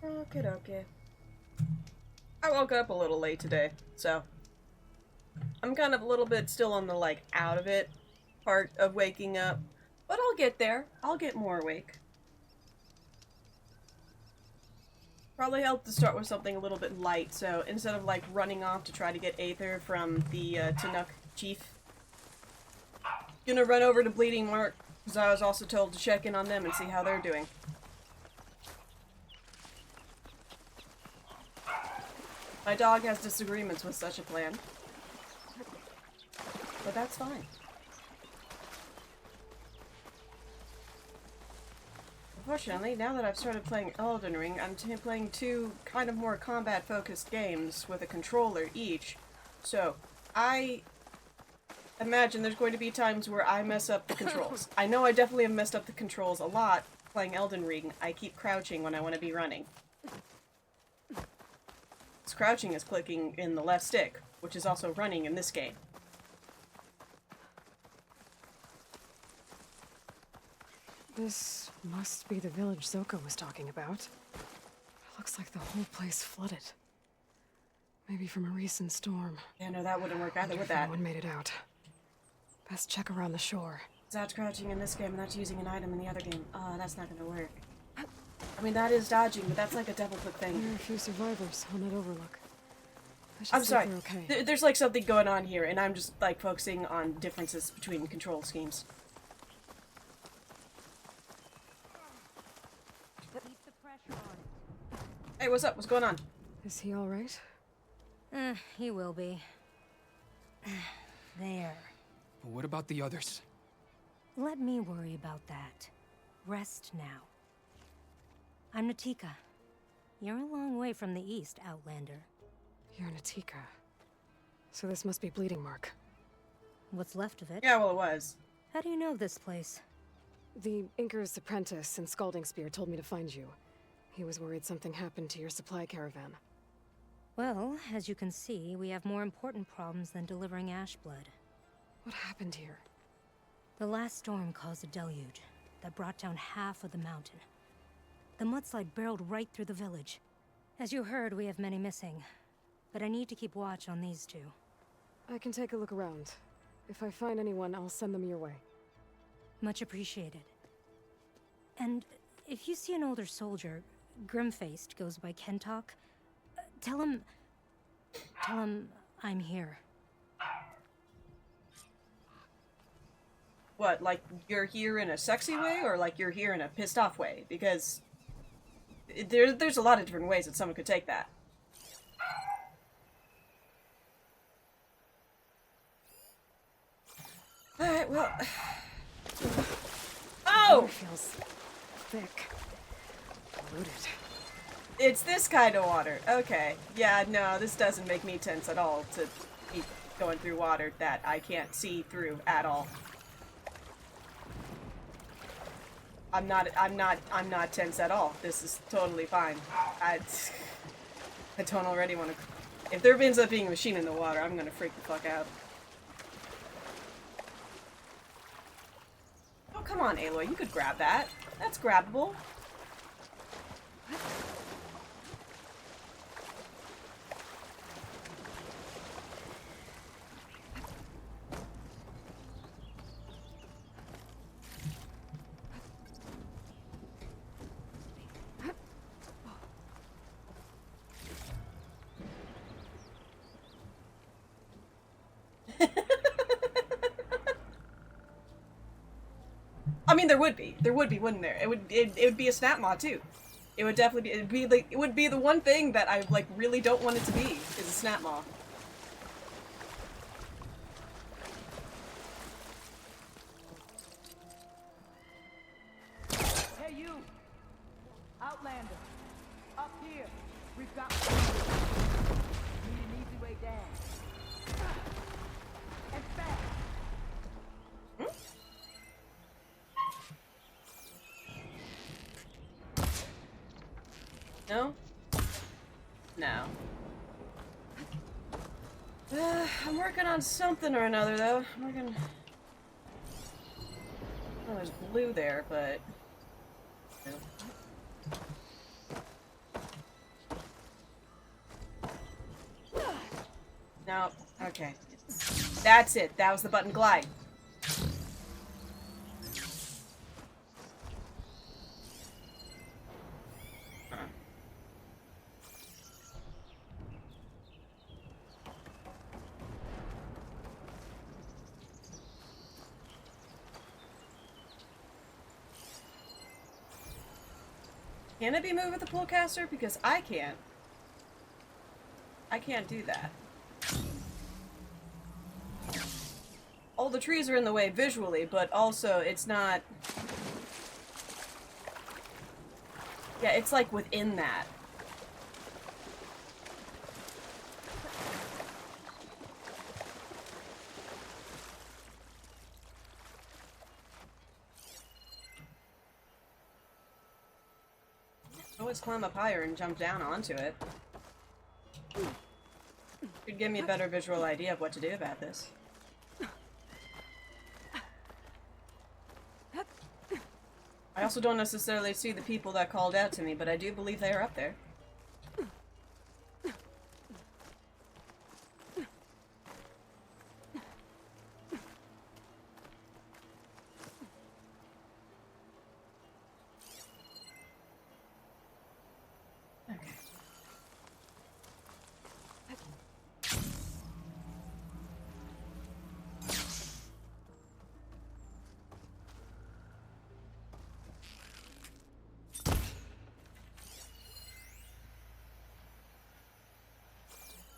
Okay, okay. I woke up a little late today, so I'm kind of a little bit still on the, like, out of it part of waking up. But I'll get there. I'll get more awake. Probably help to start with something a little bit light, so instead of, like, running off to try to get Aether from the, Chinook chief, gonna run over to Bleeding Mark, because I was also told to check in on them and see how they're doing. My dog has disagreements with such a plan. But that's fine. Unfortunately, now that I've started playing Elden Ring, I'm playing two kind of more combat-focused games with a controller each. So, I imagine there's going to be times where I mess up the controls. I know I definitely have messed up the controls a lot playing Elden Ring. I keep crouching when I want to be running. This crouching is clicking in the left stick, which is also running in this game. This must be the village Zoko was talking about. It looks like the whole place flooded. Maybe from a recent storm. Yeah, no, that wouldn't work either with that. No one made it out. Best check around the shore. That's crouching in this game, and that's using an item in the other game. That's not gonna work. I mean, that is dodging, but that's like a double-click thing. There are a few survivors on that overlook. I'm sorry. Okay. There's like something going on here, and I'm just like focusing on differences between control schemes. Keep the pressure on. Hey, what's up? What's going on? Is he all right? He will be. There. But what about the others? Let me worry about that. Rest now. I'm Natika. You're a long way from the east, Outlander. You're Natika. So this must be Bleeding Mark. What's left of it? Yeah, well, it was. How do you know this place? The Inker's apprentice and Scalding Spear told me to find you. He was worried something happened to your supply caravan. Well, as you can see, we have more important problems than delivering Ashblood. What happened here? The last storm caused a deluge that brought down half of the mountain. The mudslide barreled right through the village. As you heard, we have many missing. But I need to keep watch on these two. I can take a look around. If I find anyone, I'll send them your way. Much appreciated. And if you see an older soldier, grim-faced, goes by Kentok, tell him I'm here. What, like you're here in a sexy way, or like you're here in a pissed off way? Because there's a lot of different ways that someone could take that. Alright, well... Oh! It feels thick. Polluted. It's this kind of water. Okay. Yeah, no, this doesn't make me tense at all to be going through water that I can't see through at all. I'm not tense at all. This is totally fine. I don't already want to... If there ends up being a machine in the water, I'm gonna freak the fuck out. Oh, come on, Aloy, you could grab that. That's grabbable. I mean, there would be, wouldn't there? It would be a snap mod too. It would definitely be. It would be the one thing that I like really don't want it to be is a snap mod. Hey you! Outlander! Up here! We've got... Need an easy way down. And fast! No? No. I'm working on something or another, though. I'm working... Oh, there's blue there, but... No. Okay. That's it. That was the button. Glide. Can it be moved with the pullcaster? Because I can't. I can't do that. All the trees are in the way visually, but also it's not... Yeah, it's like within that. Always climb up higher and jump down onto it. Could give me a better visual idea of what to do about this. I also don't necessarily see the people that called out to me, but I do believe they are up there. Okay.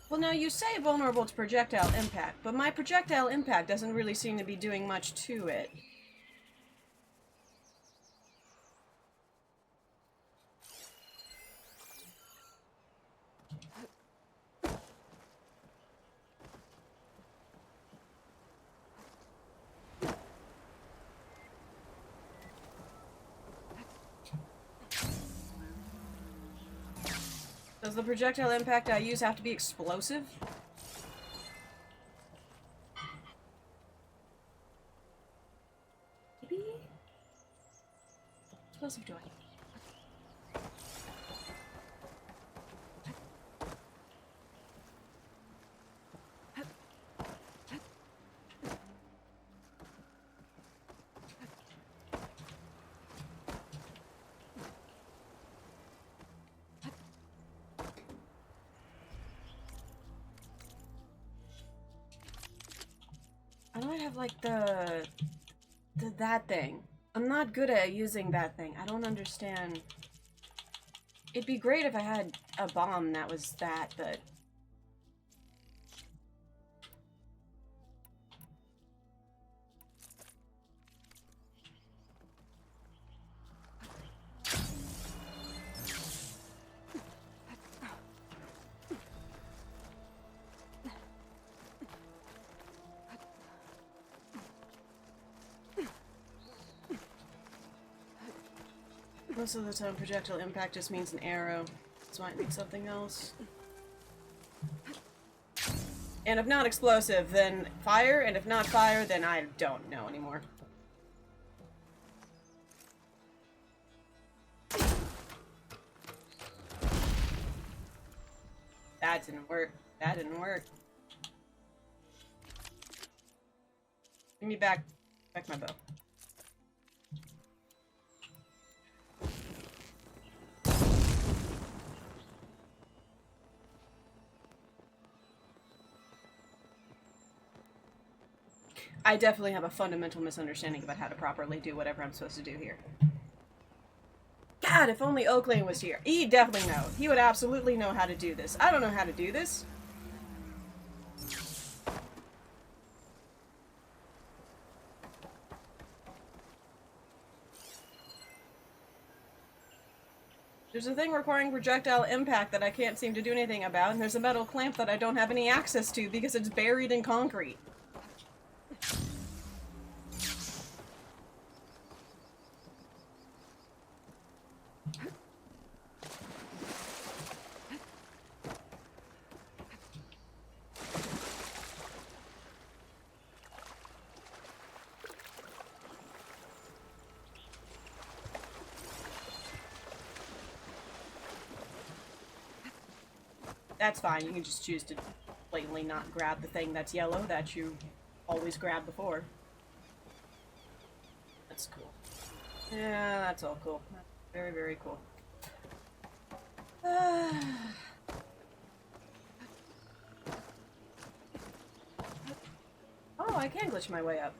Well, now you say vulnerable to projectile impact, but my projectile impact doesn't really seem to be doing much to it. Does the projectile impact I use have to be explosive? Maybe? Explosive joy. I don't have like that thing. I'm not good at using that thing. I don't understand. It'd be great if I had a bomb that was that, but... Most of the time, projectile impact just means an arrow. This might mean something else. And if not explosive, then fire, and if not fire, then I don't know anymore. That didn't work. That didn't work. Give me back my bow. I definitely have a fundamental misunderstanding about how to properly do whatever I'm supposed to do here. God, if only Oaklane was here. He'd definitely know. He would absolutely know how to do this. I don't know how to do this. There's a thing requiring projectile impact that I can't seem to do anything about, and there's a metal clamp that I don't have any access to because it's buried in concrete. That's fine, you can just choose to blatantly not grab the thing that's yellow that you always grabbed before. That's cool. Yeah, that's all cool. Very, very cool. Oh, I can glitch my way up.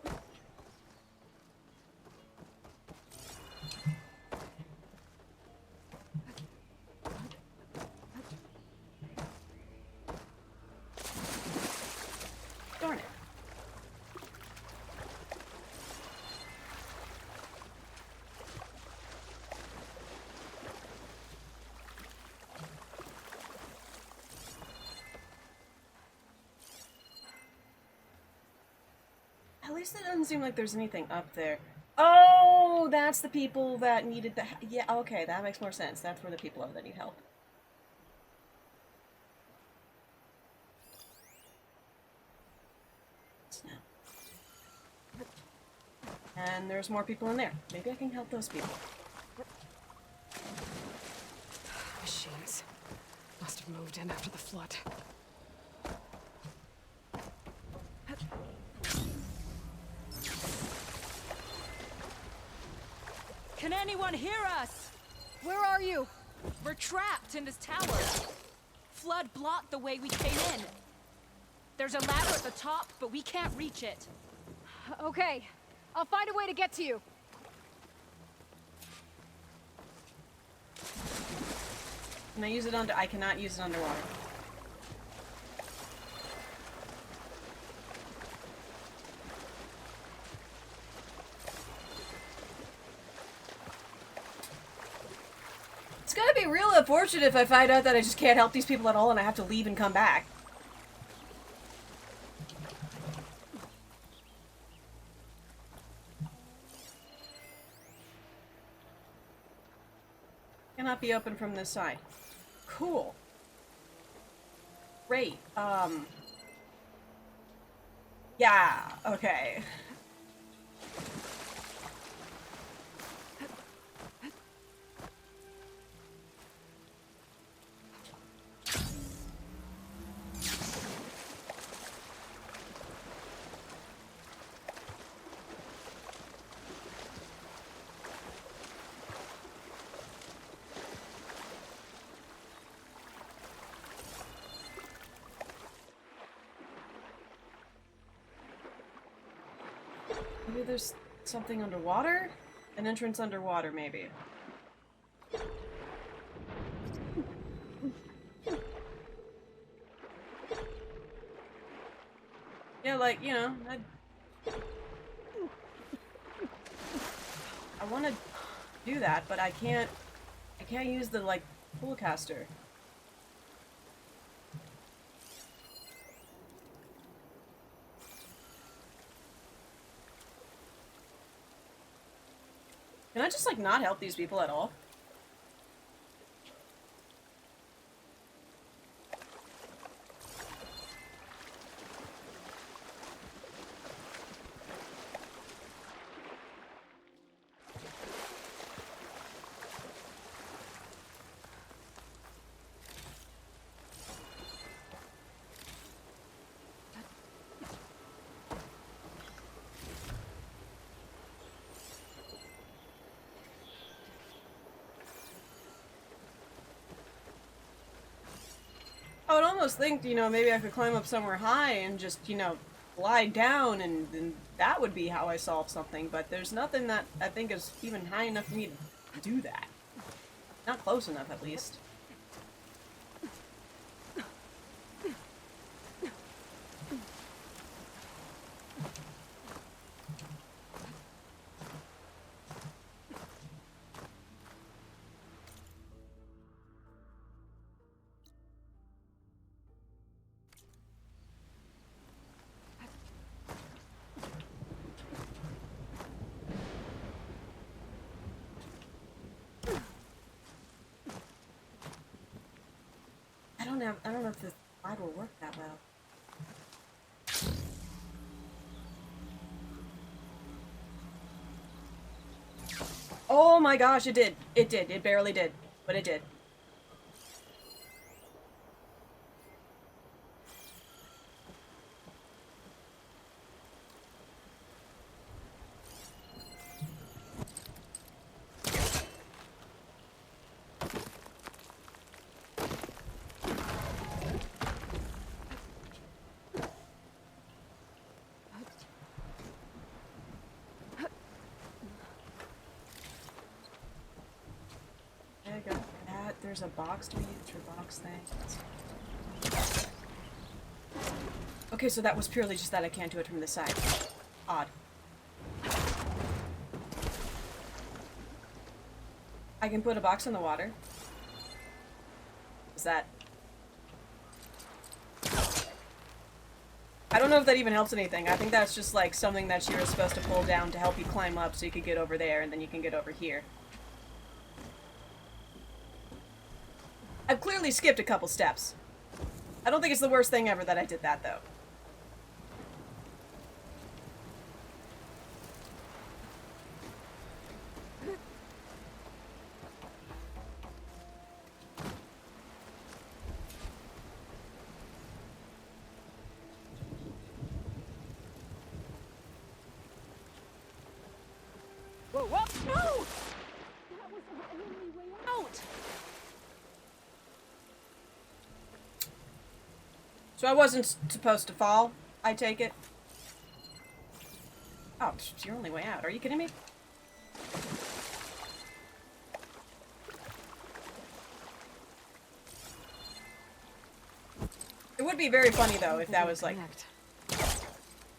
Darn it. At least it doesn't seem like there's anything up there. Oh, that's the people that needed the... Yeah, okay, that makes more sense. That's where the people are that need help. Snap. And there's more people in there. Maybe I can help those people. Machines. Must have moved in after the flood. Can anyone hear us? Where are you? We're trapped in this tower. Flood blocked the way we came in. There's a ladder at the top, but we can't reach it. Okay. I'll find a way to get to you. Can I use it under... I cannot use it underwater. It's gonna be real unfortunate if I find out that I just can't help these people at all and I have to leave and come back. Cannot be open from this side. Cool. Great. Yeah, okay. Maybe there's something underwater? An entrance underwater, maybe. Yeah, like, you know, I want to do that, but I can't use the, like, pool caster. Can I just, like, not help these people at all? I would almost think, you know, maybe I could climb up somewhere high and just, you know, glide down and that would be how I solve something, but there's nothing that I think is even high enough for me to do that. Not close enough, at least. I don't know if this slide will work that well. Oh my gosh, it did. It did. It barely did, but it did. there's a box to be used for box things. Okay, so that was purely just that I can't do it from the side. Odd. I can put a box in the water. Is that... I don't know if that even helps anything. I think that's just like something that you're supposed to pull down to help you climb up so you can get over there and then you can get over here. I've clearly skipped a couple steps. I don't think it's the worst thing ever that I did that though. Whoa, whoa! No! That was our only way out! So I wasn't supposed to fall, I take it? Oh, it's your only way out. Are you kidding me? It would be very funny though if that was like... Connect.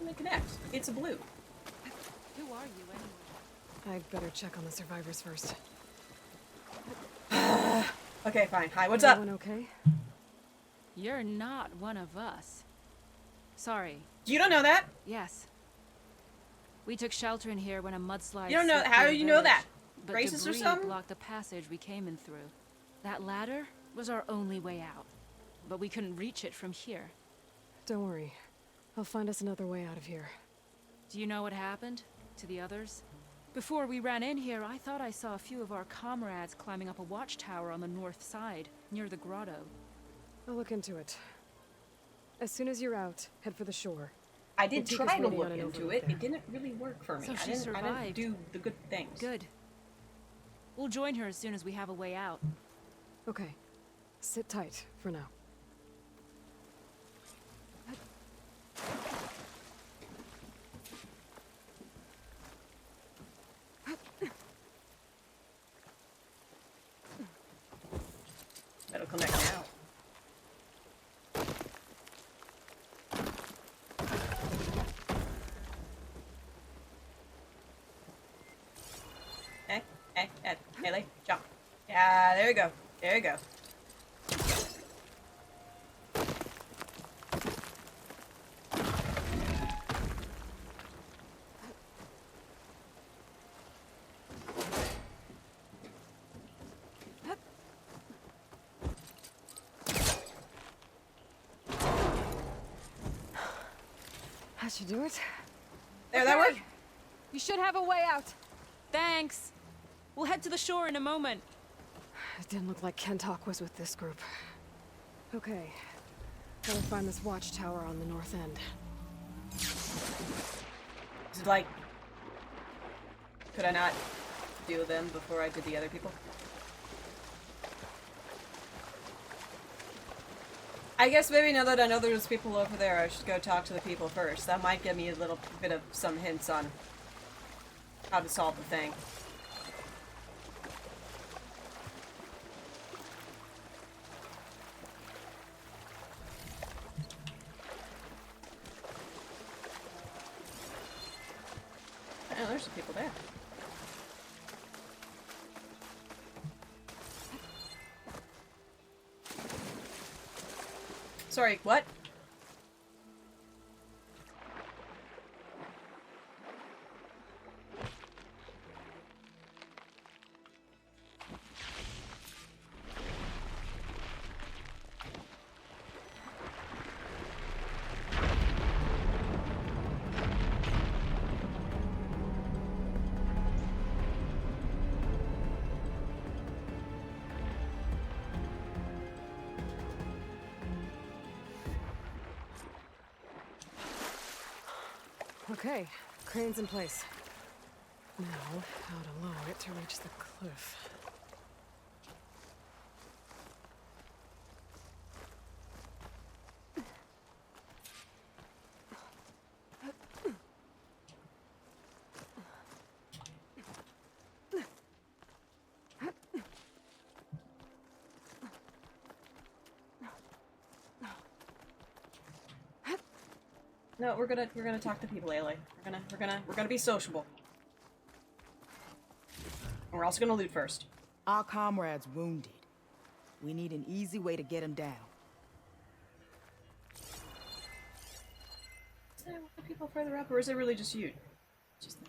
They connect. It's a blue. Who are you anyway? I'd better check on the survivors first. Okay, fine. Hi, what's up? Everyone okay? You're not one of us. Sorry. You don't know that? Yes. We took shelter in here when a mudslide. You don't know- swept how through do the you know village, that? But Racist or debris something? blocked the passage we came in through. That ladder was our only way out, but we couldn't reach it from here. Don't worry. I'll find us another way out of here. Do you know what happened to the others? Before we ran in here, I thought I saw a few of our comrades climbing up a watchtower on the north side, near the grotto. I'll look into it. As soon as you're out, head for the shore. I did We'll take try us to waiting look on an into overlook it. there. It didn't really work for me. So I she didn't survived. do the good things. Good. We'll join her as soon as we have a way out. Okay. Sit tight for now. That'll connect now. Haley, jump. Yeah, there you go. There you go. That should do it. There, that worked? You should have a way out. Thanks. We'll head to the shore in a moment. It didn't look like Kentok was with this group. Okay. Gotta find this watchtower on the north end. Is it like... Could I not do them before I did the other people? I guess maybe now that I know there's people over there, I should go talk to the people first. That might give me a little bit of some hints on how to solve the thing. Oh, there's some people there. Sorry, what? Okay, crane's in place. Now, how to lower it to reach the cliff. No, we're gonna talk to people, Ailey. We're gonna be sociable. And we're also gonna loot first. Our comrade's wounded. We need an easy way to get him down. Is there more people further up, or is it really just you? Just...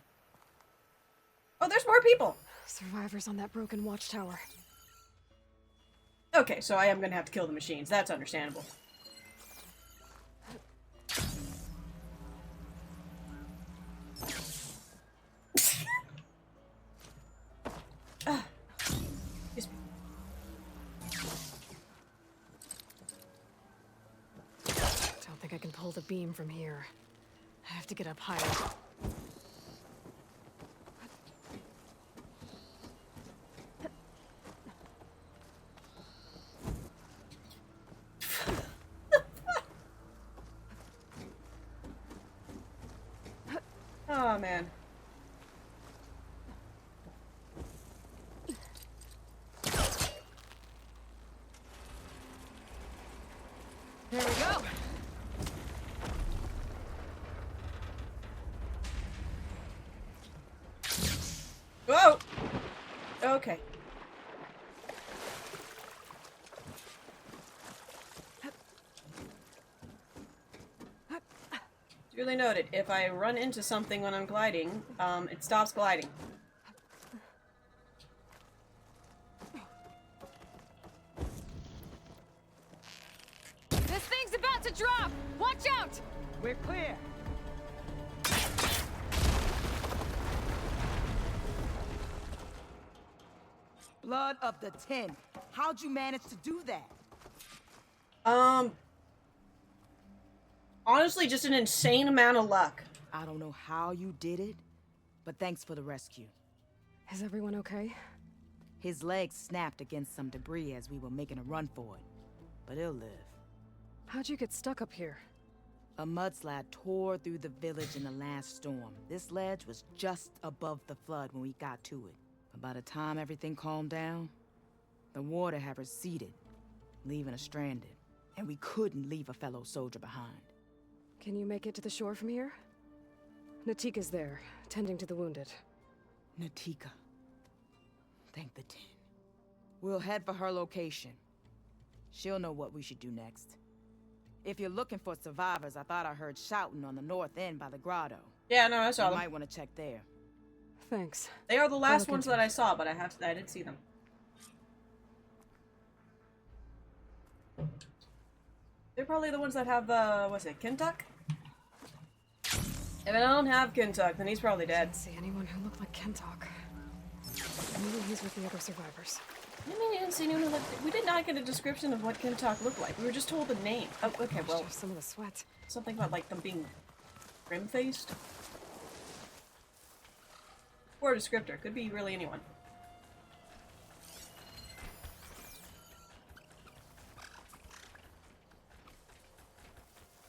Oh, there's more people! Survivors on that broken watchtower. Okay, so I am gonna have to kill the machines. That's understandable. Excuse me. Don't think I can pull the beam from here. I have to get up higher. Oh, man. There we go. Whoa! Okay. Duly noted. If I run into something when I'm gliding, it stops gliding. This thing's about to drop! Watch out! We're clear. Blood of the 10. How'd you manage to do that? Honestly, just an insane amount of luck. I don't know how you did it, but thanks for the rescue. Is everyone okay? His legs snapped against some debris as we were making a run for it, but he'll live. How'd you get stuck up here? A mudslide tore through the village in the last storm. This ledge was just above the flood when we got to it. But by the time everything calmed down, the water had receded, leaving us stranded. And we couldn't leave a fellow soldier behind. Can you make it to the shore from here? Natika's there, tending to the wounded. Natika. Thank the 10. We'll head for her location. She'll know what we should do next. If you're looking for survivors, I thought I heard shouting on the north end by the grotto. Yeah, no, I saw You them. might want to check there. Thanks. They are the last look ones into that it. I saw, but I did see them. They're probably the ones that have, what's it, Kintuck? If I don't have Kintuck, then he's probably dead. Didn't see anyone who looked like Kentok. Maybe he's with the other survivors. I mean, you didn't see anyone we did not get a description of what Kintuck looked like. We were just told the name. Oh, okay, well, Just some of the sweat. something about, like, them being grim-faced? Or a descriptor. Could be really anyone.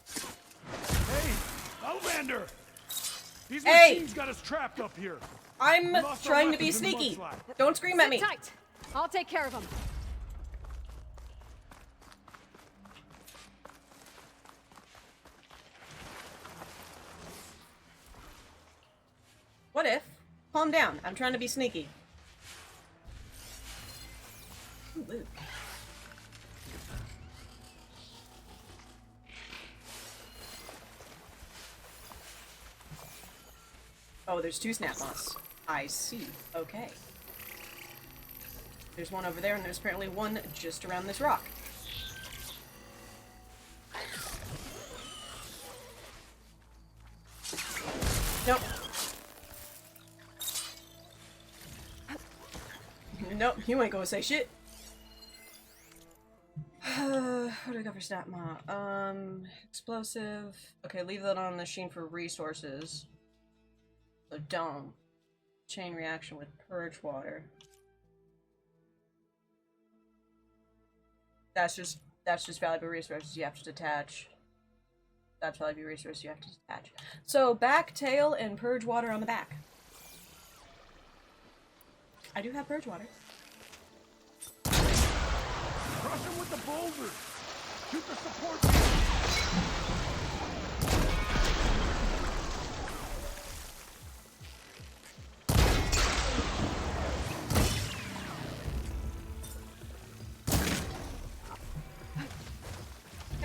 Hey, Outlander! These Hey! machines got us trapped up here. I'm We lost our trying to be weapons in the sneaky. mudslide. Don't scream at me. Sit tight! I'll take care of him. What if? Calm down. I'm trying to be sneaky. Ooh, loot. Oh, there's two snap moths. I see. Okay. There's one over there, and there's apparently one just around this rock. Nope. Nope, you ain't gonna say shit. What do I got for snap moth? Explosive. Okay, leave that on the machine for resources. So don't. Chain reaction with purge water. That's just valuable resources you have to detach. That's valuable resources you have to detach. So back, tail, and purge water on the back. I do have purge water. Crush them with the boulders. Keep the support.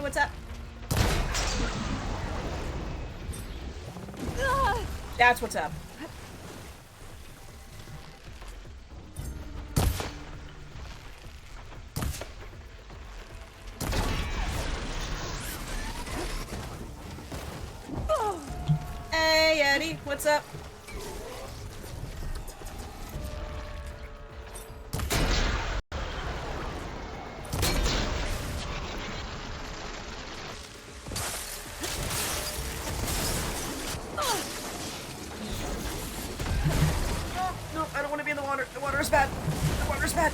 what's up? That's what's up. Hey, Eddie, what's up? No, I don't want to be in the water. The water is bad. The water is bad.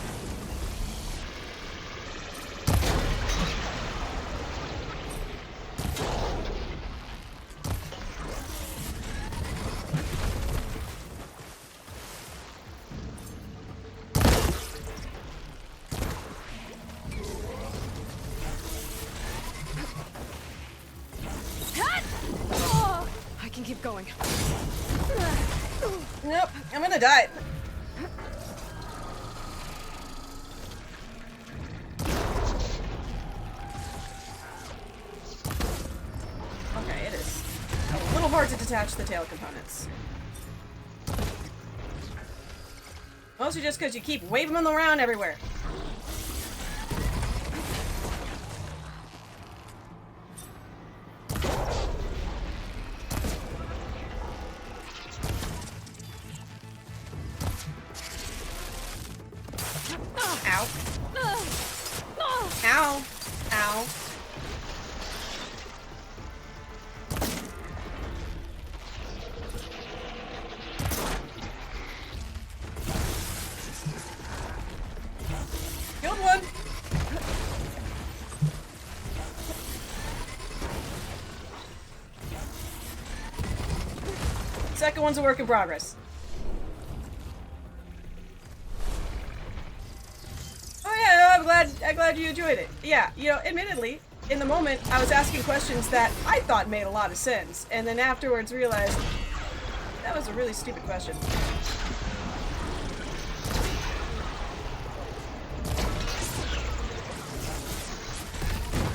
I can keep going. Nope, I'm gonna die. Okay, it is a little hard to detach the tail components. Mostly just because you keep waving them around everywhere. Ow. Ow. Ow. Killed one. Second one's a work in progress. Oh yeah, I'm glad you enjoyed it. Yeah, you know, admittedly, in the moment, I was asking questions that I thought made a lot of sense, and then afterwards realized that was a really stupid question.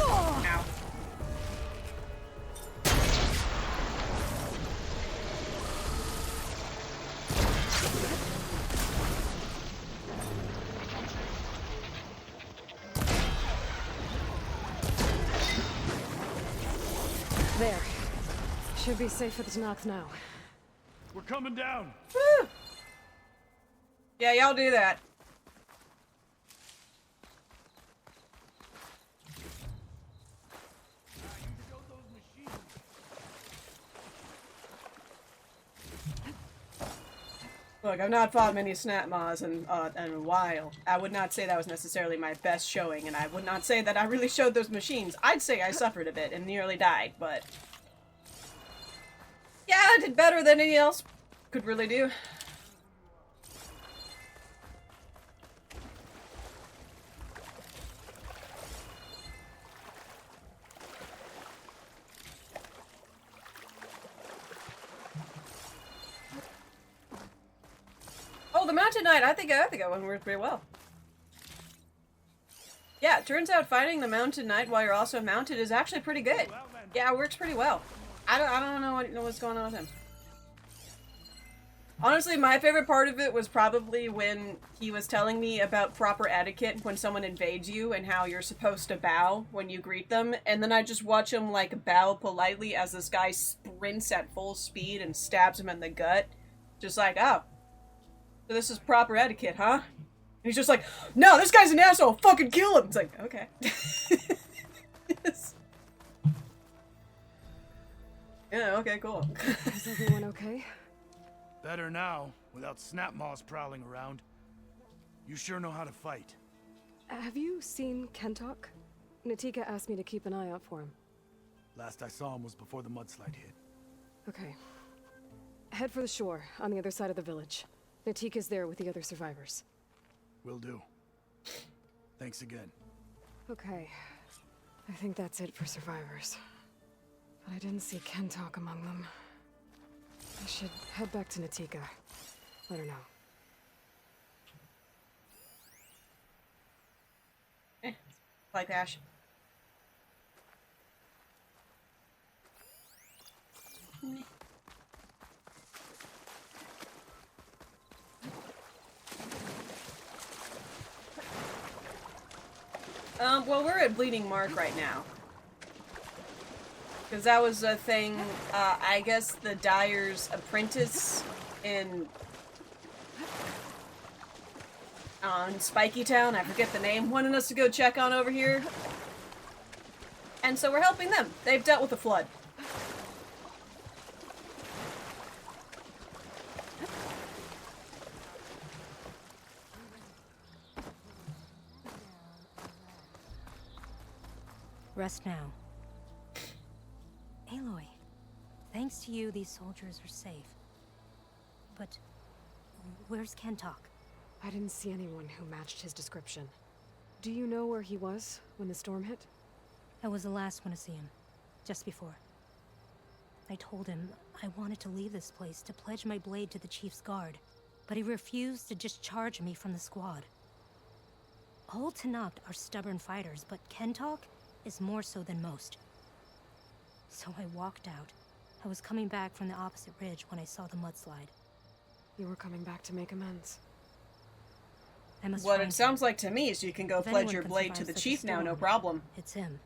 Ow. There. Should be safe for the Tanakh now. We're coming down. Woo. Yeah, y'all do that. Look, I've not fought many snap maws in a while. I would not say that was necessarily my best showing, and I would not say that I really showed those machines. I'd say I suffered a bit and nearly died, but yeah, I did better than anyone else could really do. Oh, the Mountain Knight. I think that one worked pretty well. Yeah, it turns out fighting the Mountain Knight while you're also mounted is actually pretty good. Yeah, it works pretty well. I don't know what's going on with him. Honestly, my favorite part of it was probably when he was telling me about proper etiquette when someone invades you and how you're supposed to bow when you greet them, and then I just watch him like bow politely as this guy sprints at full speed and stabs him in the gut. Just like, oh, so this is proper etiquette, huh? And he's just like, no, this guy's an asshole, fucking kill him! It's like, okay. Yes. Yeah, okay, cool. Is everyone okay? Better now, without snap maws prowling around. You sure know how to fight. Have you seen Kentok? Natika asked me to keep an eye out for him. Last I saw him was before the mudslide hit. Okay. Head for the shore, on the other side of the village. Natika's there with the other survivors. Will do. Thanks again. Okay. I think that's it for survivors. But I didn't see Kentok among them. I should head back to Natika. Let her know. Like Ash. Well, we're at Bleeding Mark right now. Because that was a thing, I guess the dyer's apprentice in Spiky Town, I forget the name, wanted us to go check on over here. And so we're helping them. They've dealt with the flood. Rest now. Aloy, thanks to you, these soldiers are safe. But where's Kentok? I didn't see anyone who matched his description. Do you know where he was when the storm hit? I was the last one to see him, just before. I told him I wanted to leave this place to pledge my blade to the Chief's guard, but he refused to discharge me from the squad. All Tenakth are stubborn fighters, but Kentok is more so than most. So I walked out. I was coming back from the opposite ridge when I saw the mudslide. You were coming back to make amends. I must What find it sounds him. like to me is you can go If pledge anyone your can blade to survive the such a chief now, no storm, problem. It's him.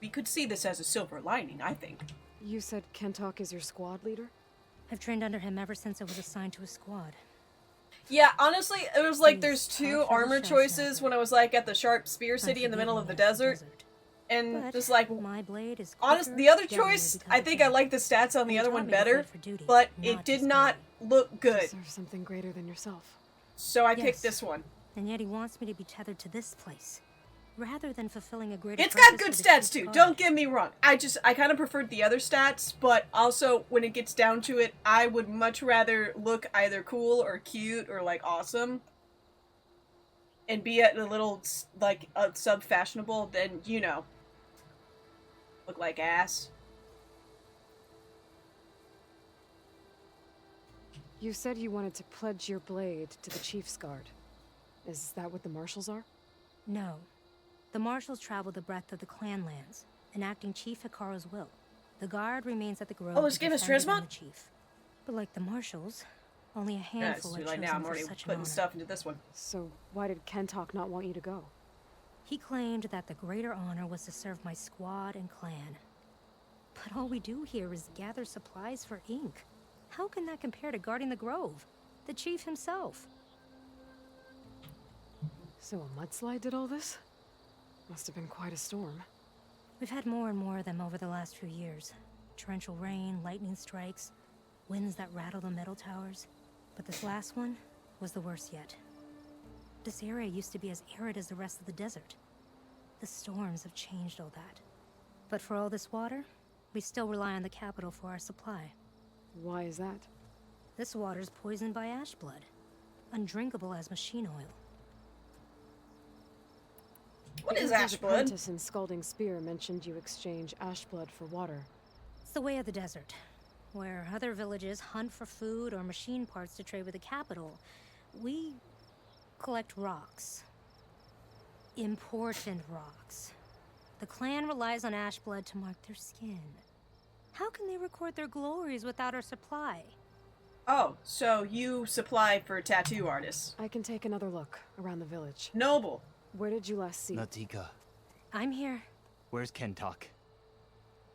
We could see this as a silver lining, I think. You said Kentok is your squad leader? I've trained under him ever since I was assigned to his squad. Yeah, honestly, it was like He's there's tough two as a armor shell choices snapper. when I was like at the Sharp Spear City in the middle of the desert. And But just like, my blade is honest, quicker, the other deadlier choice, because I of think him. I like the stats on the He other taught one me to better, fight for duty, but not it did just not glory. look good. Serve something greater than yourself. So I Yes. picked this one. And yet he wants me to be tethered to this place, rather than fulfilling a greater It's got purpose good for the stats Chief's too, guard. don't get me wrong. I kind of preferred the other stats, but also when it gets down to it, I would much rather look either cool or cute or like awesome and be at a little like sub-fashionable than, you know, look like ass. You said you wanted to pledge your blade to the Chief's guard. Is that what the marshals are? No. The marshals travel the breadth of the clan lands, enacting Chief Hikaru's will. The guard remains at the grove. Oh, this to game is defend and Trisma? own the chief. But like the marshals, only a Yeah, handful it's are too chosen late now. I'm for already such an putting honor. stuff into this one. So why did Kentok not want you to go? He claimed that the greater honor was to serve my squad and clan. But all we do here is gather supplies for ink. How can that compare to guarding the grove? The chief himself. So a mudslide did all this? Must have been quite a storm. We've had more and more of them over the last few years. Torrential rain, lightning strikes, winds that rattle the metal towers. But this last one was the worst yet. This area used to be as arid as the rest of the desert. The storms have changed all that. But for all this water, we still rely on the capital for our supply. Why is that? This water's poisoned by ash blood, undrinkable as machine oil. What is Ash ash blood? apprentice in Scalding Spear mentioned you exchange ash blood for water. It's the way of the desert, where other villages hunt for food or machine parts to trade with the capital. We collect rocks. Important rocks. The clan relies on ash blood to mark their skin. How can they record their glories without our supply? Oh, so you supply for tattoo artists. I can take another look around the village. Noble. Where did you last see? Natika, I'm here. where's Kentok?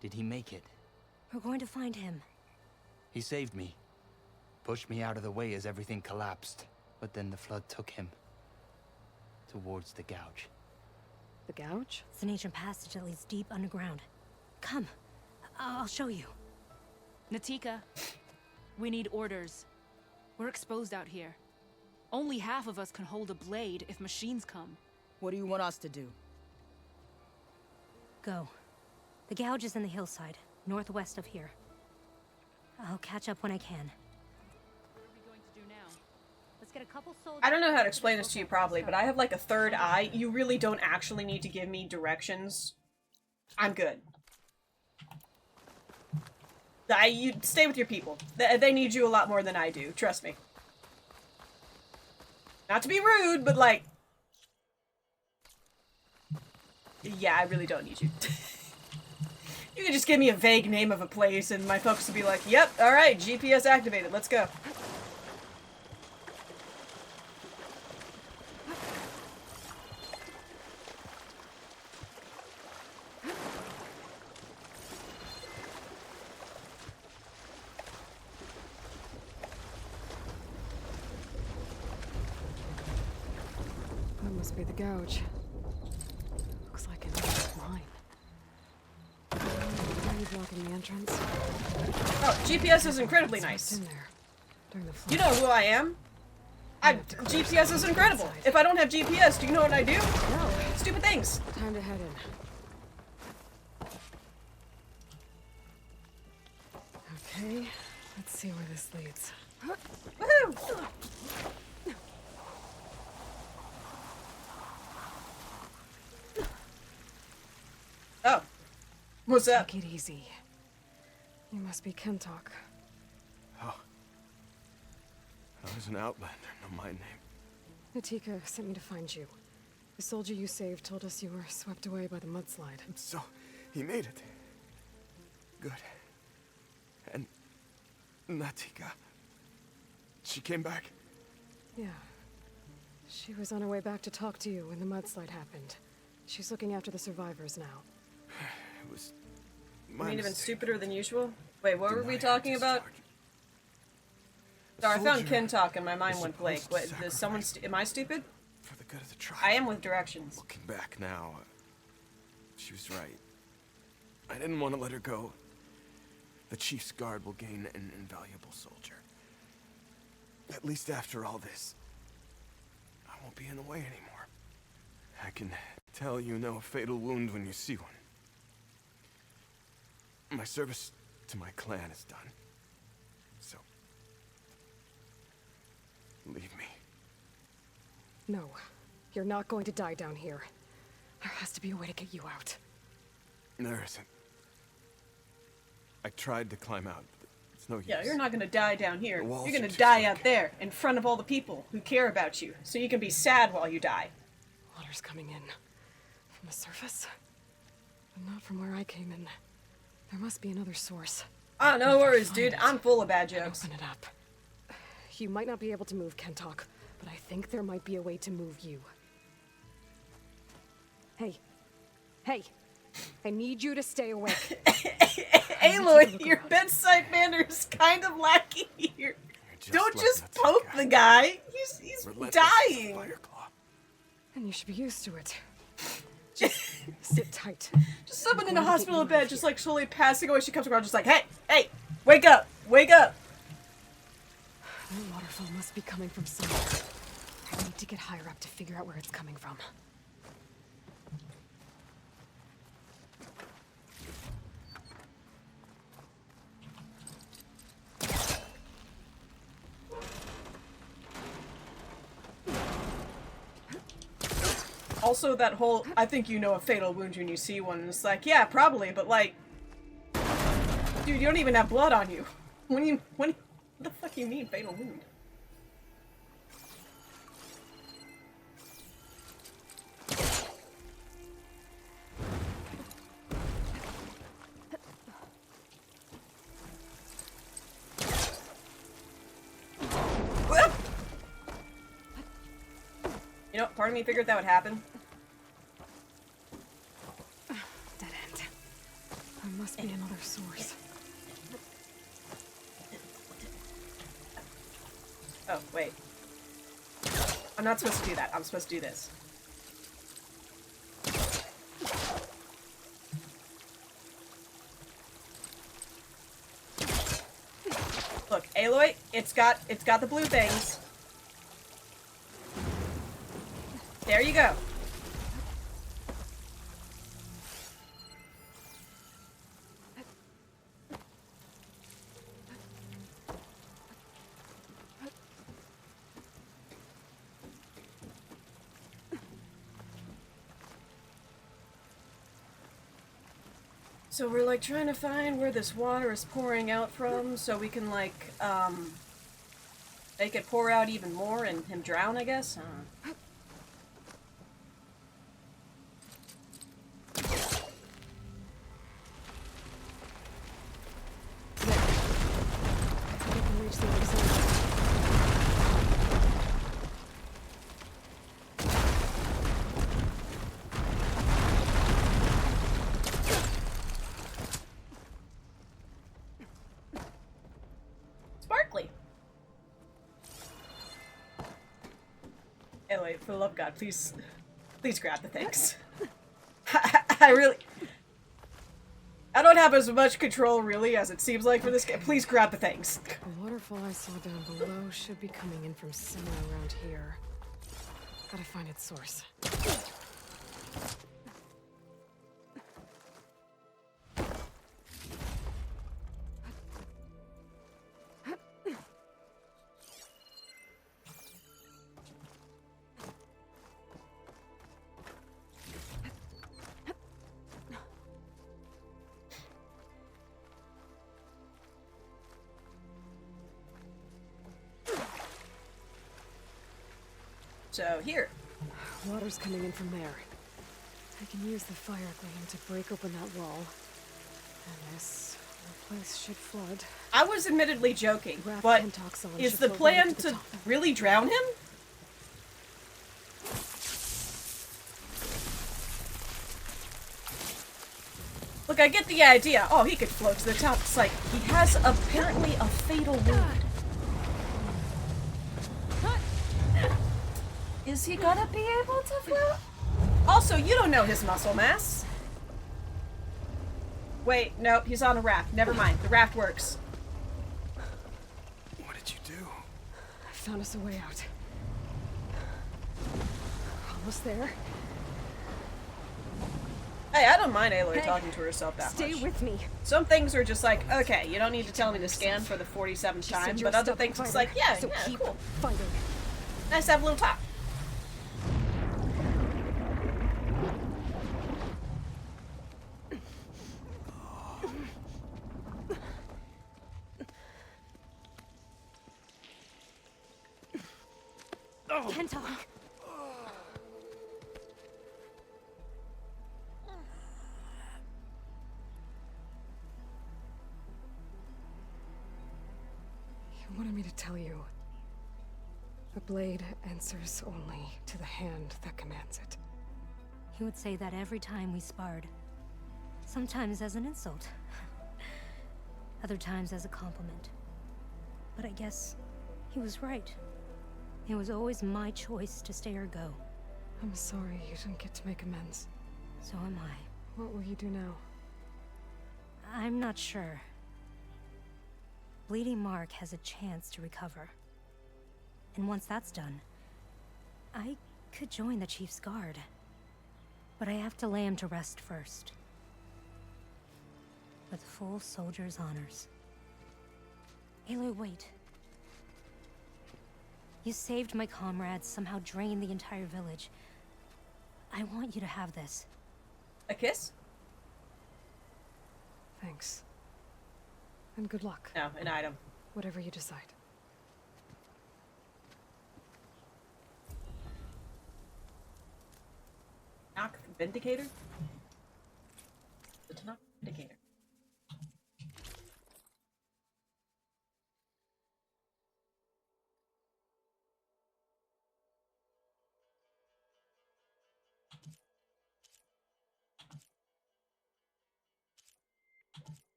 Did he make it? We're going to find him. He saved me. Pushed me out of the way as everything collapsed. But then the flood took him. Towards the gouge. The gouge? It's an ancient passage that leads deep underground. Come, I'll show you. Natika, we need orders. We're exposed out here. Only half of us can hold a blade if machines come. What do you want us to do? Go. The gouge is in the hillside, northwest of here. I'll catch up when I can. What are we going to do now? Let's get a couple soldiers. I don't know how to explain this to you properly, but I have like a third eye. You really don't actually need to give me directions. I'm good. You stay with your people. They need you a lot more than I do. Trust me. Not to be rude, but like... Yeah, I really don't need you. You can just give me a vague name of a place and my folks will be like, yep, alright, GPS activated, let's go. That must be the gouge. Looks like an old mine. Why are you blocking the entrance? Oh, GPS is incredibly What's nice. in there during the flood? You know who I am? GPS is incredible. If I don't have GPS, do you know what I do? No. Stupid things. Time to head in. Okay, let's see where this leads. Woohoo! Oh. What's up? Take it easy. You must be Kentok. Oh. I was an outlander, no my name. Natika sent me to find you. The soldier you saved told us you were swept away by the mudslide. So, he made it. Good. And Natika. She came back. Yeah. She was on her way back to talk to you when the mudslide happened. She's looking after the survivors now. It was You my mean even mistake. stupider than usual? Wait, what were we Denied talking her about? discharge. So I found Soldier Ken talk and my mind is went blank. supposed What, to does someone sacrifice. am I stupid? For the good of the tribe. I am with directions. Looking back now, she was right. I didn't want to let her go. The chief's guard will gain an invaluable soldier. At least after all this, I won't be in the way anymore. I can tell you know a fatal wound when you see one. My service to my clan is done. So, leave me. No, you're not going to die down here. There has to be a way to get you out. There isn't. I tried to climb out, but it's no use. Yeah, you're not gonna die down here. The walls You're are gonna too die thick. out there, in front of all the people who care about you, so you can be sad while you die. Water's coming in. From the surface? But not from where I came in. There must be another source. Ah, no If I worries, find dude. it, I'm full of bad and jokes. open it up. You might not be able to move Kentok, but I think there might be a way to move you. Hey. Hey. I need you to stay awake. Aloy, your bedside manner is kind of lacking here. You're Don't like just Natika. poke the guy. He's Relentless as a dying. Fireclaw. And you should be used to it. Just sit tight. Just someone in a We're gonna get hospital you out bed, of just here. like slowly passing away. She comes around, just like, hey, hey, wake up, wake up. That waterfall must be coming from somewhere. I need to get higher up to figure out where it's coming from. Also, that whole, I think you know a fatal wound when you see one. And it's like, yeah, probably, but like, dude, you don't even have blood on you. What the fuck do you mean, fatal wound? Whoop! You know, part of me figured that would happen. Dead end. There must be another source. Oh, wait. I'm not supposed to do that. I'm supposed to do this. Look, Aloy, it's got the blue things. There you go. So we're like trying to find where this water is pouring out from so we can like make it pour out even more and him drown, I guess. Aloy, for the love of God, please grab the things. I really... I don't have as much control, really, as it seems like for this game. Please grab the things. The waterfall I saw down below should be coming in from somewhere around here. Gotta find its source. So, here. Water's coming in from there. I can use the fire gleam to break open that wall. And this whole place should flood. I was admittedly joking, Wrath but Pentoxon is should the float right plan up to the to top. really drown him? Look, I get the idea. Oh, he could float to the top. It's like, he has apparently a fatal wound. Is he gonna be able to float? Also, you don't know his muscle mass. Wait, nope, he's on a raft. Never mind, the raft works. What did you do? I found us a way out. Almost there. Hey, I don't mind Aloy talking to herself that Stay much. with me. Some things are just like, okay, you don't need to tell me to scan for the 47th She said time, you're but a other stubborn things it's fighter, like, yeah, so yeah, keep cool. fighting. Nice to have a little talk. Kento! You wanted me to tell you. The blade answers only to the hand that commands it. He would say that every time we sparred. Sometimes as an insult. Other times as a compliment. But I guess he was right. It was always my choice to stay or go. I'm sorry you didn't get to make amends. So am I. What will you do now? I'm not sure. Bleeding Mark has a chance to recover. And once that's done, I could join the Chief's Guard. But I have to lay him to rest first. With full soldier's honors. Aloy, wait. You saved my comrades, somehow drained the entire village. I want you to have this. A kiss? Thanks. And good luck. No, an item. Whatever you decide. Knock Vindicator? The Knock Vindicator.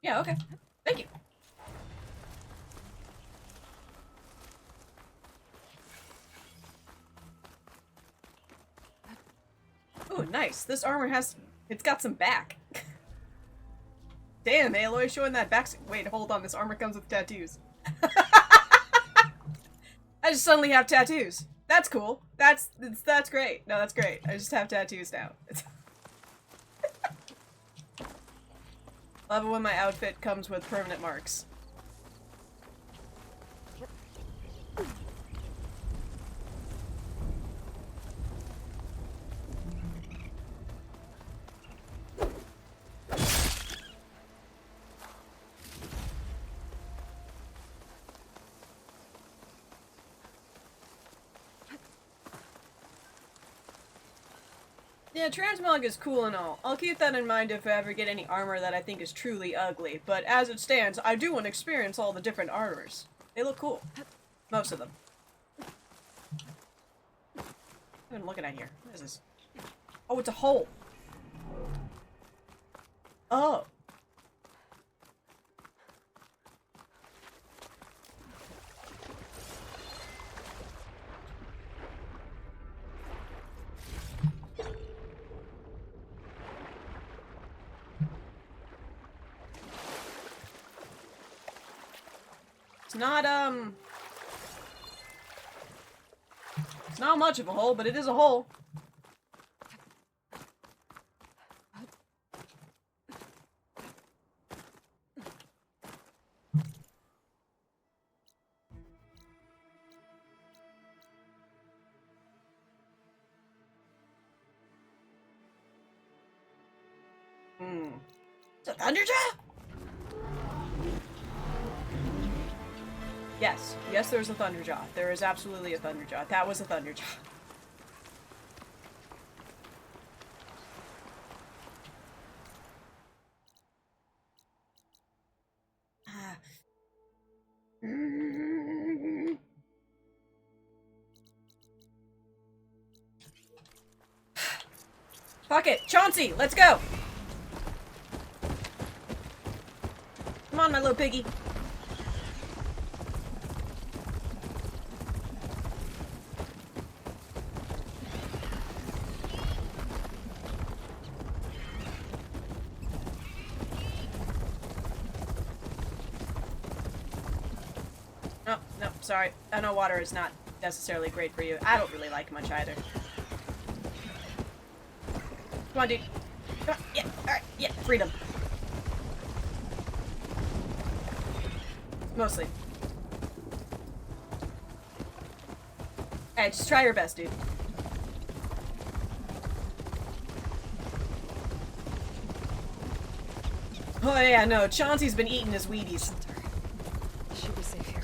Yeah, okay. Thank you. Ooh, nice. This armor it's got some back. Damn, Aloy showing that back. Wait, hold on. This armor comes with tattoos. I just suddenly have tattoos. That's cool. That's great. No, that's great. I just have tattoos now. Love it when my outfit comes with permanent marks. Yeah, transmog is cool and all. I'll keep that in mind if I ever get any armor that I think is truly ugly, but as it stands, I do want to experience all the different armors. They look cool. Most of them. What am I looking at here? What is this? Oh, it's a hole. Oh. It's not much of a hole, but it is a hole. It's a Thunderjaw? Yes. Yes, there's a Thunderjaw. There is absolutely a Thunderjaw. That was a Thunderjaw. Fuck it. Chauncey, let's go! Come on, my little piggy. Oh, no, sorry. I know water is not necessarily great for you. I don't really like much either. Come on, dude. Come on. Yeah, alright. Yeah, freedom. Mostly. Hey, just try your best, dude. Oh yeah, no, Chauncey's been eating his Wheaties. Should be safe here.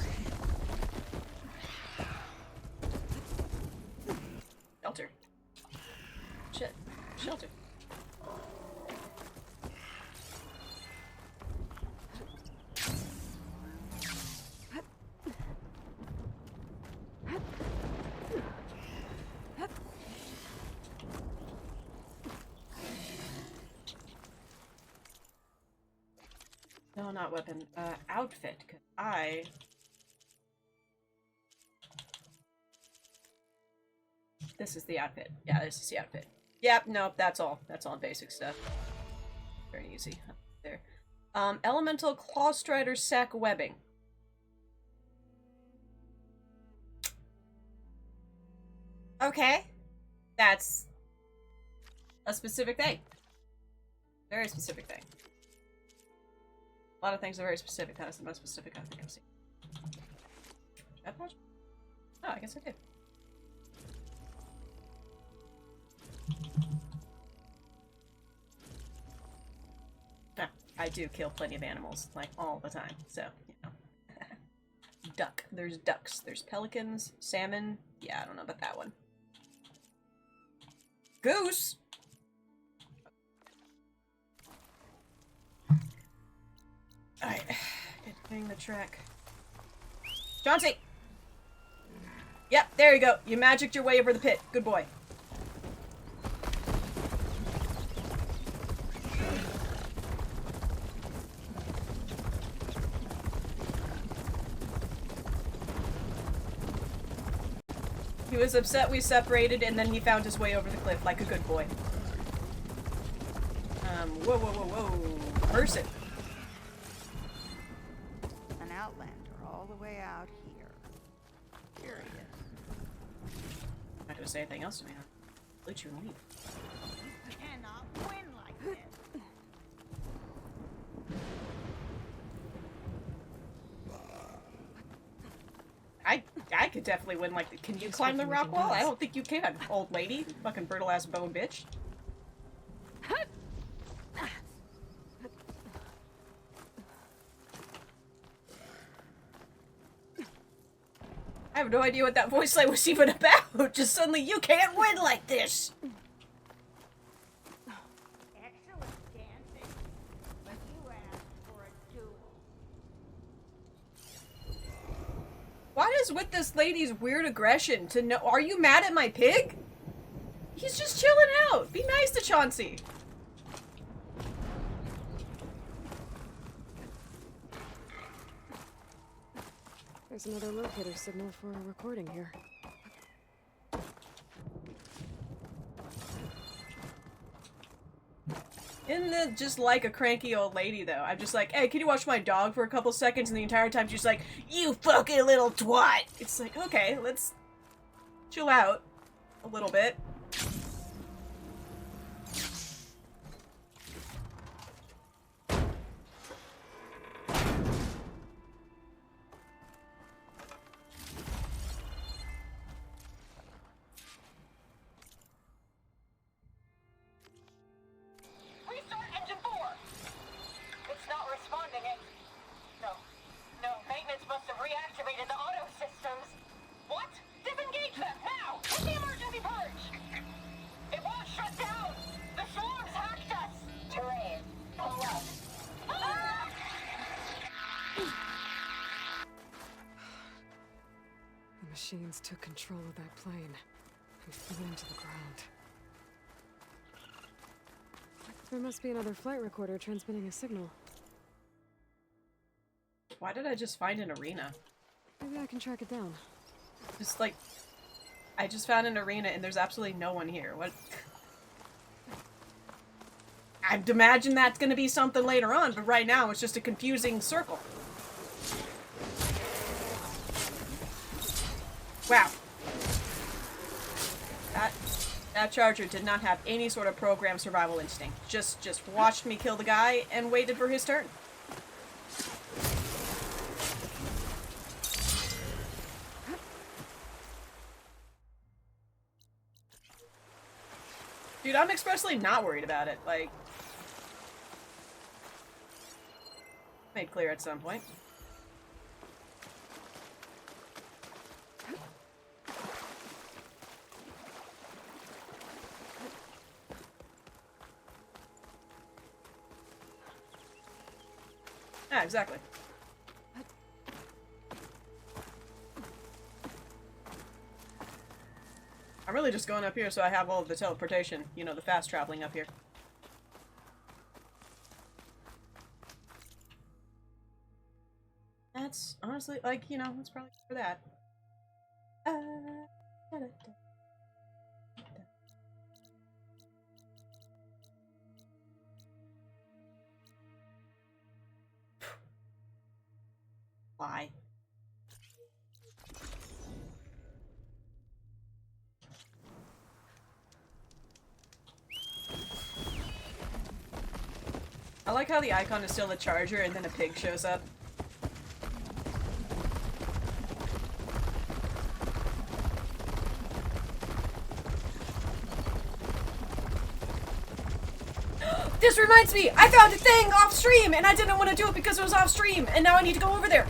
Shelter. Shit. Shelter. No, not weapon. Outfit. 'Cause This is the outfit. Yeah, this is the outfit. Yep, nope, that's all. That's all basic stuff. Very easy. There. Elemental Claw Strider Sack Webbing. Okay. That's a specific thing. Very specific thing. A lot of things are very specific. That is the most specific I think I've seen. That much? Oh, I guess I did. No, I do kill plenty of animals, like, all the time, so, you know. Duck. There's ducks. There's pelicans, salmon. Yeah, I don't know about that one. Goose! Alright, getting the track. Chauncey! Yep, there you go. You magicked your way over the pit. Good boy. He was upset we separated, and then he found his way over the cliff like a good boy. Whoa, whoa, whoa, whoa. Person. An outlander all the way out here. Curious. I'm not gonna say anything else to me. I'll let you leave. You cannot win like this. I could definitely win like. Can you climb the rock wall? I don't think you can, old lady. Fucking brittle ass bone bitch. I have no idea what that voice line was even about. Just suddenly, you can't win like this. is with this lady's weird aggression to know? Are you mad at my pig? He's just chilling out. Be nice to Chauncey. There's another locator signal for a recording here. Isn't it just like a cranky old lady, though? I'm just like, hey, can you watch my dog for a couple seconds? And the entire time she's like, you fucking little twat! It's like, okay, let's chill out a little bit. Machines took control of that plane and flew into the ground. There must be another flight recorder transmitting a signal. Why did I just find an arena? Maybe I can track it down. Just like, I just found an arena and there's absolutely no one here. What? I'd imagine that's gonna be something later on, but right now it's just a confusing circle. Wow. That charger did not have any sort of programmed survival instinct. Just watched me kill the guy and waited for his turn. Dude, I'm expressly not worried about it. Like, made clear at some point. Yeah, exactly. I'm really just going up here so I have all of the teleportation, you know, the fast traveling up here. That's honestly, like, you know, it's probably for that. Why? I like how the icon is still the charger and then a pig shows up. This reminds me! I found a thing off stream and I didn't want to do it because it was off stream and now I need to go over there.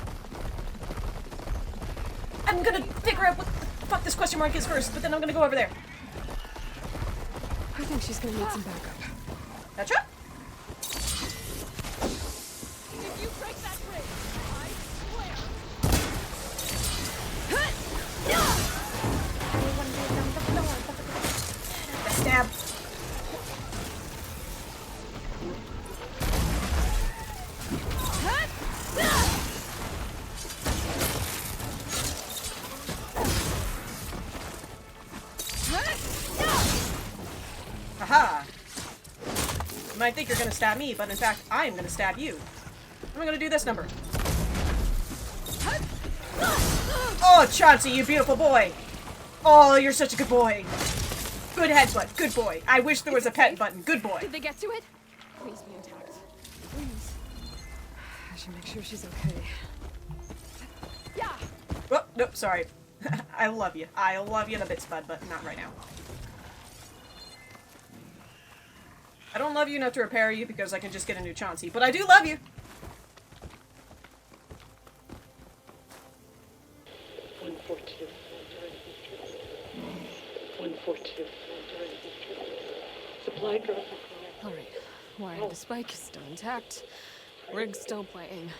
I'm gonna figure out what the fuck this question mark is first, but then I'm gonna go over there. I think she's gonna need some backup. Gotcha? If you break that bridge, I swear. Stab. Aha! You might think you're gonna stab me, but in fact, I am gonna stab you. I'm gonna do this number. Oh, Chauncey, you beautiful boy! Oh, you're such a good boy. Good headbutt, good boy. I wish there was a pet button, good boy. Did they get to it? Please be intact. Please. I should make sure she's okay. Yeah. Oh, nope, sorry. I love you. I love you in a bit, Spud, but not right now. I don't love you enough to repair you because I can just get a new Chauncey, but I do love you! 142. 142. Supply drop. Alright, wire the spike is still intact. Rig's still playing.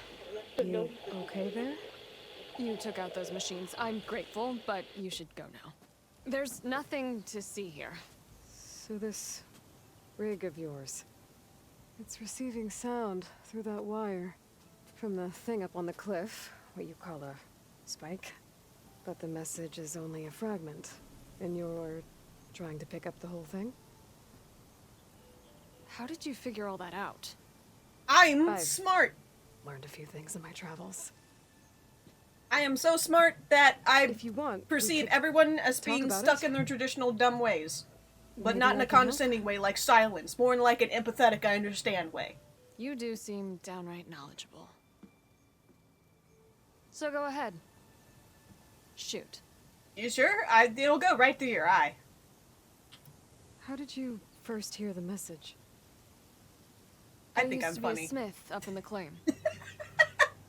You okay there? you took out those machines. I'm grateful, but you should go now. There's nothing to see here. So this rig of yours, it's receiving sound through that wire from the thing up on the cliff, what you call a spike. But the message is only a fragment, and you're trying to pick up the whole thing? How did you figure all that out? I'm smart. Learned a few things in my travels. I am so smart that I If you want, perceive everyone as being stuck in their traditional dumb ways. But not in a condescending way like silence, more in like an empathetic I understand way. You do seem downright knowledgeable. So go ahead. Shoot. You sure? It'll go right through your eye. How did you first hear the message? I think I'm used to be funny. a smith up in the claim.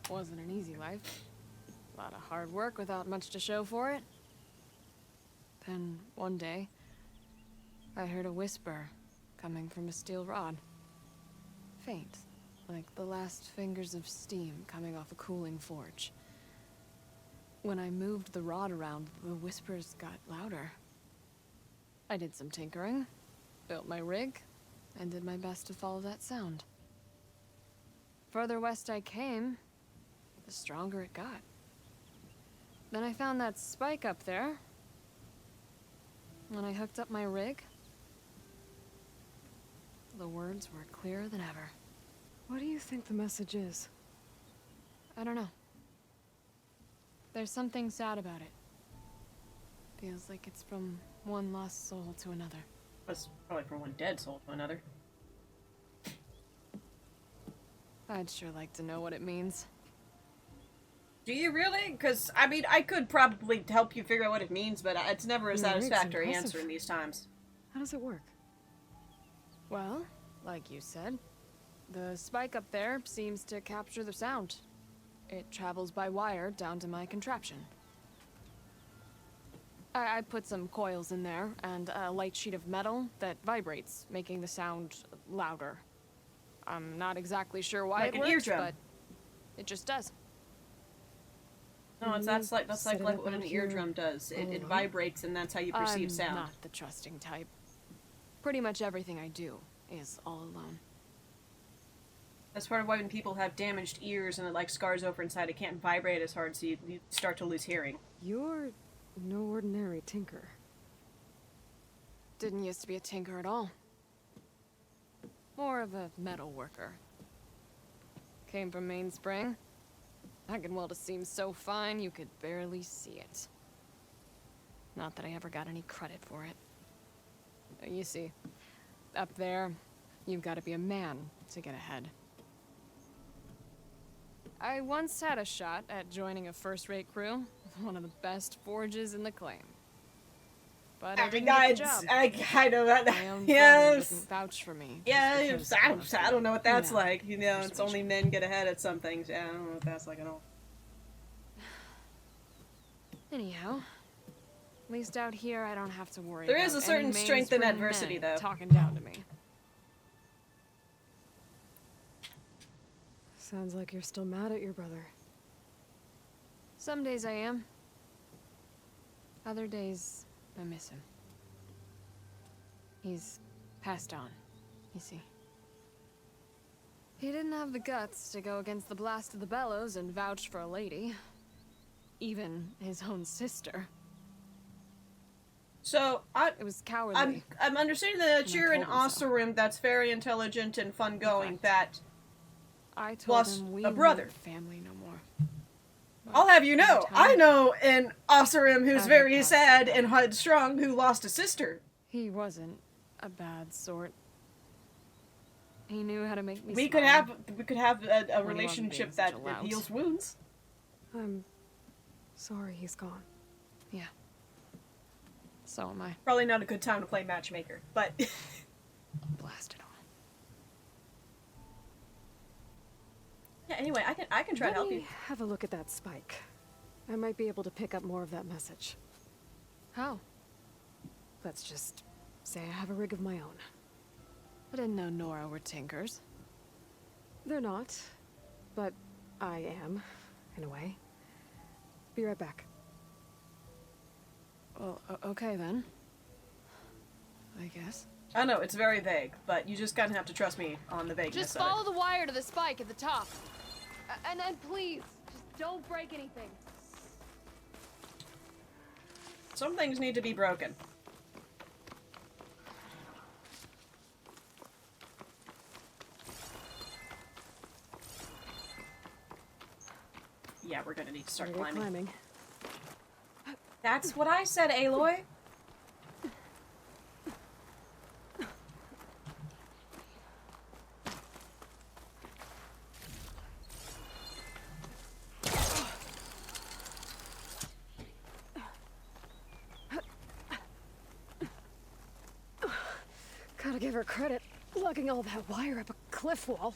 Wasn't an easy life. A lot of hard work without much to show for it. Then one day, I heard a whisper coming from a steel rod. Faint, like the last fingers of steam coming off a cooling forge. When I moved the rod around, the whispers got louder. I did some tinkering, built my rig, and did my best to follow that sound. Further west I came, the stronger it got. Then I found that spike up there. When I hooked up my rig, the words were clearer than ever. What do you think the message is? I don't know. There's something sad about it. Feels like it's from one lost soul to another. That's probably from one dead soul to another. I'd sure like to know what it means. Do you really? Because, I mean, I could probably help you figure out what it means, but it's never a satisfactory answer in these times. How does it work? Well, like you said, the spike up there seems to capture the sound. It travels by wire down to my contraption. I put some coils in there and a light sheet of metal that vibrates, making the sound louder. I'm not exactly sure why Like it an works, eardrum. but it just does. No, that's like what an eardrum does. It vibrates, and that's how you perceive sound. I'm not the trusting type. Pretty much everything I do is all alone. That's part of why when people have damaged ears and it like scars over inside, it can't vibrate as hard, so you start to lose hearing. You're no ordinary tinker. Didn't used to be a tinker at all. More of a metal worker. Came from Mainspring. I can weld a seam so fine you could barely see it. Not that I ever got any credit for it. You see, up there, you've got to be a man to get ahead. I once had a shot at joining a first-rate crew, one of the best forges in the claim. But I didn't get the job. I kind of, My own yes. didn't vouch for me. Yeah, just because I don't know what that's you know, like. You know, it's only men get ahead at some things. Yeah, I don't know what that's like at all. Anyhow, at least out here I don't have to worry. There about is a certain any strength in mainspring adversity, men though. talking down to me. Sounds like you're still mad at your brother. Some days I am. Other days, I miss him. He's passed on, you see. He didn't have the guts to go against the blast of the bellows and vouch for a lady. Even his own sister. So, It was cowardly. I'm understanding that you're an told him so. Oseram that's very intelligent and fun-going that I told lost him we a brother. weren't family no more. I'll have you know, I know an Oseram who's I very had sad and headstrong who lost a sister. He wasn't a bad sort. He knew how to make me We smile. could have a When he wasn't relationship being that such a lout. heals wounds. I'm sorry he's gone. Yeah. So am I. Probably not a good time to play matchmaker, but Blast it all. yeah. Anyway, I can try to help you. Have a look at that spike. I might be able to pick up more of that message. How? Let's just say I have a rig of my own. I didn't know Nora were tinkers. They're not, but I am, in a way. Be right back. Well, okay then. I guess. I know, it's very vague, but you just kind of have to trust me on the vagueness Just of it. follow the wire to the spike at the top. And then please, just don't break anything. Some things need to be broken. Yeah, we're gonna need to start climbing. That's what I said, Aloy. Gotta give her credit, lugging all that wire up a cliff wall.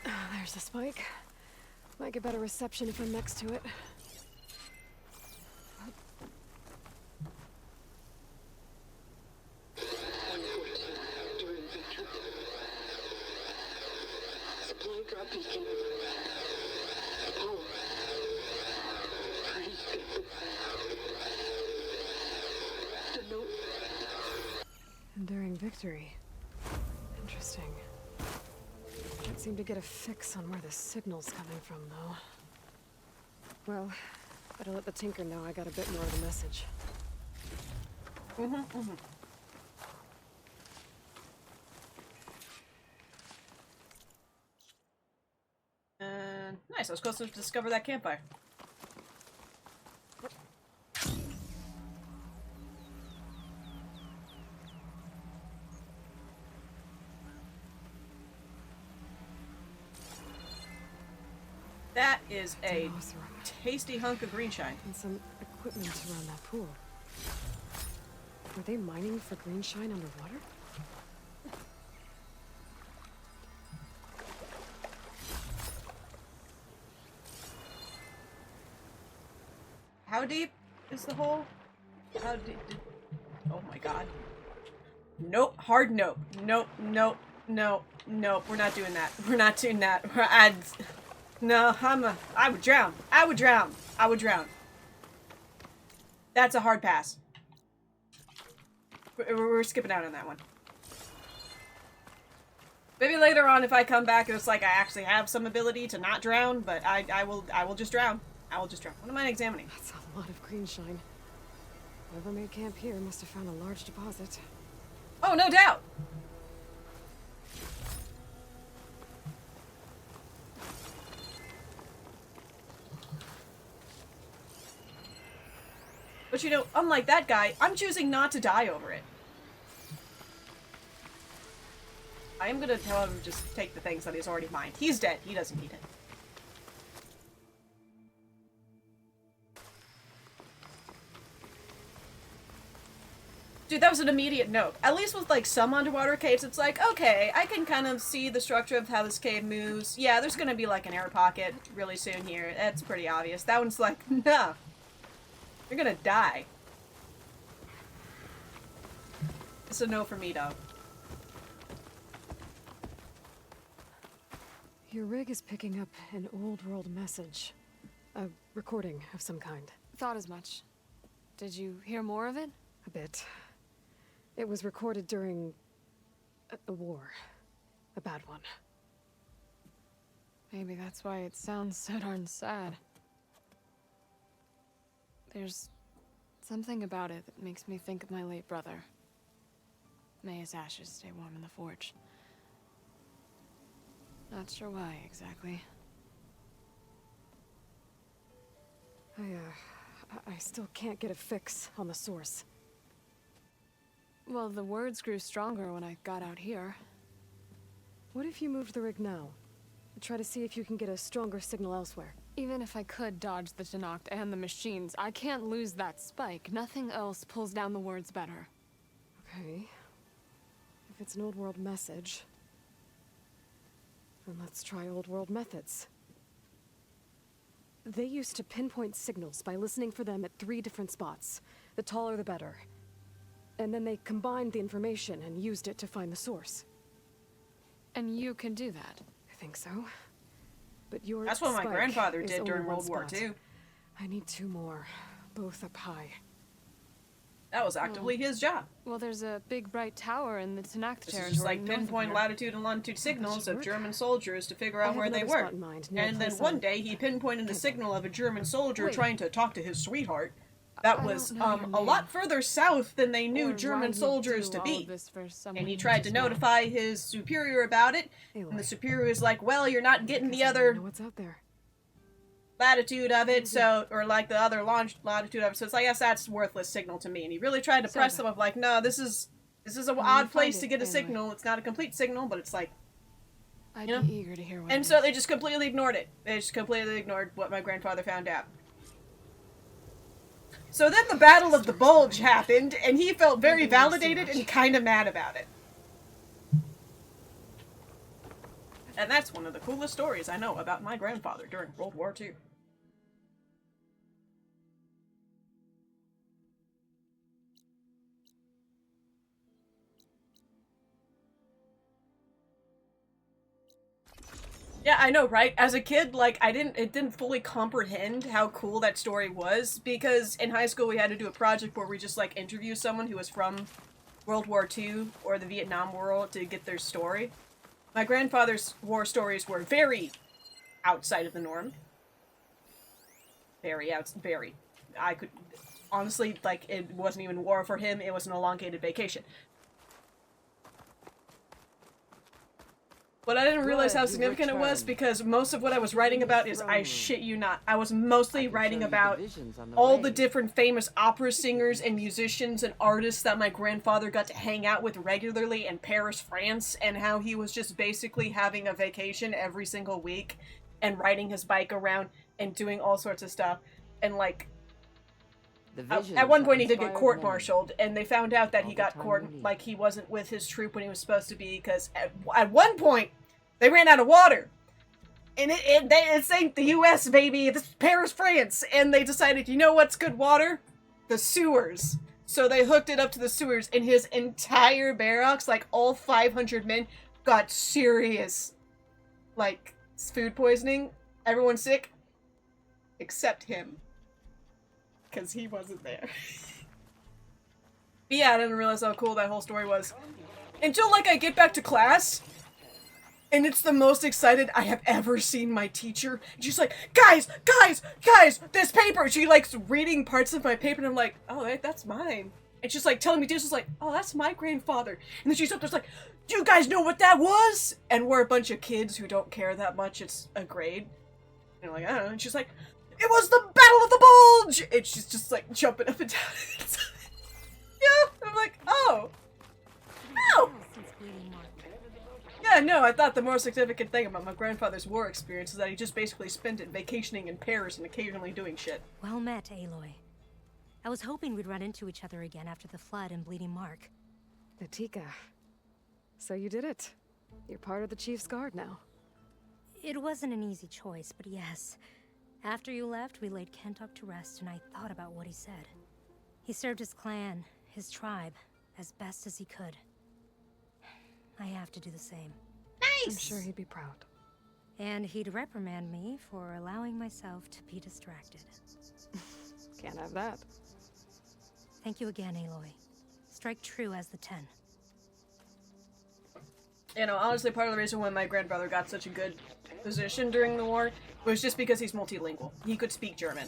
There's the spike. Might get better reception if I'm next to it. During victory. Supply drop beacon. Power. Freeze. The note. Enduring victory. Interesting. Can't seem to get a fix on where the signal's coming from, though. Well, better let the Tinker know I got a bit more of the message. Nice, I was close enough to discover that campfire. That is a tasty hunk of green shine. And some equipment around that pool. Were they mining for green shine underwater? How deep is the hole? How deep? Oh my god. Nope. Hard nope. Nope. Nope. Nope. Nope. We're not doing that. We're not doing that. No, I would drown. I would drown. I would drown. That's a hard pass. We're skipping out on that one. Maybe later on if I come back it's like I actually have some ability to not drown, but I will just drown. I will just drown. What am I examining? That's a lot of green shine. Whoever made camp here must have found a large deposit. Oh, no doubt! But you know, unlike that guy, I'm choosing not to die over it. I am gonna tell him to just take the things that he's already mined. He's dead. He doesn't need it. Dude, that was an immediate note. At least with, like, some underwater caves, it's like, okay, I can kind of see the structure of how this cave moves. Yeah, there's gonna be, like, an air pocket really soon here. That's pretty obvious. That one's like, nah. You're gonna die. It's a no for me, though. Your rig is picking up an old world message. A recording of some kind. Thought as much. Did you hear more of it? A bit. It was recorded during a war. A bad one. Maybe that's why it sounds so darn sad. There's something about it that makes me think of my late brother. May his ashes stay warm in the forge. Not sure why, exactly. I still can't get a fix on the source. Well, the words grew stronger when I got out here. What if you moved the rig now? Try to see if you can get a stronger signal elsewhere. Even if I could dodge the Tennoct and the machines, I can't lose that spike. Nothing else pulls down the words better. Okay. If it's an old world message, then let's try old world methods. They used to pinpoint signals by listening for them at 3 different spots. The taller the better. And then they combined the information and used it to find the source. And you can do that? I think so. but your That's what my spike grandfather is did only during one World War spot. II. I need 2 more, both up high. That was actively his job. Well, there's a big bright tower in the Tanakh This territory. is just like north of pinpoint here. latitude and longitude signals should of work. German soldiers to figure I out have where they another were. spot in mind, near a And then place one on- day he pinpointed the signal of a German soldier Wait. trying to talk to his sweetheart. That I was don't know your a lot name. further south than they knew Or why German you soldiers do to all be. of this for And someone he you tried to just know. notify his superior about it, Aloy, and the superior was like, well, you're not getting the guess I wanna other know what's out there. latitude of it, so, or like the other latitude of it, so it's like, I guess that's worthless signal to me. And he really tried to press them of like, no, this is an odd place to get a signal. It's not a complete signal, but it's like, I'd you know? be eager to hear what And it so is. they just completely ignored it. They just completely ignored what my grandfather found out. So then the Battle of the Bulge happened, and he felt very validated and kind of mad about it. And that's one of the coolest stories I know about my grandfather during World War II. Yeah, I know, right? As a kid, like, it didn't fully comprehend how cool that story was, because in high school we had to do a project where we just, like, interview someone who was from World War II or the Vietnam War to get their story. My grandfather's war stories were very outside of the norm. Very. I could, honestly, like, it wasn't even war for him, it was an elongated vacation. But I didn't realize how significant it was because most of what I was writing about is, I shit you not, I was mostly writing about all the different famous opera singers and musicians and artists that my grandfather got to hang out with regularly in Paris, France, and how he was just basically having a vacation every single week and riding his bike around and doing all sorts of stuff. And like, at one point he did get court-martialed, and they found out that he got like he wasn't with his troop when he was supposed to be, because at one point they ran out of water. And it's ain't the US, baby, this is Paris, France, and they decided, you know what's good water? The sewers. So they hooked it up to the sewers, and his entire barracks, like all 500 men, got serious, like, food poisoning. Everyone's sick, except him. Because he wasn't there. But yeah, I didn't realize how cool that whole story was. Until, like, I get back to class, and it's the most excited I have ever seen my teacher. And she's like, guys, this paper! She likes reading parts of my paper, and I'm like, oh, that's mine. And she's like telling me this, is like, oh, that's my grandfather. And then she's up there like, do you guys know what that was? And we're a bunch of kids who don't care that much, it's a grade. And I'm like, I don't know. And she's like, it was the Battle of the Bulge! And she's just like jumping up and down. Yeah, I'm like, oh. Oh! Yeah, no, I thought the more significant thing about my grandfather's war experience is that he just basically spent it vacationing in Paris and occasionally doing shit. Well met, Aloy. I was hoping we'd run into each other again after the flood in Bleeding Mark. Natika. So you did it. You're part of the Chief's Guard now. It wasn't an easy choice, but yes. After you left, we laid Kentuck to rest, and I thought about what he said. He served his clan, his tribe, as best as he could. I have to do the same. I'm sure he'd be proud. And he'd reprimand me for allowing myself to be distracted. Can't have that. Thank you again, Aloy. Strike true as the 10. You know, honestly, part of the reason why my grandfather got such a good position during the war was just because he's multilingual. He could speak German.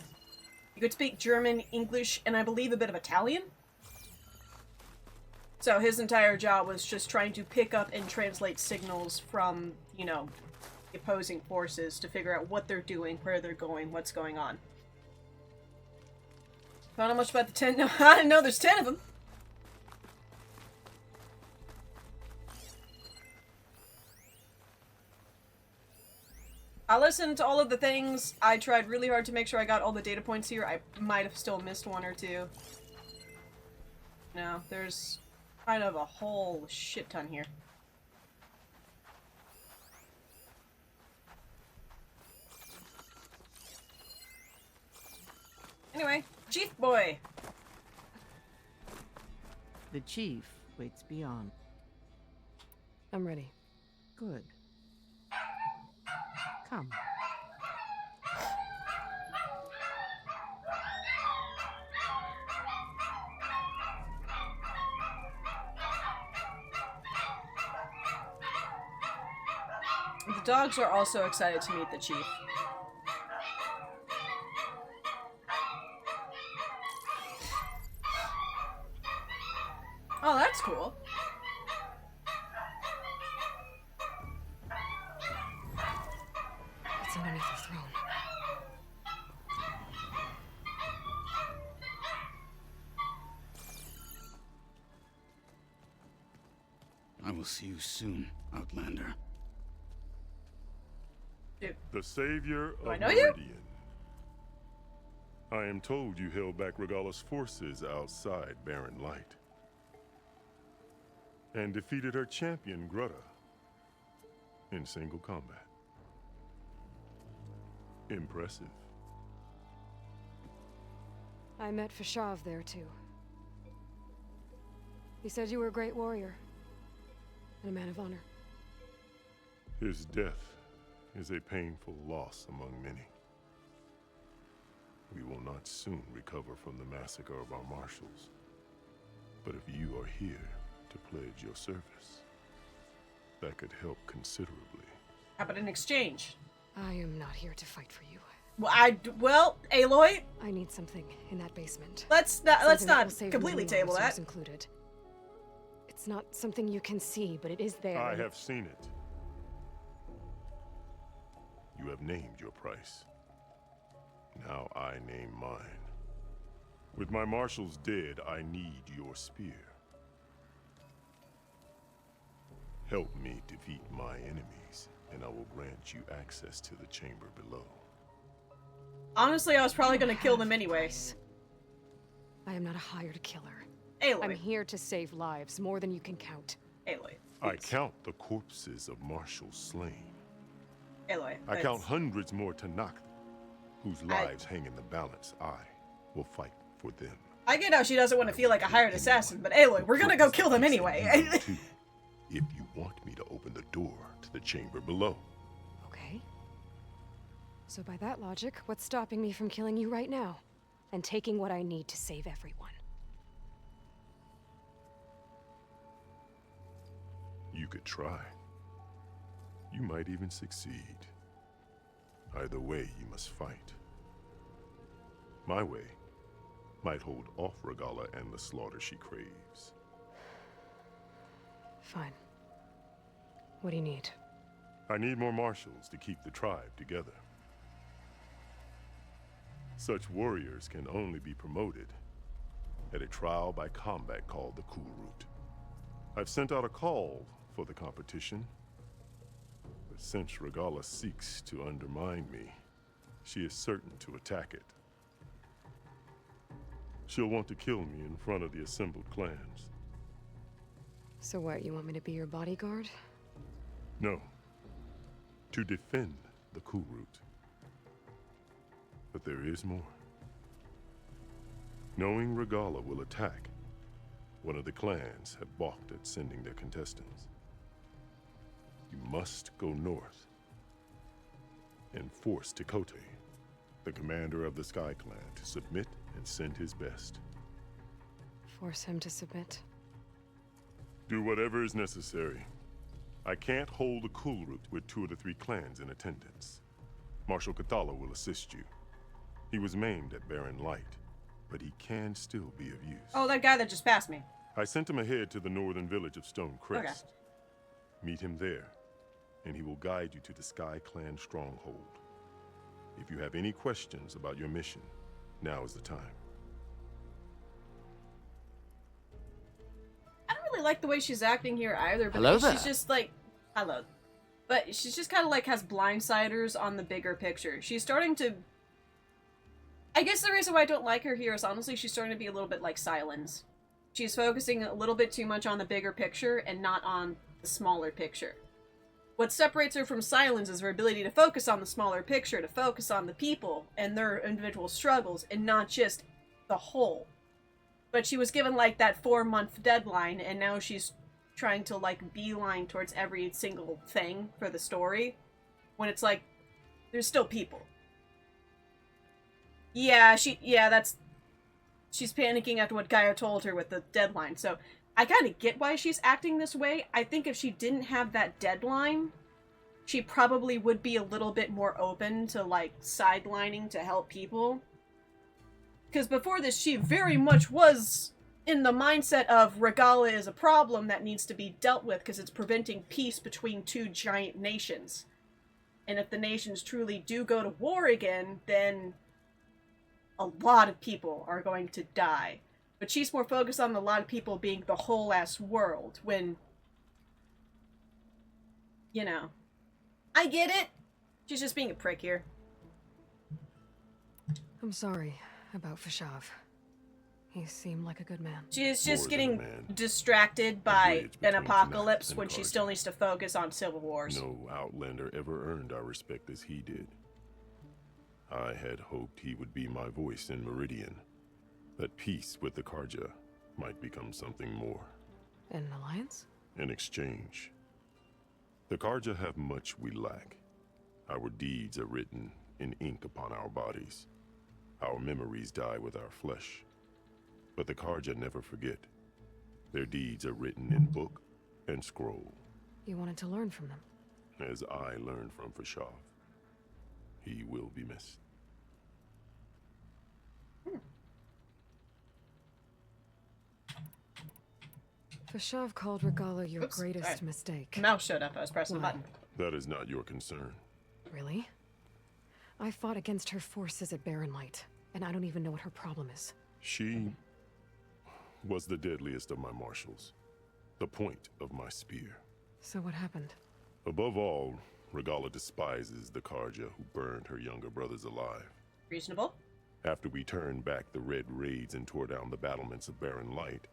He could speak German, English, and I believe a bit of Italian. So his entire job was just trying to pick up and translate signals from, you know, the opposing forces to figure out what they're doing, where they're going, what's going on. Don't know much about the 10. No, I didn't know there's 10 of them. I listened to all of the things. I tried really hard to make sure I got all the data points here. I might have still missed one or two. No, there's kind of a whole shit ton here. Anyway, Chief Boy! The chief waits beyond. I'm ready. Good. Come. The dogs are also excited to meet the chief. Oh, that's cool. It's underneath the throne. I will see you soon, Outlander. The savior of I know you? Meridian. I am told you held back Regalla's forces outside Barren Light. And defeated her champion, Grutta, in single combat. Impressive. I met Fashav there, too. He said you were a great warrior. And a man of honor. His death is a painful loss among many. We will not soon recover from the massacre of our marshals. But if you are here to pledge your service, that could help considerably. How about an exchange? I am not here to fight for you. Well, Aloy, I need something in that basement. let's not Something that will save completely many table lives, that. yours included. It's not something you can see, but it is there. I have seen it. You have named your price. Now I name mine. With my marshals dead, I need your spear. Help me defeat my enemies, and I will grant you access to the chamber below. Honestly, I was probably gonna kill them anyway. I am not a hired killer. Aloy. I'm here to save lives, more than you can count. Aloy. I count the corpses of marshals slain. Aloy. I count hundreds more Tanakh, whose lives hang in the balance. I will fight for them. I get how she doesn't want to feel like a hired assassin, but Aloy, we're gonna go kill them anyway. If you want me to open the door to the chamber below. Okay. So by that logic, what's stopping me from killing you right now? And taking what I need to save everyone? You could try. You might even succeed. Either way, you must fight. My way might hold off Regalla and the slaughter she craves. Fine. What do you need? I need more marshals to keep the tribe together. Such warriors can only be promoted at a trial by combat called the Cool Route. I've sent out a call for the competition, but since Regalla seeks to undermine me, she is certain to attack it. She'll want to kill me in front of the assembled clans. So what, you want me to be your bodyguard? No, to defend the Cool Route. But there is more. Knowing Regalla will attack, one of the clans have balked at sending their contestants. You must go north and force Tekote, the commander of the Sky Clan, to submit and send his best. Force him to submit. Do whatever is necessary. I can't hold a Cool Route with 2 of the 3 clans in attendance. Marshal Cathala will assist you. He was maimed at Barren Light, but he can still be of use. Oh, that guy that just passed me. I sent him ahead to the northern village of Stone Crest. Okay. Meet him there, and he will guide you to the Sky Clan stronghold. If you have any questions about your mission, now is the time. I don't really like the way she's acting here either, but Hello there. she's just like, hello. But she's just kind of like has blindsiders on the bigger picture. She's starting to... I guess the reason why I don't like her here is honestly she's starting to be a little bit like Silence. She's focusing a little bit too much on the bigger picture and not on the smaller picture. What separates her from Silence is her ability to focus on the smaller picture, to focus on the people and their individual struggles, and not just the whole. But she was given, like, that 4-month deadline, and now she's trying to, like, beeline towards every single thing for the story, when it's like, there's still people. Yeah, she's panicking after what Gaia told her with the deadline, so I kind of get why she's acting this way. I think if she didn't have that deadline, she probably would be a little bit more open to, like, sidelining to help people. Because before this, she very much was in the mindset of Regala is a problem that needs to be dealt with because it's preventing peace between two giant nations. And if the nations truly do go to war again, then a lot of people are going to die. But she's more focused on a lot of people being the whole ass world, when, you know, I get it. She's just being a prick here. I'm sorry about Fashav. He seemed like a good man. She's just getting distracted by an apocalypse when she still needs to focus on civil wars. No Outlander ever earned our respect as he did. I had hoped he would be my voice in Meridian, that peace with the Karja might become something more. An alliance? In exchange. The Karja have much we lack. Our deeds are written in ink upon our bodies. Our memories die with our flesh. But the Karja never forget. Their deeds are written in book and scroll. You wanted to learn from them? As I learned from Fashav. He will be missed. Fashav called Regala your greatest mistake. Mouse showed up. I was pressing the button. That is not your concern. Really? I fought against her forces at Barren Light, and I don't even know what her problem is. She was the deadliest of my marshals. The point of my spear. So what happened? Above all, Regala despises the Karja who burned her younger brothers alive. Reasonable. After we turned back the Red Raids and tore down the battlements of Barren Light,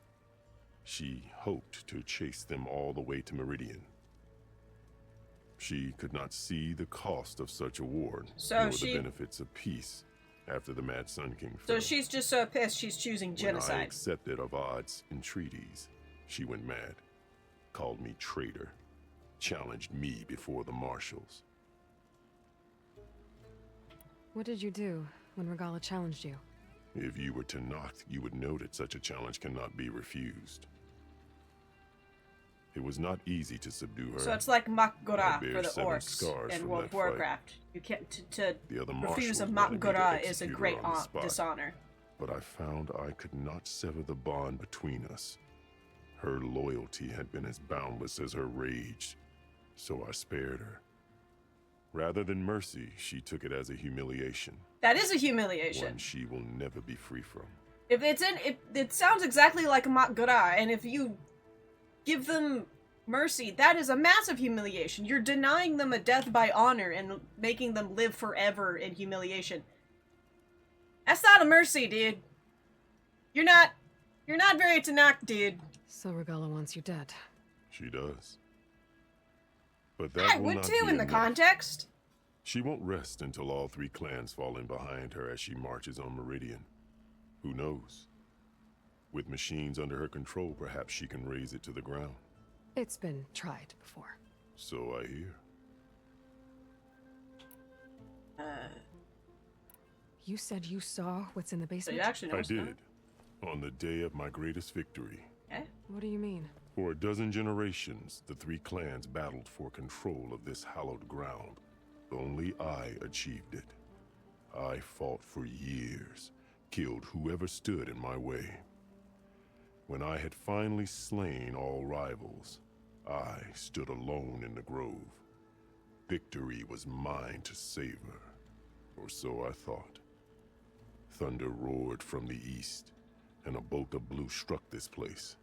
she hoped to chase them all the way to Meridian. She could not see the cost of such a war, nor the benefits of peace after the Mad Sun King fell. So she's just so pissed she's choosing genocide. When I accepted of odds and treaties, she went mad, called me traitor, challenged me before the marshals. What did you do when Regala challenged you? If you were to knock, you would know that such a challenge cannot be refused. It was not easy to subdue her. So it's like Mak'gora for the 7 orcs scars in from World that of Warcraft. You can't to The other refuse a marshals wanted me to Mak'gora is a execute her great on the spot. dishonor. But I found I could not sever the bond between us. Her loyalty had been as boundless as her rage, so I spared her. Rather than mercy, she took it as a humiliation. That is a humiliation. One she will never be free from. If it's in it sounds exactly like a Mak'gora, and if you give them mercy, that is a massive humiliation. You're denying them a death by honor and making them live forever in humiliation. That's not a mercy, dude. You're not very Tanakh, dude. So Regala wants you dead. She does. But that I will would not too be in the enough. context. She won't rest until all 3 clans fall in behind her as she marches on Meridian. Who knows? With machines under her control, perhaps she can raise it to the ground. It's been tried before. So I hear. You said you saw what's in the basement? I did. On the day of my greatest victory. What do you mean? For a dozen generations, the 3 clans battled for control of this hallowed ground. Only I achieved it. I fought for years, killed whoever stood in my way. When I had finally slain all rivals, I stood alone in the grove. Victory was mine to savor, or so I thought. Thunder roared from the east, and a bolt of blue struck this place.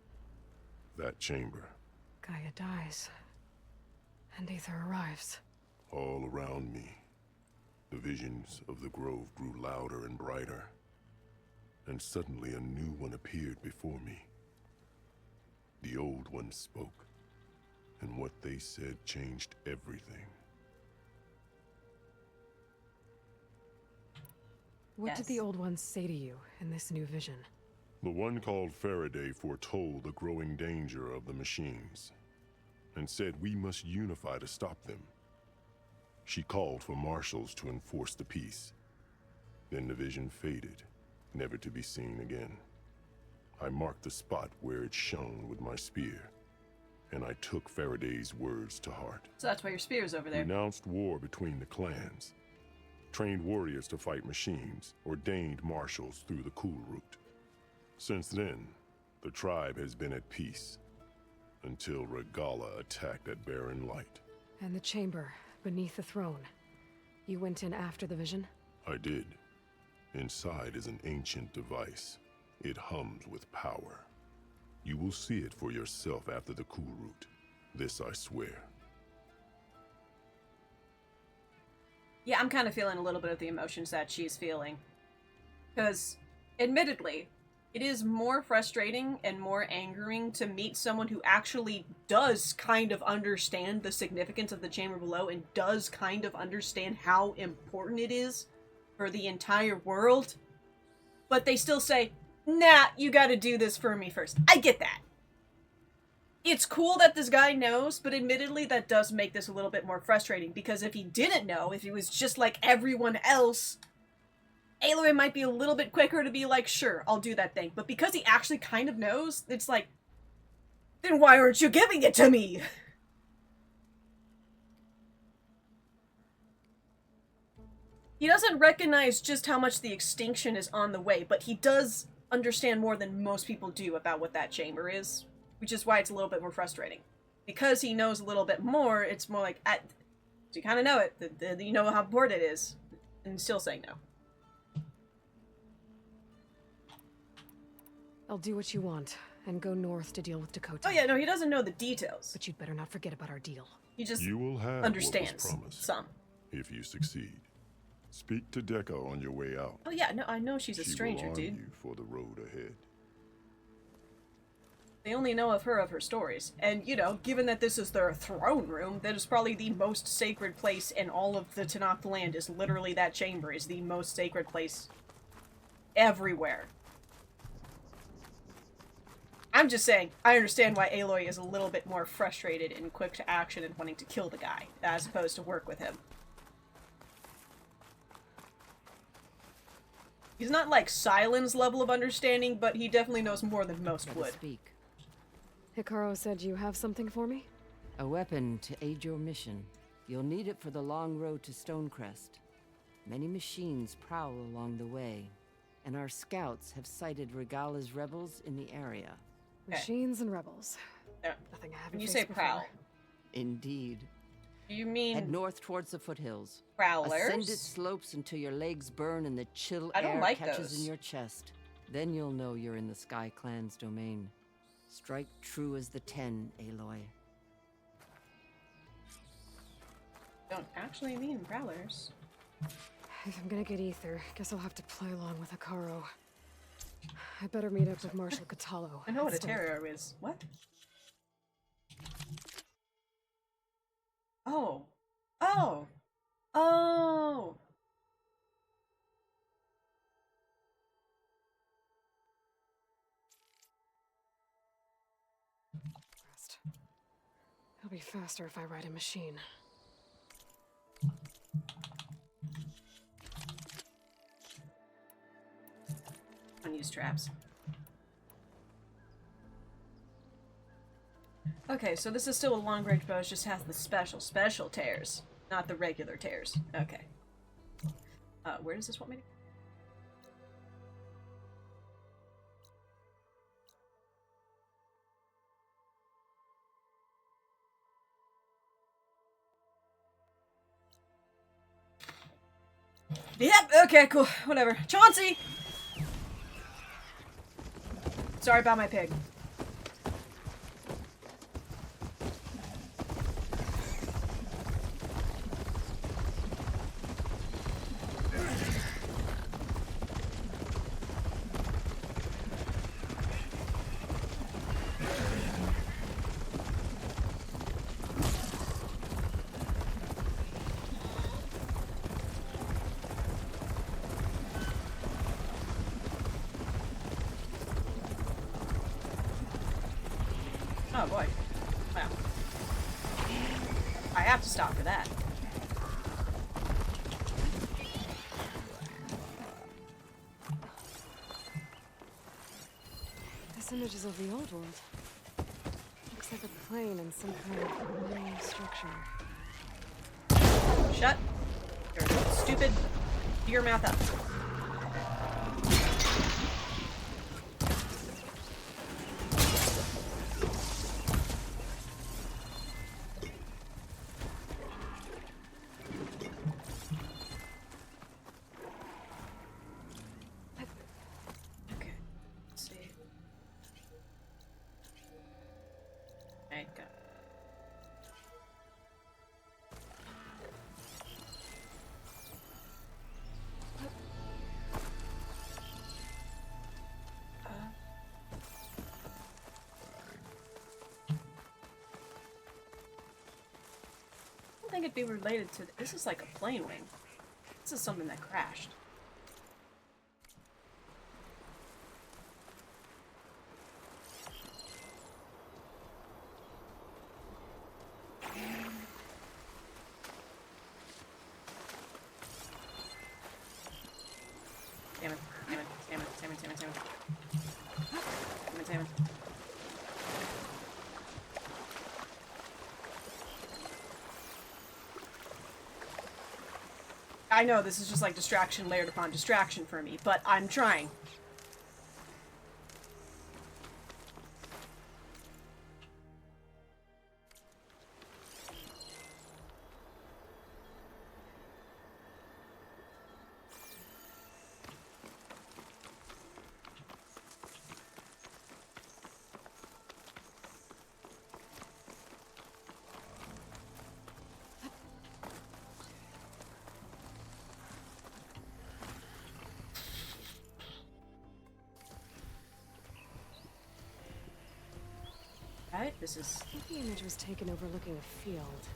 That chamber. Gaia dies, and Aether arrives. All around me, the visions of the grove grew louder and brighter, and suddenly a new one appeared before me. The old one spoke, and what they said changed everything. What did the old ones say to you in this new vision? The one called Faraday foretold the growing danger of the machines, and said we must unify to stop them. She called for marshals to enforce the peace. Then the vision faded, never to be seen again. I marked the spot where it shone with my spear, and I took Faraday's words to heart. So that's why your spear's over there. Renounced war between the clans, trained warriors to fight machines, ordained marshals through the cool route. Since then, the tribe has been at peace, until Regala attacked at Barren Light. And the chamber, beneath the throne. You went in after the vision? I did. Inside is an ancient device. It hums with power. You will see it for yourself after the cool route. This I swear. Yeah, I'm kind of feeling a little bit of the emotions that she's feeling. Because, admittedly, it is more frustrating and more angering to meet someone who actually does kind of understand the significance of the chamber below and does kind of understand how important it is for the entire world. But they still say, nah, you gotta do this for me first. I get that. It's cool that this guy knows, but admittedly that does make this a little bit more frustrating, because if he didn't know, if he was just like everyone else, Aloy might be a little bit quicker to be like, sure, I'll do that thing. But because he actually kind of knows, it's like, then why aren't you giving it to me? He doesn't recognize just how much the extinction is on the way, but he does understand more than most people do about what that chamber is, which is why it's a little bit more frustrating. Because he knows a little bit more, it's more like, you kind of know it, you know how important it is, and still saying no. I'll do what you want, and go north to deal with Dakota. Oh yeah, no, he doesn't know the details. But you'd better not forget about our deal. He just you will have understands what was promised, some. if you succeed. Speak to Deca on your way out. Oh yeah, no, I know she's a stranger, she will arm dude. you for the road ahead. They only know of her stories. And, you know, given that this is their throne room, that is probably the most sacred place in all of the Tenakth land, is literally that chamber, is the most sacred place everywhere. I'm just saying, I understand why Aloy is a little bit more frustrated and quick to action and wanting to kill the guy, as opposed to work with him. He's not like Silen's level of understanding, but he definitely knows more than most would. Speak. Hikaru said you have something for me? A weapon to aid your mission. You'll need it for the long road to Stonecrest. Many machines prowl along the way, and our scouts have sighted Regala's rebels in the area. Machines and rebels. Nothing I haven't When you faced say before. prowl, Indeed. do you mean Head north towards the foothills. prowlers? Ascend its slopes until your legs burn and the chill I don't air like catches those. in your chest. Then you'll know you're in the Sky Clan's domain. Strike true as the 10, Aloy. Don't actually mean prowlers. If I'm gonna get Aether, guess I'll have to play along with Hikaru. I better meet up with Marshal Catallo. I know what a instead. terror is. What? Oh. Oh. Oh. Rest. It'll be faster if I ride a machine. Unused traps. Okay, so this is still a long-range bow, it just has the special tears, not the regular tears. Okay. Where does this want me to... Yep, okay, cool, whatever. Chauncey! Sorry about my pig. Oh boy. Wow. I have to stop for that. This image is of the old world. Looks Looks like a plane and some kind of wooden structure. Shut your stupid your mouth up. Okay, let's see. Alright, go. I don't think it'd be related to. This is like a plane wing. This is something that crashed. Damn it, damn it, damn it, damn it, damn it, damn it. Damn it, damn it. I know this is just like distraction layered upon distraction for me, but I'm trying. Right, this is... I think the image was taken overlooking a field.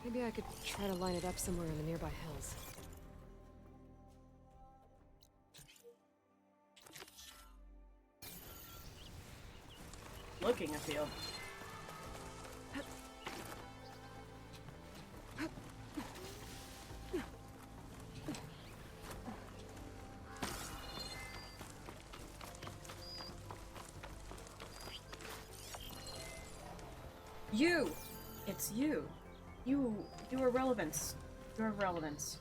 Maybe I could try to line it up somewhere in the nearby hills. looking a field. You! It's you. You are relevance. You're relevance.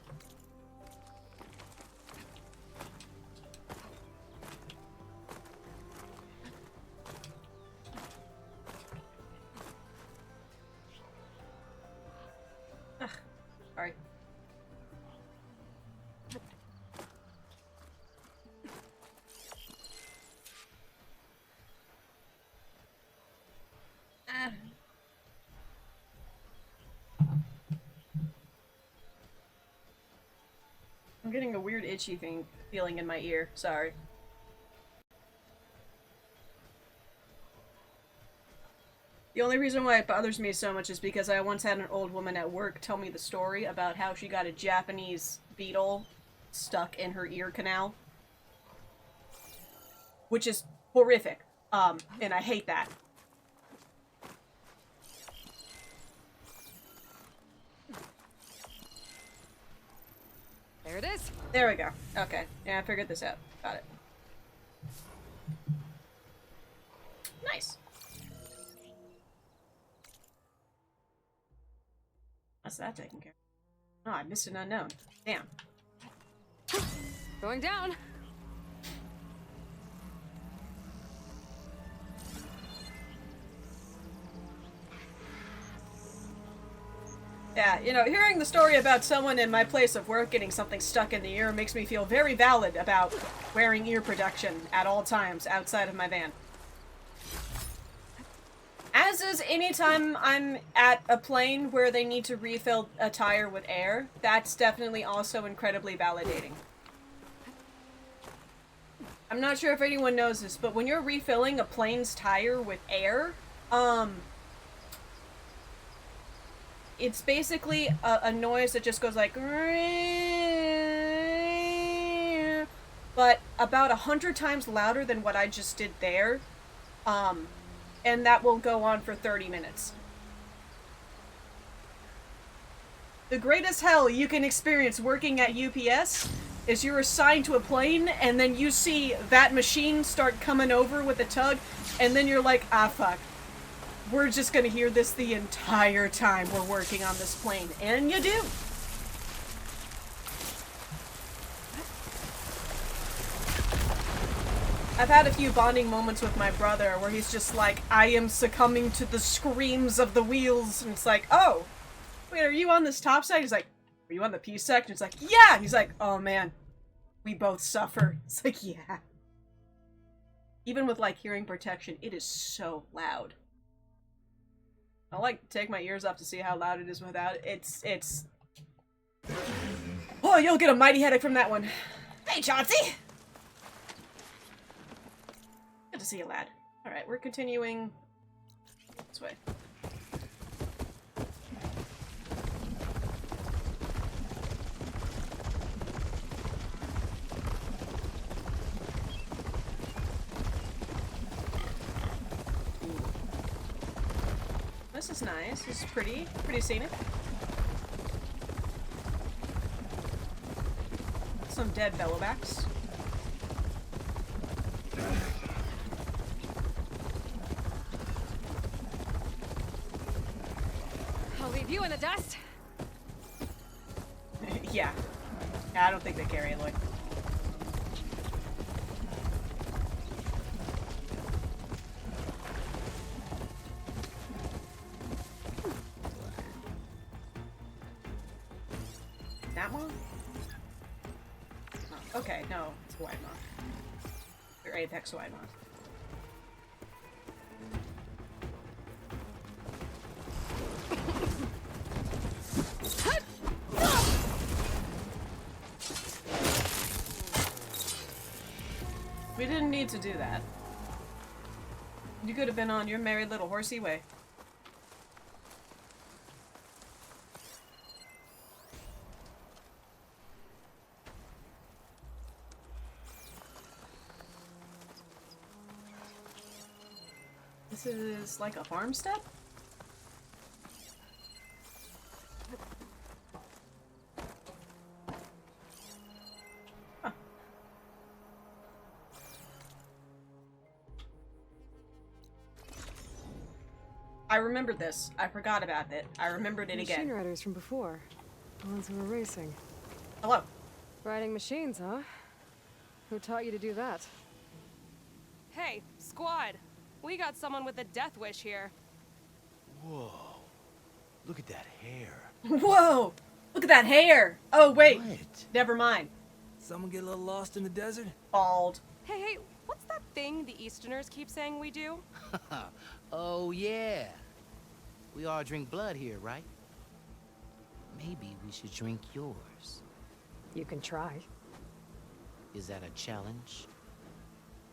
Ugh. Sorry. I'm getting a weird itchy feeling in my ear. Sorry. The only reason why it bothers me so much is because I once had an old woman at work tell me the story about how she got a Japanese beetle stuck in her ear canal. Which is horrific. And I hate that. There it is. There we go. Okay. Yeah, I figured this out. Got it. Nice. That's that taken care of. Oh, I missed an unknown. Damn. Going down. Yeah, you know, hearing the story about someone in my place of work getting something stuck in the ear makes me feel very valid about wearing ear protection at all times outside of my van. As is anytime I'm at a plane where they need to refill a tire with air, that's definitely also incredibly validating. I'm not sure if anyone knows this, but when you're refilling a plane's tire with air, it's basically a noise that just goes like, but about 100 times louder than what I just did there. And that will go on for 30 minutes. The greatest hell you can experience working at UPS is you're assigned to a plane and then you see that machine start coming over with a tug and then you're like, ah fuck. we're just gonna hear this the entire time we're working on this plane. And you do! I've had a few bonding moments with my brother where he's just like, I am succumbing to the screams of the wheels. And it's like, oh, wait, are you on this top side? He's like, are you on the P section? It's like, yeah! He's like, oh man, we both suffer. It's like, yeah. Even with, like, hearing protection, it is so loud. I'll, like, take my ears off to see how loud it is without it. It's... Oh, you'll get a mighty headache from that one. Hey, Chauncey! Good to see you, lad. Alright, we're continuing this way. This is nice. This is pretty scenic. Some dead bellowbacks. I'll leave you in the dust. Yeah. I don't think they carry Aloy. That one? Oh, okay, no, it's Hawaii Moth. Or Apex Hawaii Moth. We didn't need to do that. You could have been on your merry little horsey way. This is like a farmstead? Huh. I remembered this. I forgot about it. I remembered it again. Machine riders from before. The ones who were racing. Hello. Riding machines, huh? Who taught you to do that? Hey, squad! We got someone with a death wish here. Whoa. Look at that hair. Whoa! Look at that hair! Oh, wait. What? Never mind. Someone get a little lost in the desert? Bald. Hey, what's that thing the Easterners keep saying we do? Oh, yeah. We all drink blood here, right? Maybe we should drink yours. You can try. Is that a challenge?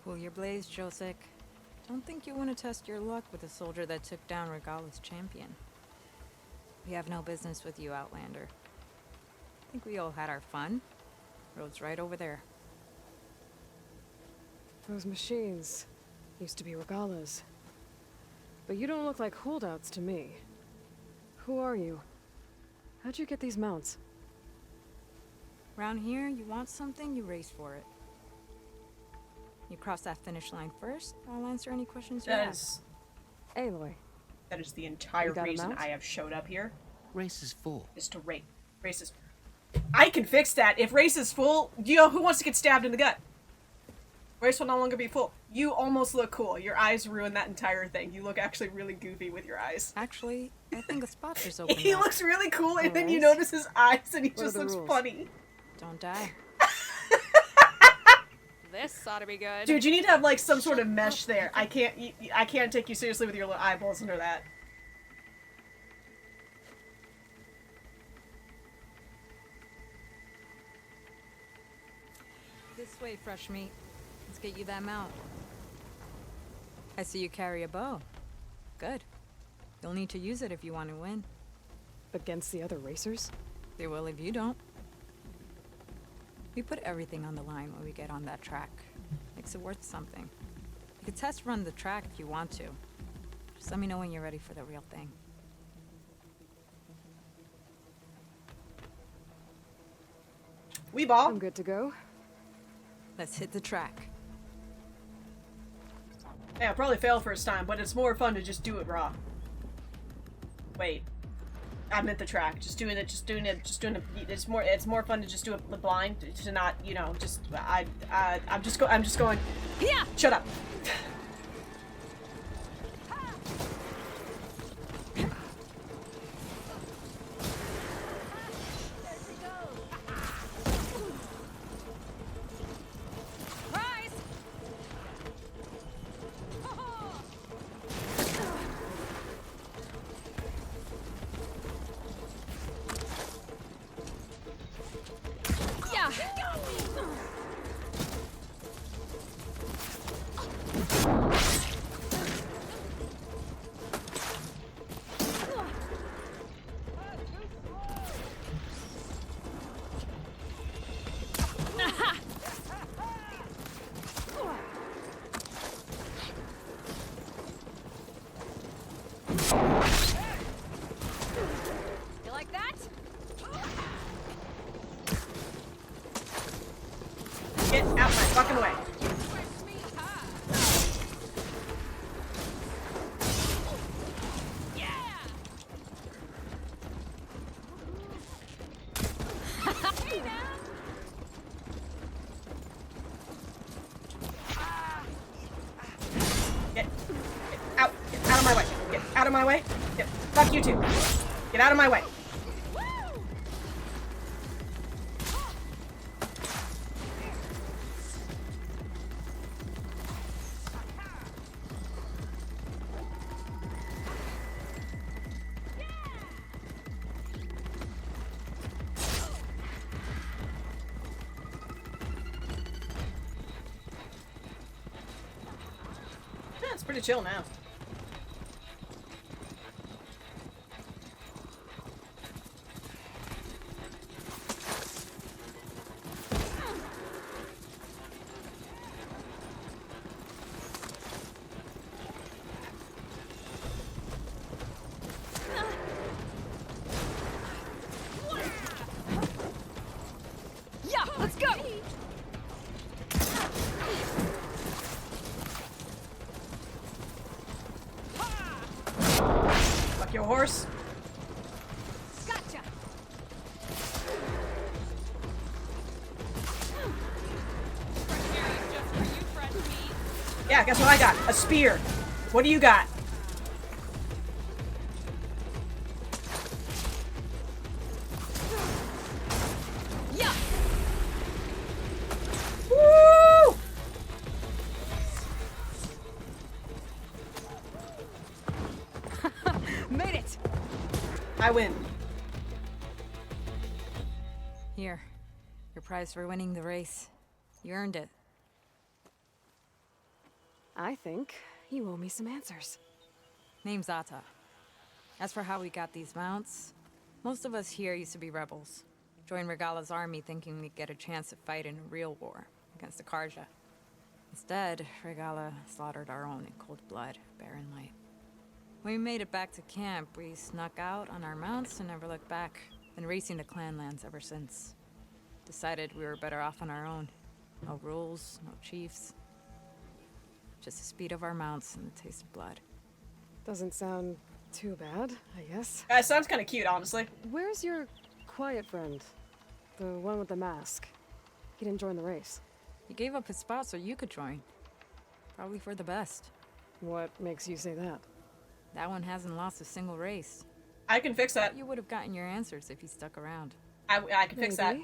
Cool your blaze, Josek. Don't think you want to test your luck with a soldier that took down Regala's champion. We have no business with you, Outlander. I think we all had our fun. Road's right over there. Those machines used to be Regala's. But you don't look like holdouts to me. Who are you? How'd you get these mounts? Around here, you want something, you race for it. You cross that finish line first, I'll answer any questions you have. Aloy. That is the entire got a reason mount? I have showed up here. Race is full. Is to race. Race is... I can fix that. If race is full, you know, who wants to get stabbed in the gut? Race will no longer be full. You almost look cool. Your eyes ruin that entire thing. You look actually really goofy with your eyes. Actually, I think a spot just opened He up. looks really cool, and then you Alright. notice his eyes, and he What are just the looks rules? funny. Don't die. This ought to be good. Dude, you need to have like some sort of mesh there. I can't take you seriously with your little eyeballs under that. This way, fresh meat. Let's get you that mount. I see you carry a bow. Good. You'll need to use it if you want to win. Against the other racers? They will if you don't. We put everything on the line when we get on that track. Makes it worth something. You could test run the track if you want to. Just let me know when you're ready for the real thing. We ball. I'm good to go. Let's hit the track. Yeah, I'll probably fail first time, but it's more fun to just do it raw. Wait. I meant the track. Just doing it. It's more fun to just do it blind, to not, you know, just, I'm just going. Yeah! Shut up. You like that? Get out my fucking way. Get out of my way. Get out of my way. Fuck you two. Get out of my way. Yeah, it's pretty chill now. Yeah, let's go! Fuck your horse. Gotcha! Yeah, guess what I got? A spear. What do you got? Yeah! Woo! Made it! I win. Here. Your prize for winning the race. You earned it. I think you owe me some answers. Name's AETHER. As for how we got these mounts, most of us here used to be rebels. Joined Regala's army thinking we'd get a chance to fight in a real war against the Karja. Instead, Regala slaughtered our own in cold blood, barren light. When we made it back to camp, we snuck out on our mounts and never looked back. Been racing the clan lands ever since. Decided we were better off on our own. No rules, no chiefs. Just the speed of our mounts and the taste of blood. Doesn't sound too bad, I guess. Sounds kind of cute, honestly. Where's your quiet friend? The one with the mask. He didn't join the race. He gave up his spot so you could join. Probably for the best. What makes you say that? That one hasn't lost a single race. I can fix that. You would have gotten your answers if he stuck around. I can fix that.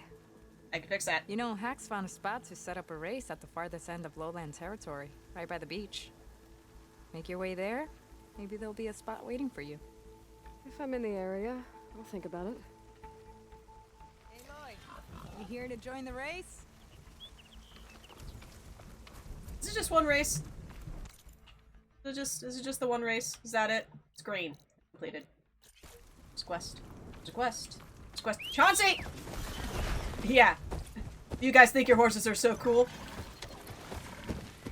I can fix that. You know, Hax found a spot to set up a race at the farthest end of lowland territory, right by the beach. Make your way there, maybe there'll be a spot waiting for you. If I'm in the area, I'll think about it. Hey, Lloyd. You here to join the race? Is it just one race? Is it just the one race? Is that it? It's green. Completed. It's a quest. It's a quest. It's a quest. Chauncey! Yeah. You guys think your horses are so cool?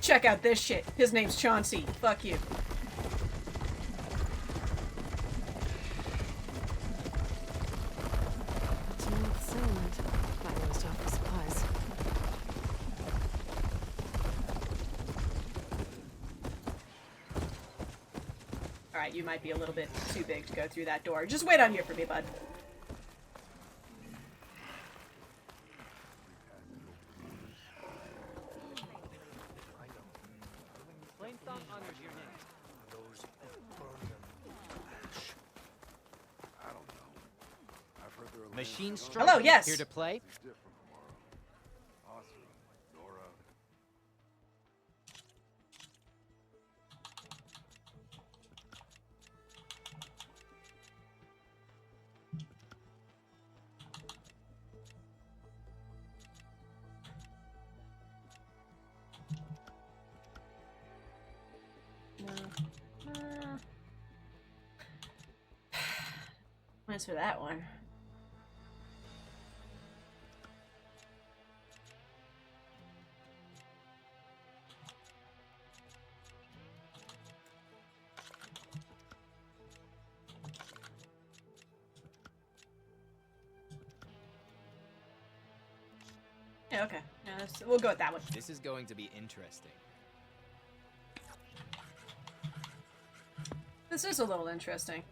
Check out this shit. His name's Chauncey. Fuck you. To North Salem. I always stop for supplies. Alright, you might be a little bit too big to go through that door. Just wait on here for me, bud. Machine Stroke. Hello, yes. Here to play. Thanks for that one. Yeah, okay. Yeah, we'll go with that one. This is going to be interesting. This is a little interesting.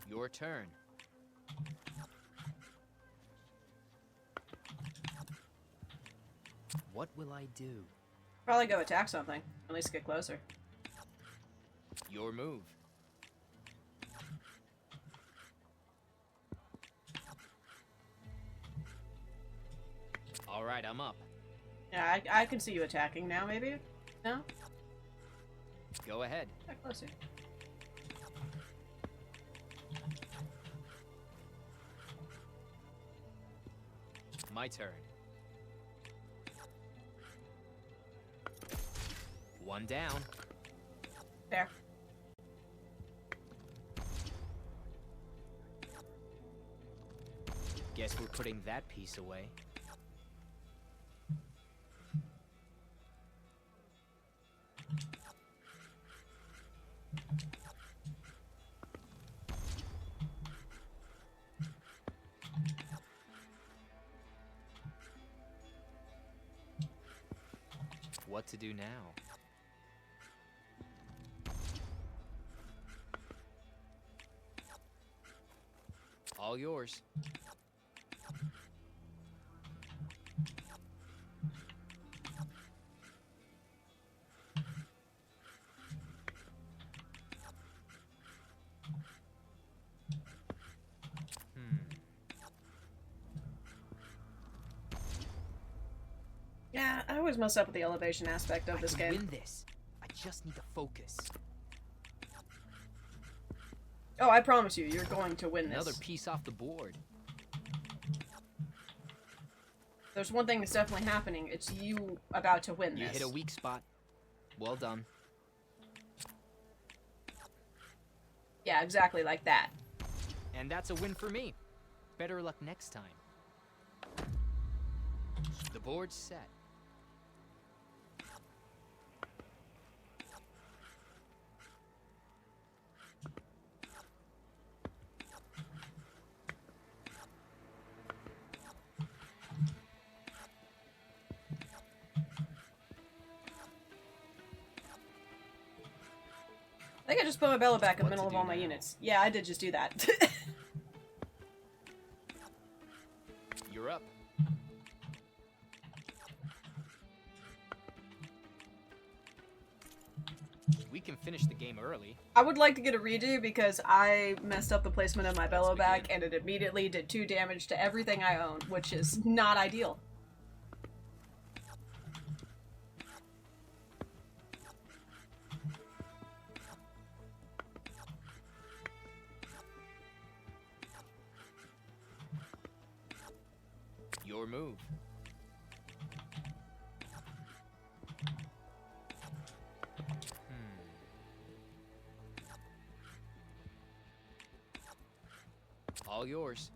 Your turn. What will I do? Probably go attack something. At least get closer. Your move. All right, I'm up. Yeah, I can see you attacking now, maybe? No? Go ahead. Get closer. My turn. One down. There. Guess we're putting that piece away. What to do now? All yours. Yeah, I always mess up with the elevation aspect of this I can game. win this. I just need to focus. Oh, I promise you, you're going to win this. Another piece off the board. There's one thing that's definitely happening. It's you about to win You this. hit a weak spot. Well done. Yeah, exactly like that. And that's a win for me. Better luck next time. The board's set. I think I just put my bellow back in the middle of all my units. Yeah, I did just do that. You're up. We can finish the game early. I would like to get a redo because I messed up the placement of my bellow back and it immediately did 2 damage to everything I own, which is not ideal. Your move. All yours.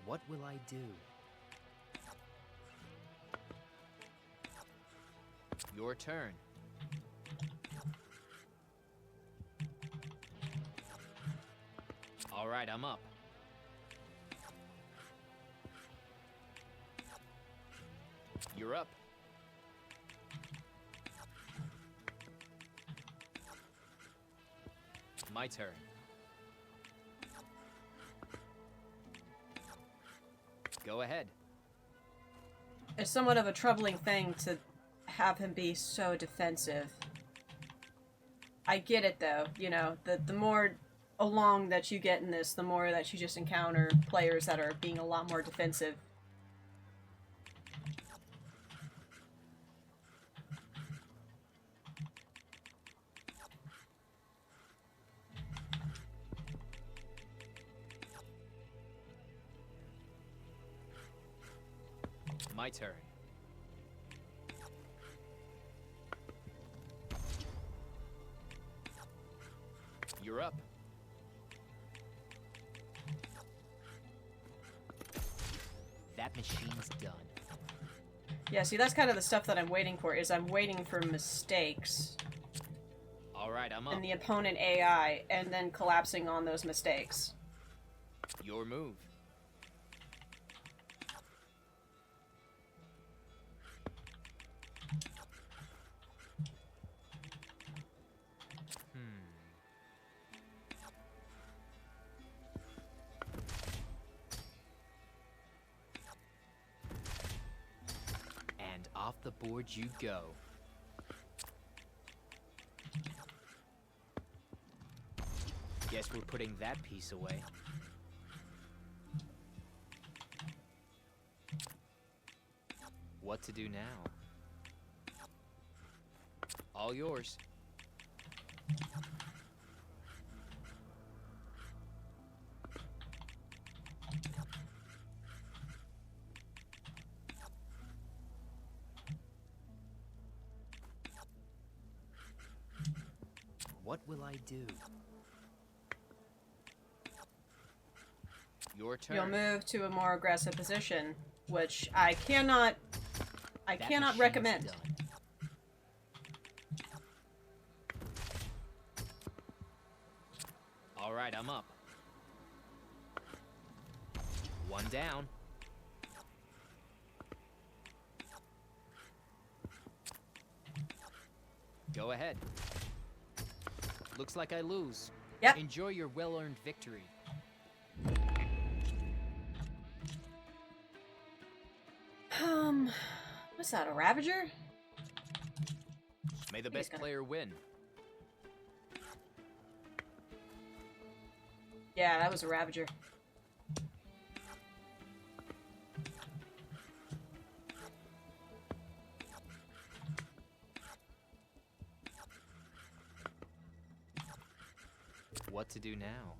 What will I do? Your turn. All right, I'm up. You're up. My turn. Go ahead. It's somewhat of a troubling thing to have him be so defensive. I get it though, you know, the more along that you get in this, the more that you just encounter players that are being a lot more defensive. My turn. You're up. That machine's done. Yeah, see, that's kind of the stuff that I'm waiting for, is I'm waiting for mistakes All right, I'm up. in the opponent AI, and then collapsing on those mistakes. Your move. And off the board you go. Guess we're putting that piece away. What to do now? All yours. What will I do? Your turn. You'll move to a more aggressive position, which I cannot That recommend. machine's done. All right, I'm up. One down. Go ahead. Looks like I lose. Yep. Enjoy your well-earned victory. What's that, a Ravager? May the He's best gonna- player win. Yeah, that was a Ravager. What to do now?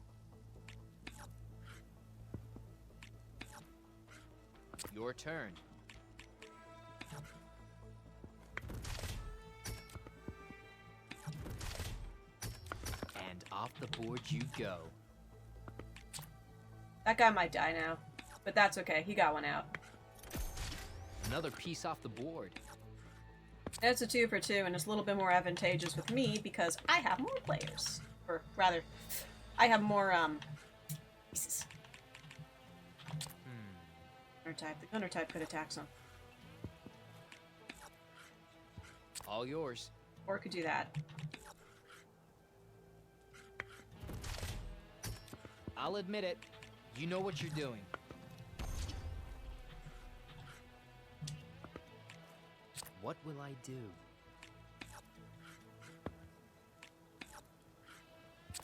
Your turn. And off the board you go. That guy might die now, but that's okay. He got one out. Another piece off the board. And it's a 2 for 2, and it's a little bit more advantageous with me because I have more players. Or rather, I have more, pieces. Gunner type. The gunner type could attack some. All yours. Or could do that. I'll admit it. You know what you're doing. What will I do?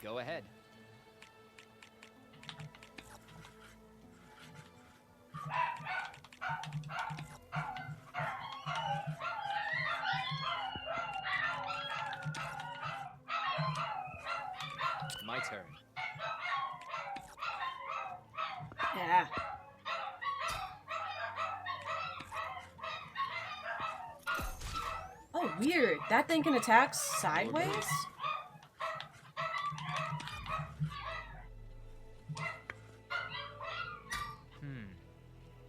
Go ahead. My turn. Yeah. Oh, weird. That thing can attack sideways?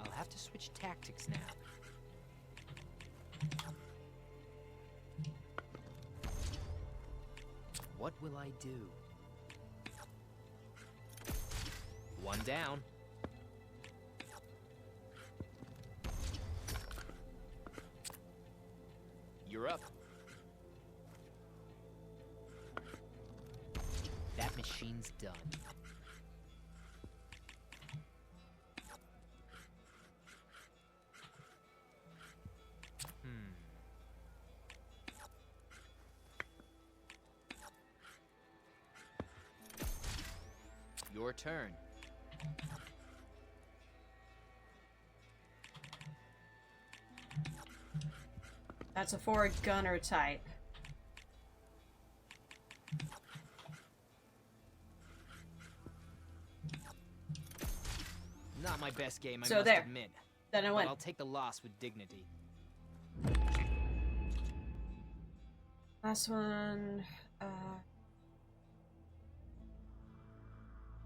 I'll have to switch tactics now. What will I do? One down. You're up. That machine's done. Your turn. That's a forward gunner type. Not my best game, I So must there. admit. Then I But win. I'll take the loss with dignity. Last one.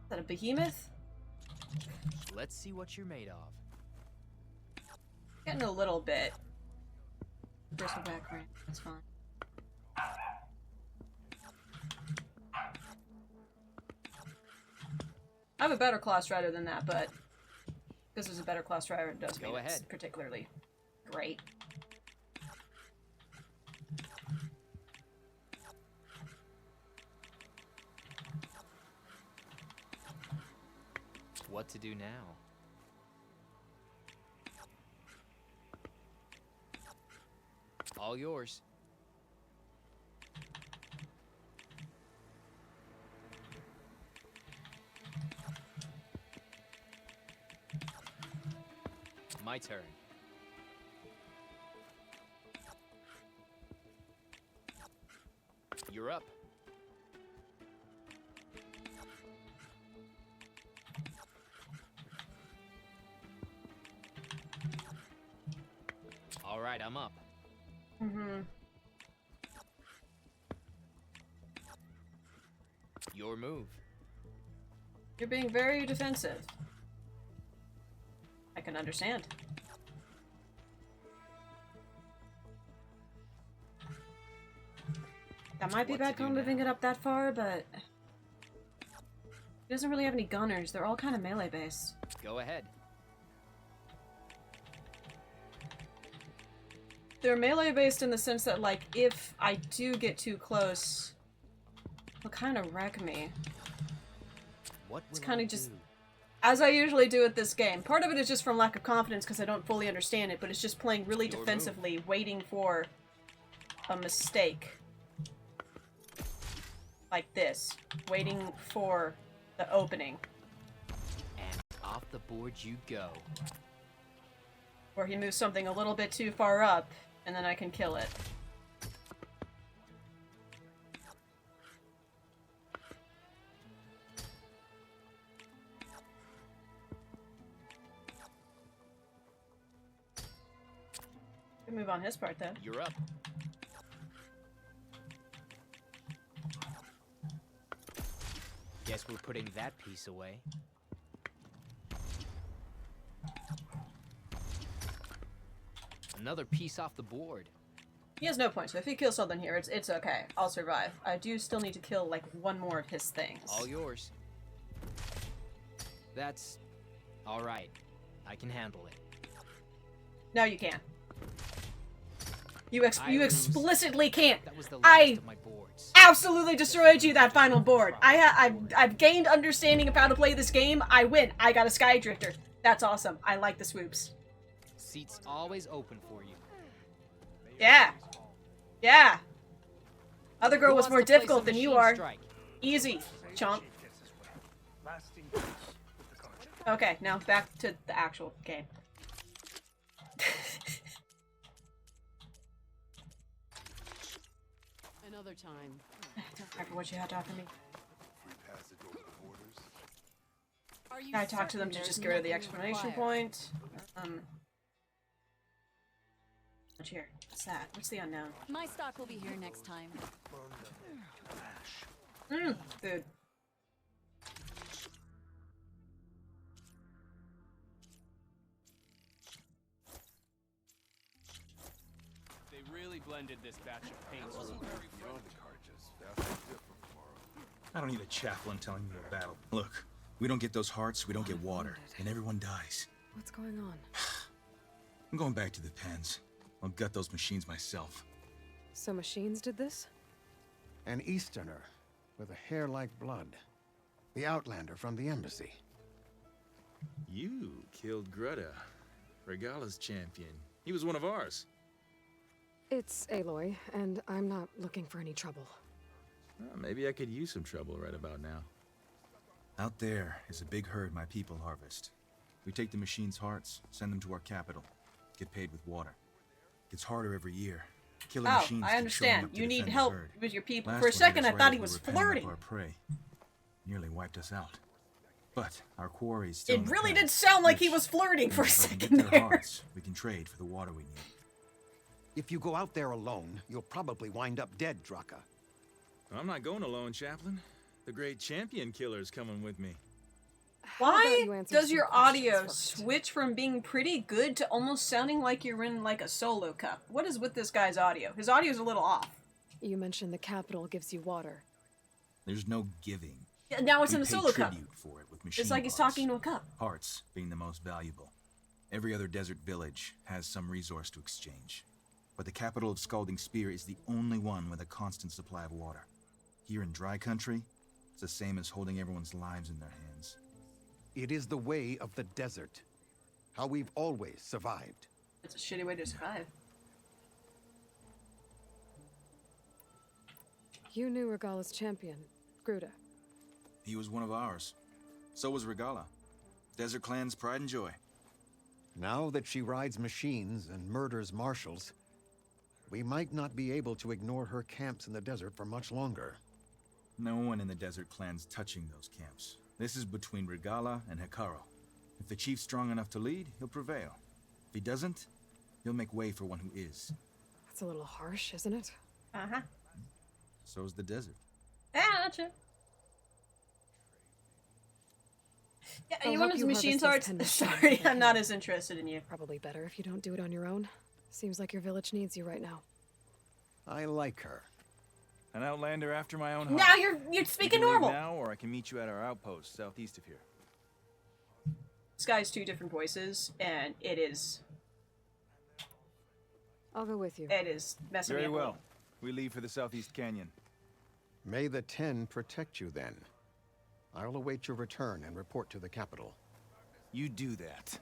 Is that a behemoth? Let's see what you're made of. Getting a little bit. Bristle background. That's fine. I have a better claw strider than that, but this is a better claw strider. It does mean it's particularly great. What to do now? All yours. My turn. You're up. All right, I'm up. Mm-hmm. Your move. You're being very defensive. I can understand. That might be bad call moving it up that far, but he doesn't really have any gunners. They're all kind of melee based. Go ahead. They're melee based in the sense that, like, if I do get too close, they'll kind of wreck me. It's kind of just, as I usually do with this game. Part of it is just from lack of confidence because I don't fully understand it, but it's just playing really defensively, waiting for a mistake. Like this. Waiting for the opening. And off the board you go. Where he moves something a little bit too far up, and then I can kill it. Good move on his part, though. You're up. Guess we're putting that piece away. Another piece off the board. He has no points, so if he kills something here, it's okay. I'll survive. I do still need to kill, like, one more of his things. All yours. That's alright. I can handle it. No, you can't. You explicitly can't. That was the last I of my boards. absolutely destroyed you that final board. I've gained understanding of how to play this game. I win. I got a Sky Drifter. That's awesome. I like the swoops. Seat's always open for you. Yeah. Yeah. Other girl was more difficult than you are. Easy, chomp. Okay, now back to the actual game. Another time. Don't remember what you had to offer me. I talked to them to just get rid of the exclamation point. What's here? What's that? What's the unknown? My stock will be here next time. Food. They really blended this batch of paints. Beyond the cartridge, vastly different. I don't need a chaplain telling me a battle. Look, we don't get those hearts, we don't get water, and everyone dies. What's going on? I'm going back to the pens. I'll gut those machines myself. So machines did this? An Easterner with a hair like blood. The Outlander from the embassy. You killed Greta, Regala's champion. He was one of ours. It's Aloy, and I'm not looking for any trouble. Well, maybe I could use some trouble right about now. Out there is a big herd my people harvest. We take the machines' hearts, send them to our capital, get paid with water. Gets harder every year. Killing Oh, machines I keep showing understand. up to You need defend the help herd. with your people. Last For a one hit second, us I right thought as he we was were penning up flirting. our prey. Nearly wiped us out. But our quarry is still It in the really pen, did sound like he which was flirting for a means if I can second get their there. hearts, we can trade for the water we need. If you go out there alone, you'll probably wind up dead, Draka. I'm not going alone, Chaplain. The great champion killer's coming with me. Why answer does some your questions audio first? switch from being pretty good to almost sounding like you're in like a solo cup? What is with this guy's audio? His audio's a little off. You mentioned the capital gives you water. There's no giving. Yeah, now it's We in a pay solo cup. tribute for it with machine It's like he's parts. talking to a cup. Hearts being the most valuable. Every other desert village has some resource to exchange. But the capital of Scalding Spear is the only one with a constant supply of water. Here in dry country, it's the same as holding everyone's lives in their hands. It is the way of the desert. How we've always survived. It's a shitty way to survive. You knew Regala's champion, Gruda. He was one of ours. So was Regala. Desert Clan's pride and joy. Now that she rides machines and murders marshals, we might not be able to ignore her camps in the desert for much longer. No one in the Desert Clan's touching those camps. This is between Regala and Hekaro. If the chief's strong enough to lead, he'll prevail. If he doesn't, he'll make way for one who is. That's a little harsh, isn't it? Uh-huh. So is the desert. Yeah, gotcha. Yeah, I'll you help want his you machine harvest swords? those 10 machines, Sorry, thank I'm you. not as interested in you. Probably better if you don't do it on your own. Seems like your village needs you right now. I like her. An outlander after my own heart. Now you're You speaking can leave normal. now, or I can meet you at our outpost southeast of here. This guy's two different voices, and it is I'll go with you. messing me Very up a well. little. We leave for the southeast canyon. May the 10 protect you then. I'll await your return and report to the capital. You do that.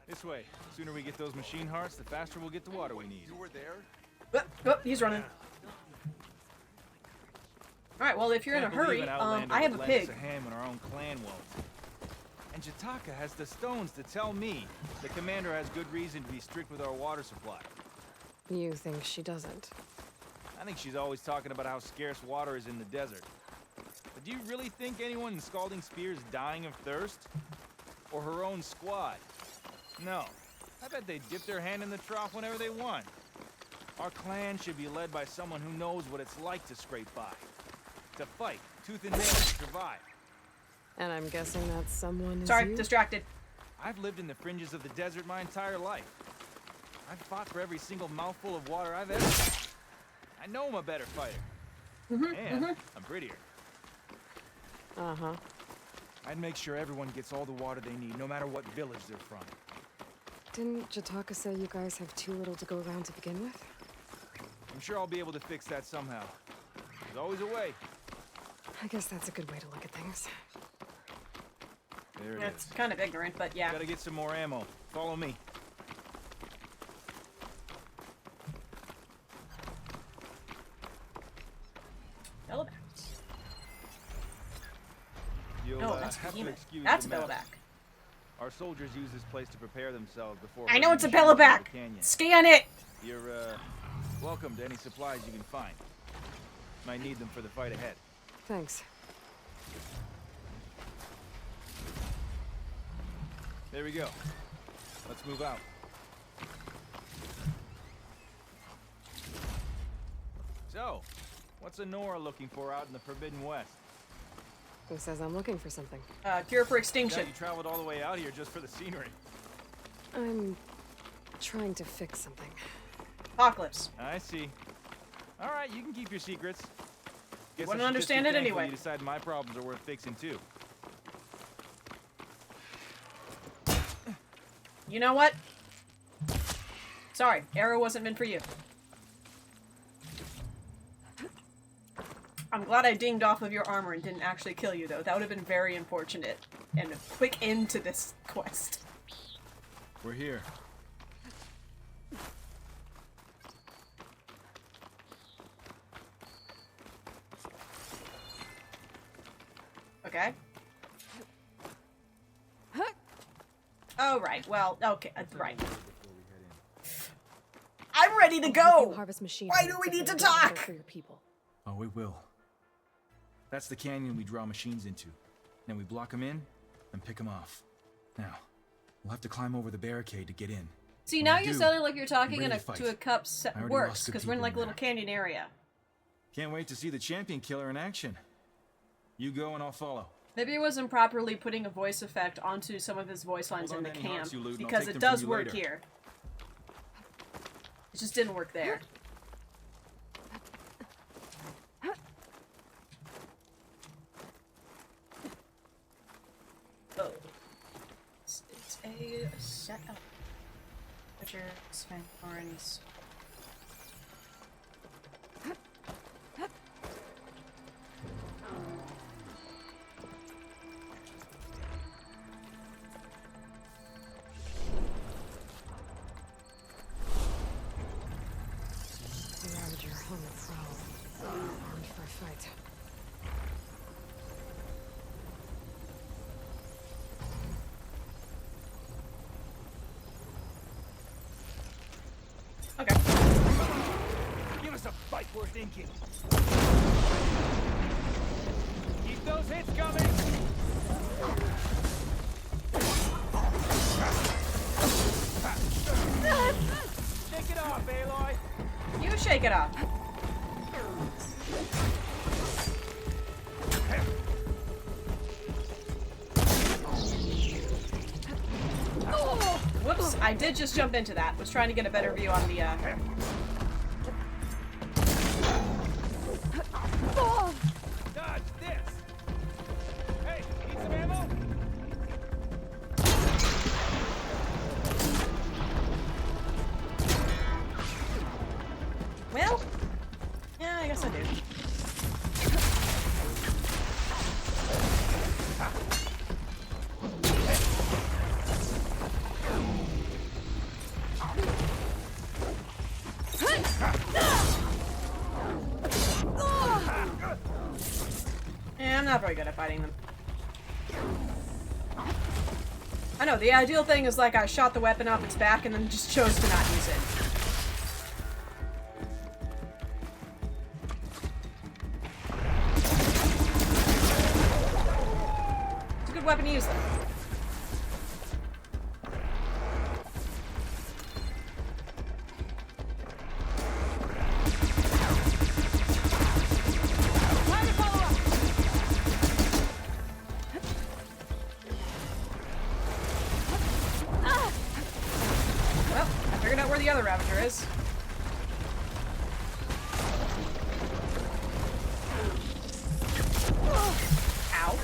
This way. The sooner we get those machine hearts, the faster we'll get the water we need. You were there? Oh, he's running. Alright, well, if you're in a Can't believe hurry, an outlander I have a would lend us pig. a hand when our own clan won't. And Jataka has the stones to tell me the commander has good reason to be strict with our water supply. You think she doesn't? I think she's always talking about how scarce water is in the desert. But do you really think anyone in Scalding Spear is dying of thirst? Or her own squad? No. I bet they dip their hand in the trough whenever they want. Our clan should be led by someone who knows what it's like to scrape by. To fight, tooth and nail, to survive. And I'm guessing that someone is Sorry, you? distracted. I've lived in the fringes of the desert my entire life. I've fought for every single mouthful of water I've ever had. I know I'm a better fighter. And I'm prettier. Uh-huh. I'd make sure everyone gets all the water they need, no matter what village they're from. Didn't Jataka say you guys have too little to go around to begin with? I'm sure I'll be able to fix that somehow. There's always a way. I guess that's a good way to look at things. There it That's is. kind of ignorant, but yeah. Gotta get some more ammo. Follow me. Bellaback. You'll No, that's have to Behemoth. excuse That's the mess. Bellaback. Our soldiers use this place to prepare themselves before. I know it's a herding machines Bellaback. into the canyon. Scan it. You're welcome to any supplies you can find. Might need them for the fight ahead. Thanks. There we go. Let's move out. So, what's Honora looking for out in the Forbidden West? Who says I'm looking for something? Cure for Doubt extinction. you traveled all the way out here just for the scenery. I'm trying to fix something. Apocalypse. I see. All right, you can keep your secrets. Guess Wouldn't I should understand just it be thankful anyway. You decide my problems are worth fixing too. You know what? Sorry, arrow wasn't meant for you. I'm glad I dinged off of your armor and didn't actually kill you, though. That would have been very unfortunate. And a quick end to this quest. We're here. Okay. Oh, right. Well, okay. Right. I'm ready to go! Harvest machine. Why do we need to talk? For your people. Oh, we will. That's the canyon we draw machines into. Then we block them in and pick them off. Now, we'll have to climb over the barricade to get in. See, When now we you're do, sounding like you're talking I'm in ready a, to to a fight. cup I already works, lost good because we're in people like a in little canyon area. Can't wait to see the champion killer in action. You go and I'll follow. Maybe it wasn't properly putting a voice effect onto some of his voice lines in Hold the on to any camp, hearts you loot, and I'll because take it them from does you work later. here. It just didn't work there. Oh. It's a setup. Butcher, Sven Horns. The Ravager on the prowl. Armed for a fight. Okay. Give us a fight worth thinking. Keep those hits coming. Shake it off, Aloy. You shake it off. Whoops, I did just jump into that. Was trying to get a better view on the, Dodge this. Hey, need some ammo? Well, yeah, I guess I do. Yeah, I'm not very good at fighting them. I know, the ideal thing is like I shot the weapon off its back and then just chose to not use it. It's a good weapon to use, though. Well, I figured out where the other Ravager is. Ow.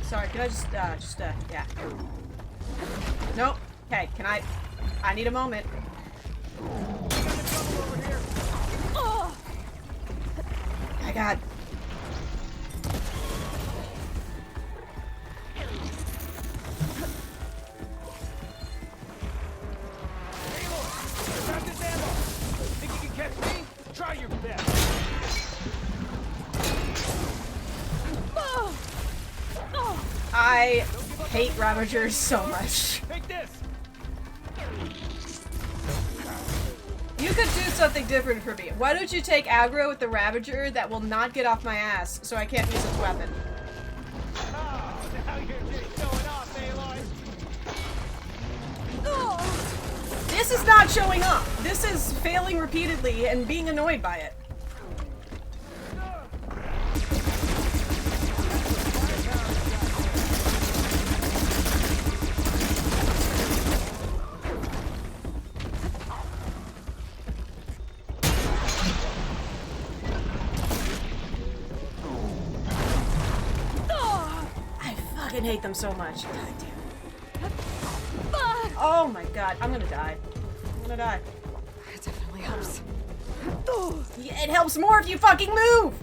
Sorry, can I yeah. Nope. Okay, can I need a moment. god. Grab this ammo! Think you can catch me? Try your best! I hate Ravagers so much. Take this! You could do something different for me. Why don't you take aggro with the Ravager that will not get off my ass so I can't use its weapon? Oh, now you're just showing off, Aloy! This is not showing up. This is failing repeatedly and being annoyed by it. I hate them so much. God damn it. Oh my god, I'm gonna die. I'm gonna die. It definitely helps. It helps more if you fucking move!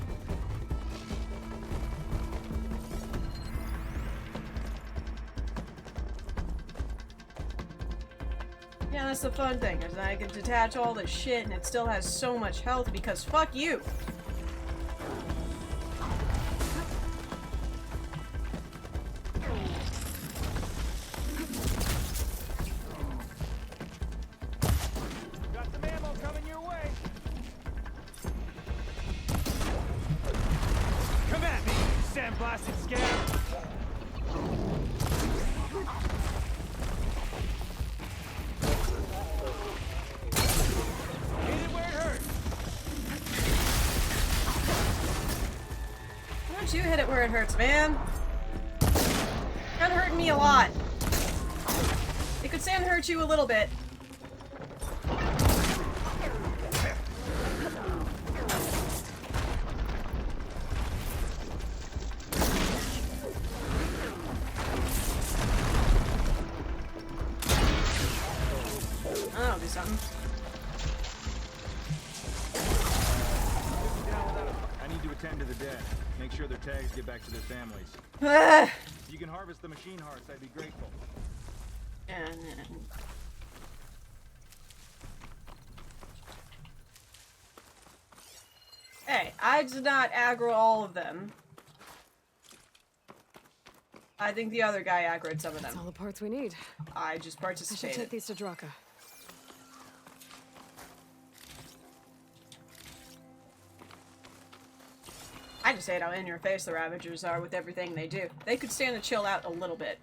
Yeah, that's the fun thing, is I can detach all this shit and it still has so much health because fuck you! Blasted scab! Hit it where it hurts! Why don't you hit it where it hurts, man? Kinda hurting me a lot. It could stand to hurt you a little bit. I'll do something. I need to attend to the dead. Make sure their tags get back to their families. If you can harvest the machine hearts, I'd be grateful. Hey, I did not aggro all of them. I think the other guy aggroed some of them. That's all the parts we need. I just I participated. should take these to Draka. I just hate how in your face the Ravagers are with everything they do. They could stand to chill out a little bit.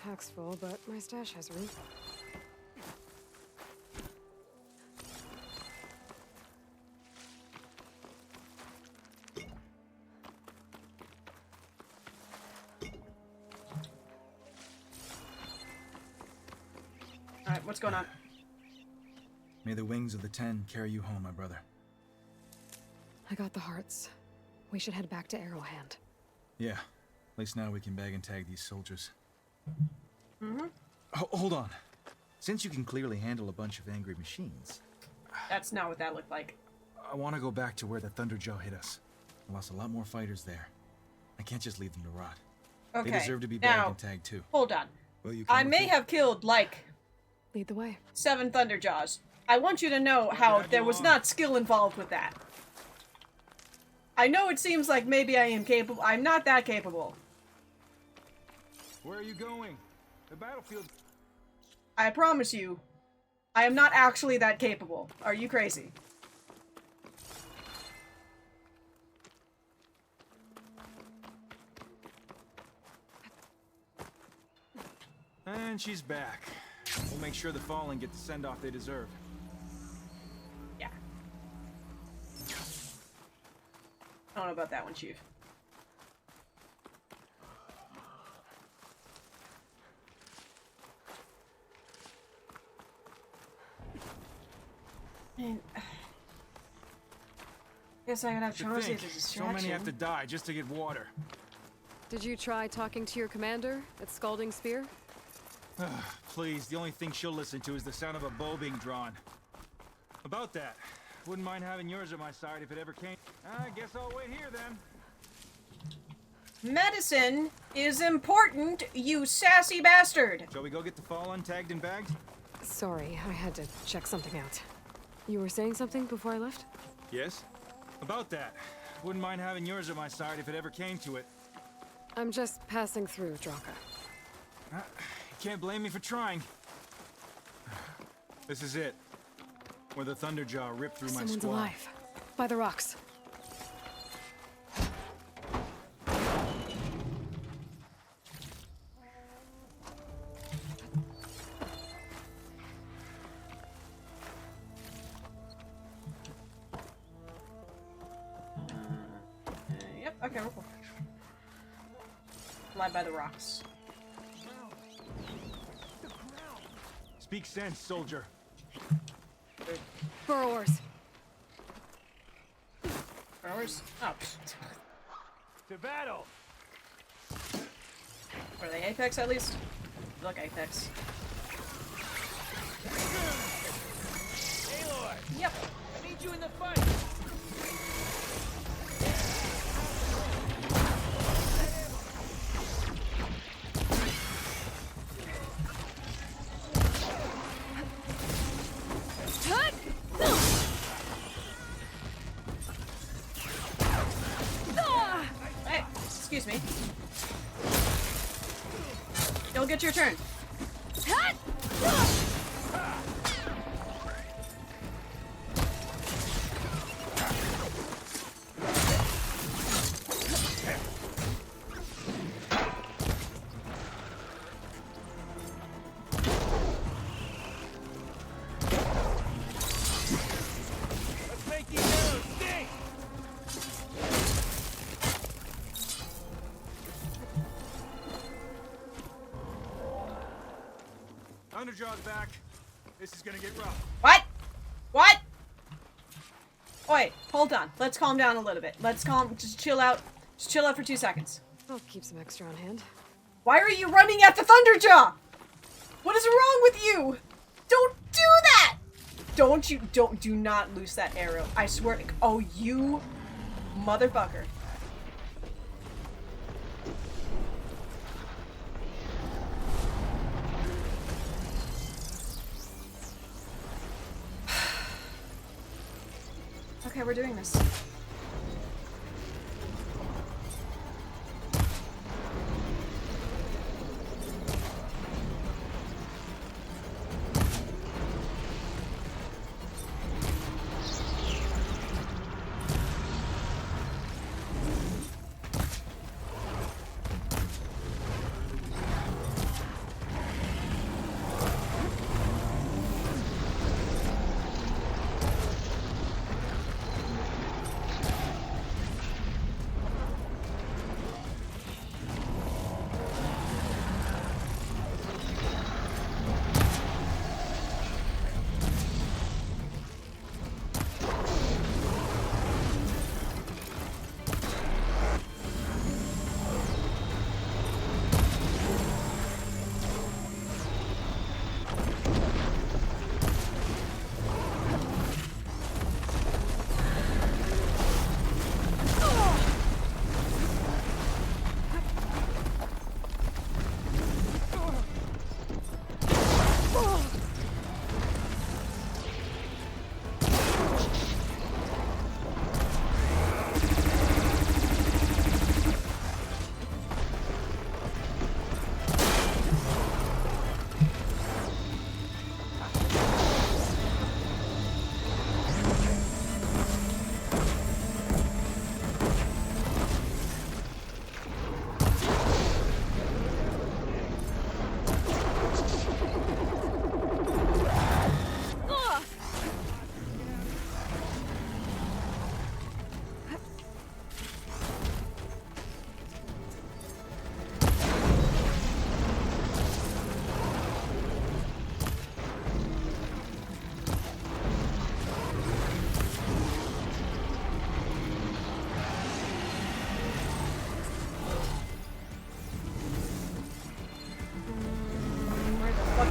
Pack's full, but my stash has room. Alright, what's going on? May the wings of the Ten carry you home, my brother. I got the hearts. We should head back to Arrowhand. Yeah, at least now we can bag and tag these soldiers. Mm-hmm. Hold on. Since you can clearly handle a bunch of angry machines... That's not what that looked like. I want to go back to where the Thunderjaw hit us. I lost a lot more fighters there. I can't just leave them to rot. Okay, They deserve to be now, bagged and tagged too. Hold on. Will you I come may with have killed, like... Lead the way. 7 Thunderjaws. I want you to know how there was not skill involved with that. I know it seems like maybe I am capable. I'm not that capable. Where are you going? The battlefield... I promise you, I am not actually that capable. Are you crazy? And she's back. We'll make sure the Fallen get the send-off they deserve. Yeah. I don't know about that one, Chief. Man, Guess I could have To Chauncey think, as a so distraction. many have to die just to get water. Did you try talking to your commander at Scalding Spear? Please, the only thing she'll listen to is the sound of a bow being drawn. About that, wouldn't mind having yours at my side if it ever came. I guess I'll wait here then. Medicine is important, you sassy bastard! Shall we go get the Fallen tagged and bagged? Sorry, I had to check something out. You were saying something before I left? Yes? About that, wouldn't mind having yours at my side if it ever came to it. I'm just passing through, Draka. You can't blame me for trying. This is it. Where the Thunderjaw ripped through my Someone's squad. alive. By the rocks. Yep, okay, we're cool. Lie by the rocks. Speak sense, soldier. Burrowers. Burrowers? Oh. To battle! Are they Apex at least? Look, Apex. Aloy! Yep. I need you in the fight! Hey, excuse me. You'll get your turn. Let's make these arrows sting! Thunderjaw's back. This is gonna get rough. What? What? Wait, hold on. Let's calm down a little bit. Just chill out. Just chill out for 2 seconds. I'll keep some extra on hand. Why are you running at the Thunderjaw? What is wrong with you? Don't do that! Do not loose that arrow. I swear to, oh, you motherfucker. Okay, we're doing this.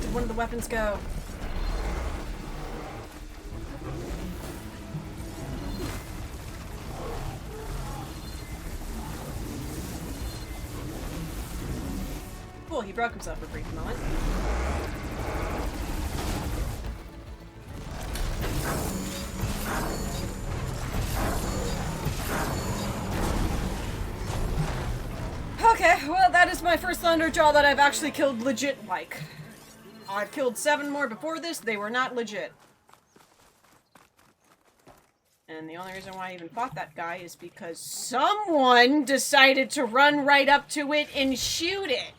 fuck did one of the weapons go? Cool, he broke himself for a brief moment. Okay, well, that is my first Thunderjaw that I've actually killed legit, like. I've killed 7 more before this, they were not legit. And the only reason why I even fought that guy is because someone decided to run right up to it and shoot it.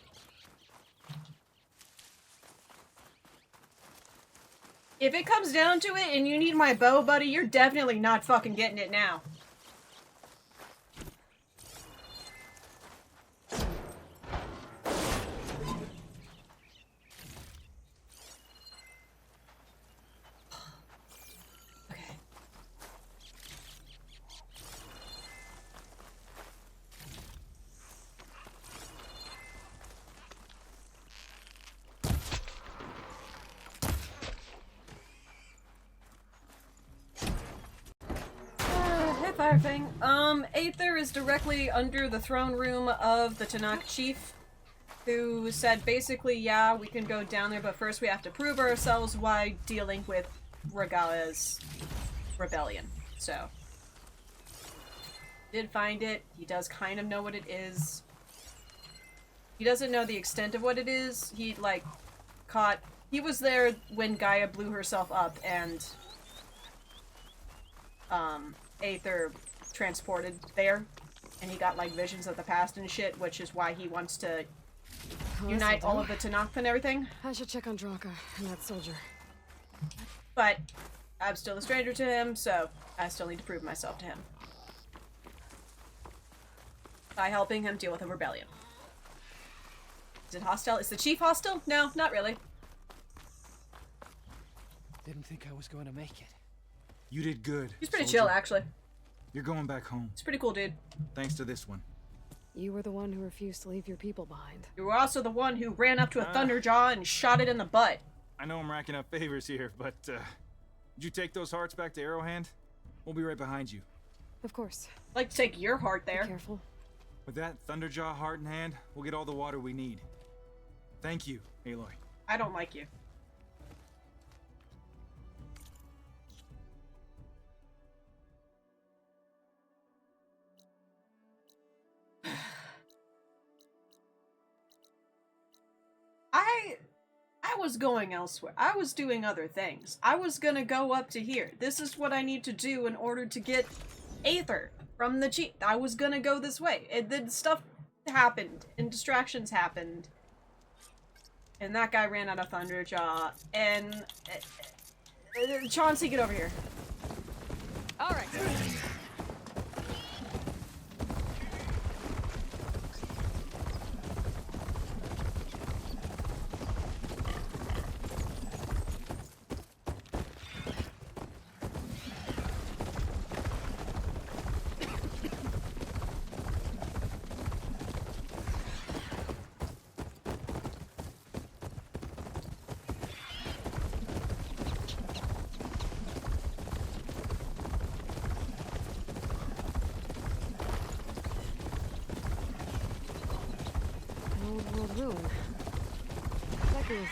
If it comes down to it and you need my bow, buddy, you're definitely not fucking getting it now. Fire thing. Aether is directly under the throne room of the Tanakh chief, who said basically, yeah, we can go down there, but first we have to prove ourselves while dealing with Regala's rebellion. So, did find it. He does kind of know what it is. He doesn't know the extent of what it is. He, like, he was there when Gaia blew herself up and, Aether transported there, and he got like visions of the past and shit, which is why he wants to unite all of the Tanakh and everything. I should check on Draka and that soldier. But I'm still a stranger to him, so I still need to prove myself to him by helping him deal with a rebellion. Is it hostile? Is the chief hostile? No, not really. Didn't think I was going to make it. You did good. He's pretty soldier. chill, actually. You're going back home. It's pretty cool, dude. Thanks to this one. You were the one who refused to leave your people behind. You were also the one who ran up to a Thunderjaw and shot it in the butt. I know I'm racking up favors here, but, did you take those hearts back to Arrowhand? We'll be right behind you. Of course. I'd like to take your heart there. Be careful. With that Thunderjaw heart in hand, we'll get all the water we need. Thank you, Aloy. I don't like you. I was going elsewhere. I was doing other things. I was gonna go up to here. This is what I need to do in order to get Aether from the chief. I was gonna go this way. Then stuff happened, and distractions happened. And that guy ran out of Thunderjaw, and... Chauncey, get over here. Alright.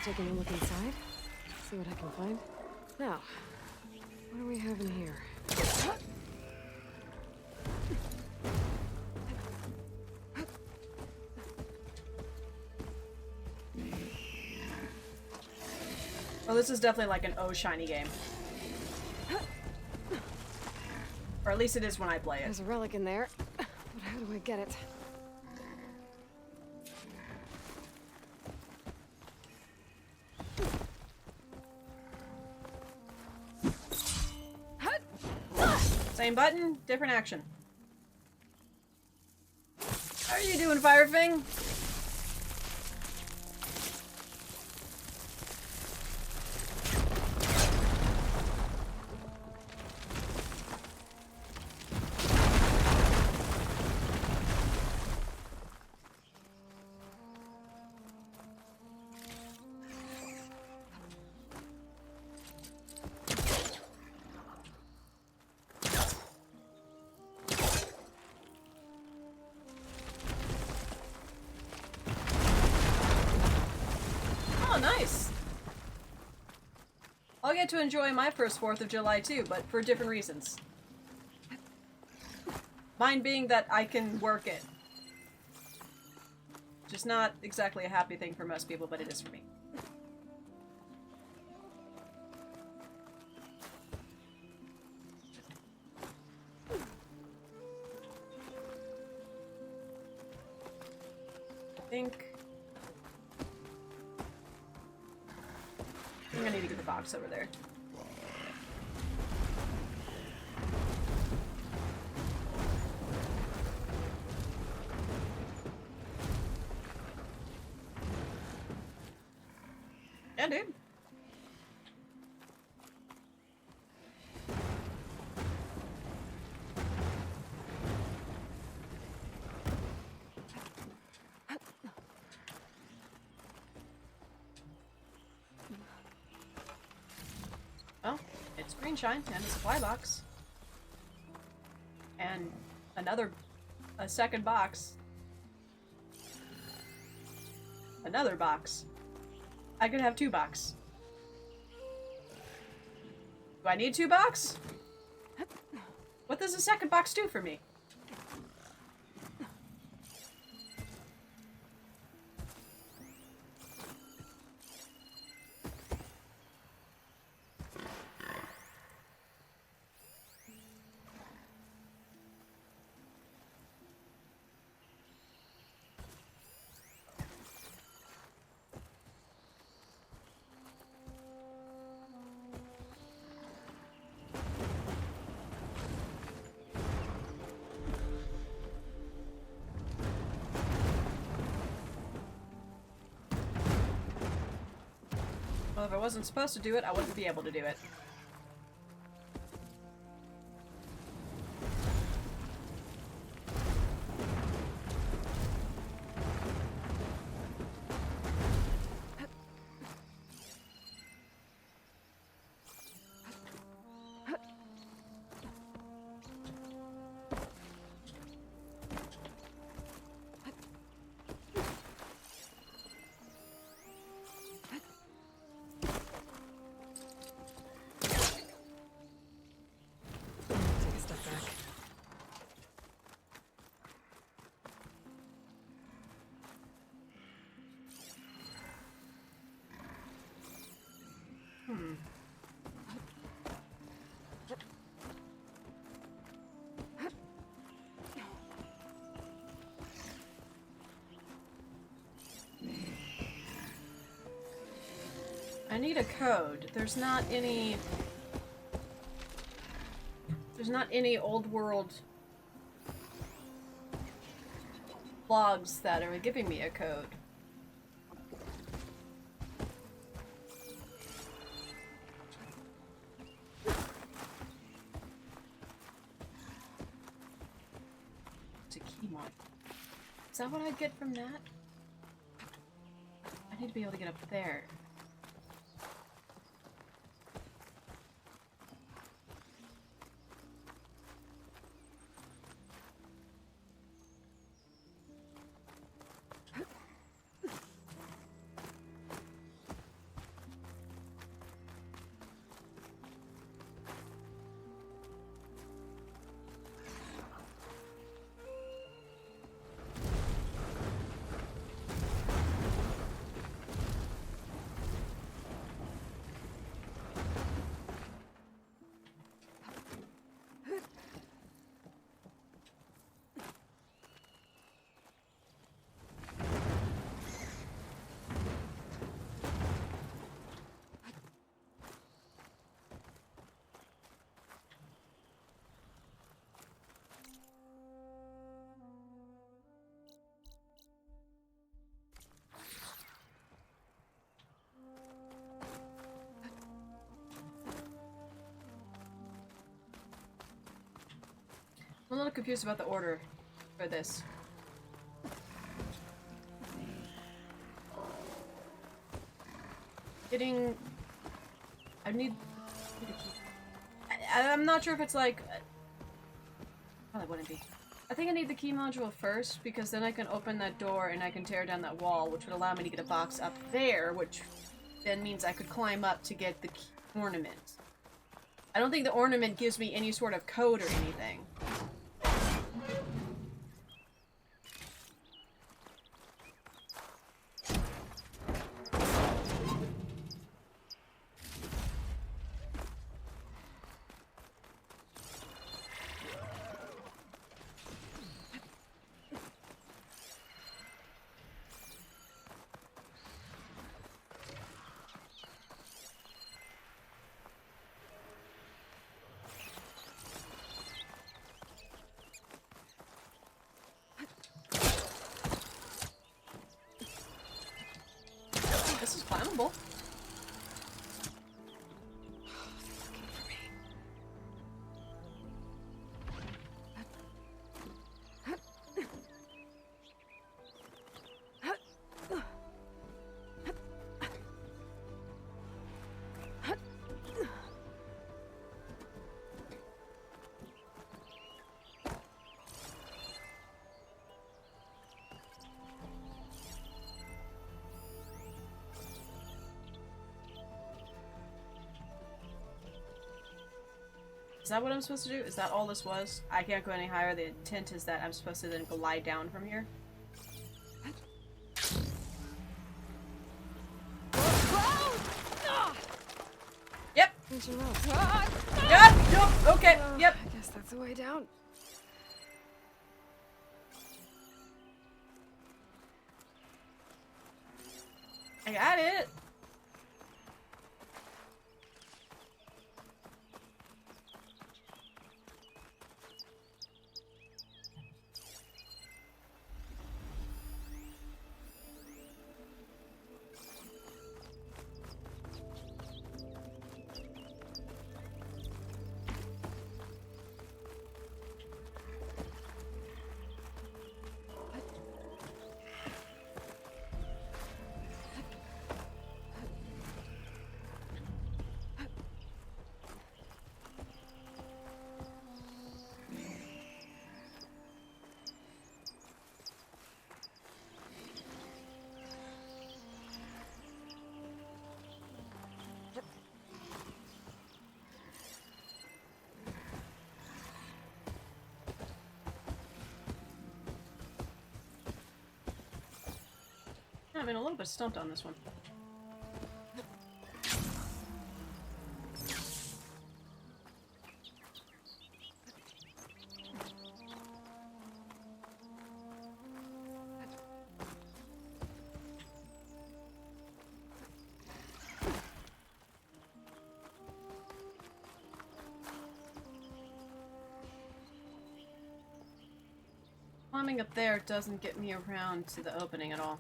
Let's take a look inside. See what I can find. Now, what do we have in here? Well, this is definitely like an oh shiny game. Or at least it is when I play it. There's a relic in there, but how do I get it? Same button, different action. How are you doing, Firefang? Oh, nice! I'll get to enjoy my first 4th of July too, but for different reasons. Mine being that I can work it. Just not exactly a happy thing for most people, but it is for me. I think I need to get the box over there. Yeah, dude. Well, it's green shine and a supply box. And a second box. Another box. I could have 2 box. Do I need 2 box? What does the second box do for me? Well, if I wasn't supposed to do it, I wouldn't be able to do it. Take a step back. I need a code. There's not any old world logs that are giving me a code. It's a key mod. Is that what I'd get from that? I need to be able to get up there. I'm a little confused about the order for this. I'm not sure if it's like... Probably wouldn't be. I think I need the key module first, because then I can open that door and I can tear down that wall, which would allow me to get a box up there, which then means I could climb up to get the ornament. I don't think the ornament gives me any sort of code or anything. This is climbable. Is that what I'm supposed to do? Is that all this was? I can't go any higher. The intent is that I'm supposed to then go lie down from here. Yep. Yep. Yep. Okay. Yep. I guess that's the way down. I got it. I've been a little bit stumped on this one. Climbing up there doesn't get me around to the opening at all.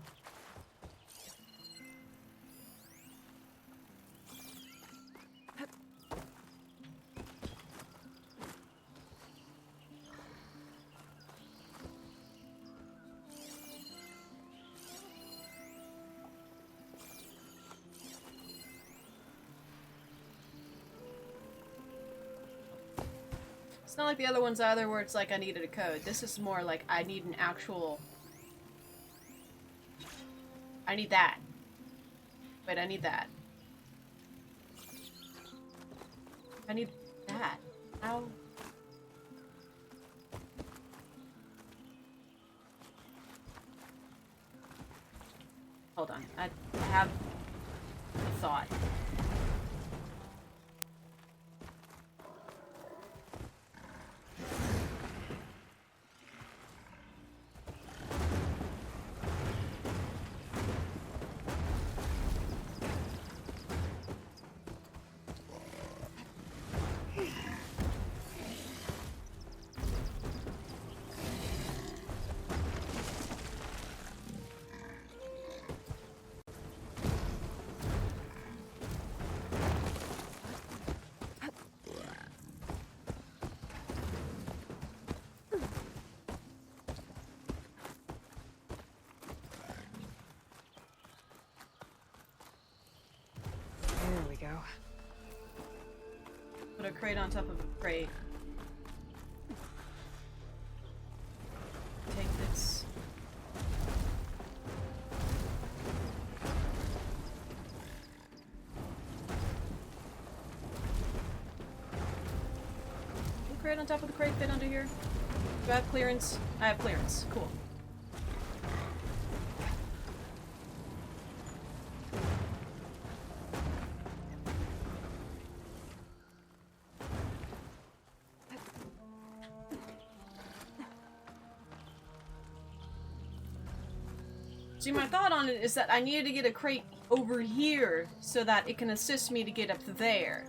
It's not like the other ones either where it's like I needed a code. This is more like I need an actual... I need that. Wait, I need that. I need that. How? Hold on. I have a thought. There we go. Put a crate on top of a crate. crate on top of the crate fit under here? Do I have clearance? I have clearance. Cool. See, my thought on it is that I needed to get a crate over here so that it can assist me to get up there.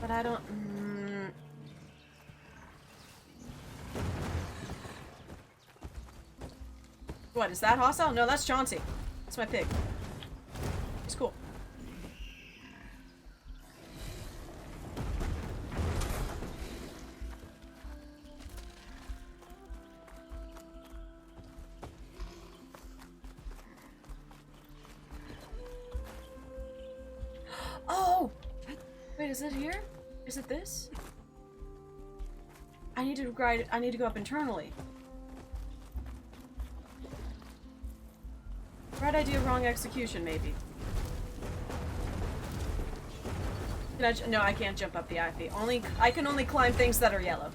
But I don't... What, is that hostile? No, that's Chauncey. That's my pig. It's cool. Oh! Wait, is it here? Is it this? I need to go up internally. Right idea, wrong execution, maybe. No, I can't jump up the ivy. I can only climb things that are yellow.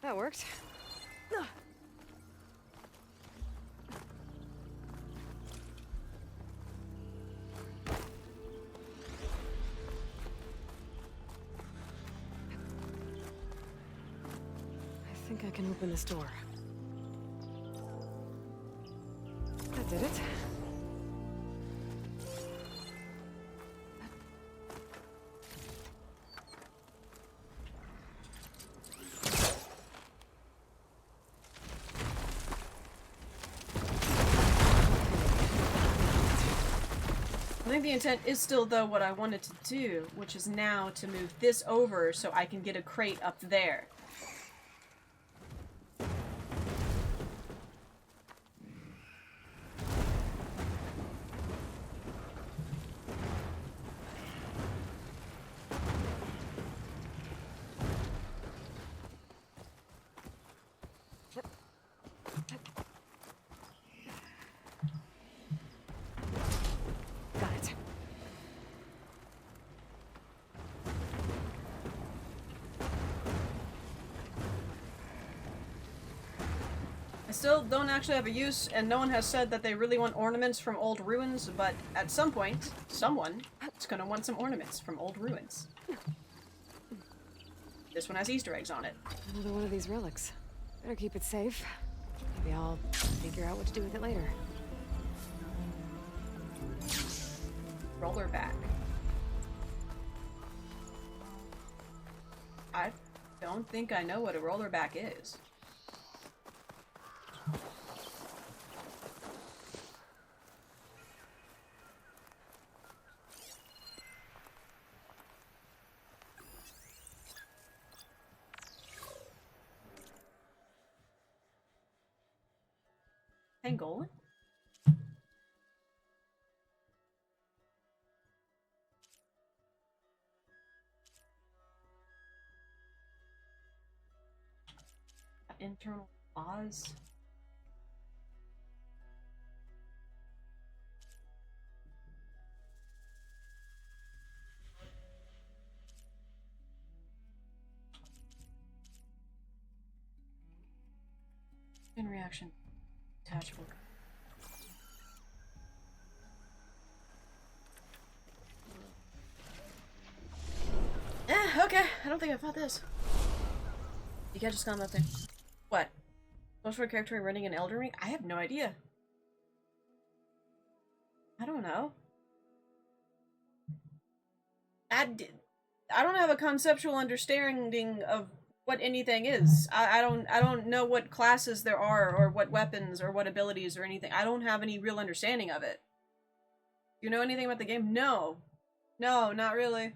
That worked. I think I can open this door. That did it. I think the intent is still, though, what I wanted to do, which is now to move this over so I can get a crate up there. Got it. I still don't actually have a use, and no one has said that they really want ornaments from old ruins, but at some point, someone is gonna want some ornaments from old ruins. This one has Easter eggs on it. Another one of these relics. Better keep it safe. Maybe I'll figure out what to do with it later. Roller back. I don't think I know what a roller back is. Pangolin? Internal laws? In reaction, attachable. Okay, I don't think I fought this. You can't just come up there. What? Most for a character running an Elden Ring? I have no idea. I don't know. I don't have a conceptual understanding of what anything is. I don't know what classes there are, or what weapons, or what abilities, or anything. I don't have any real understanding of it. Do you know anything about the game? No. No, not really.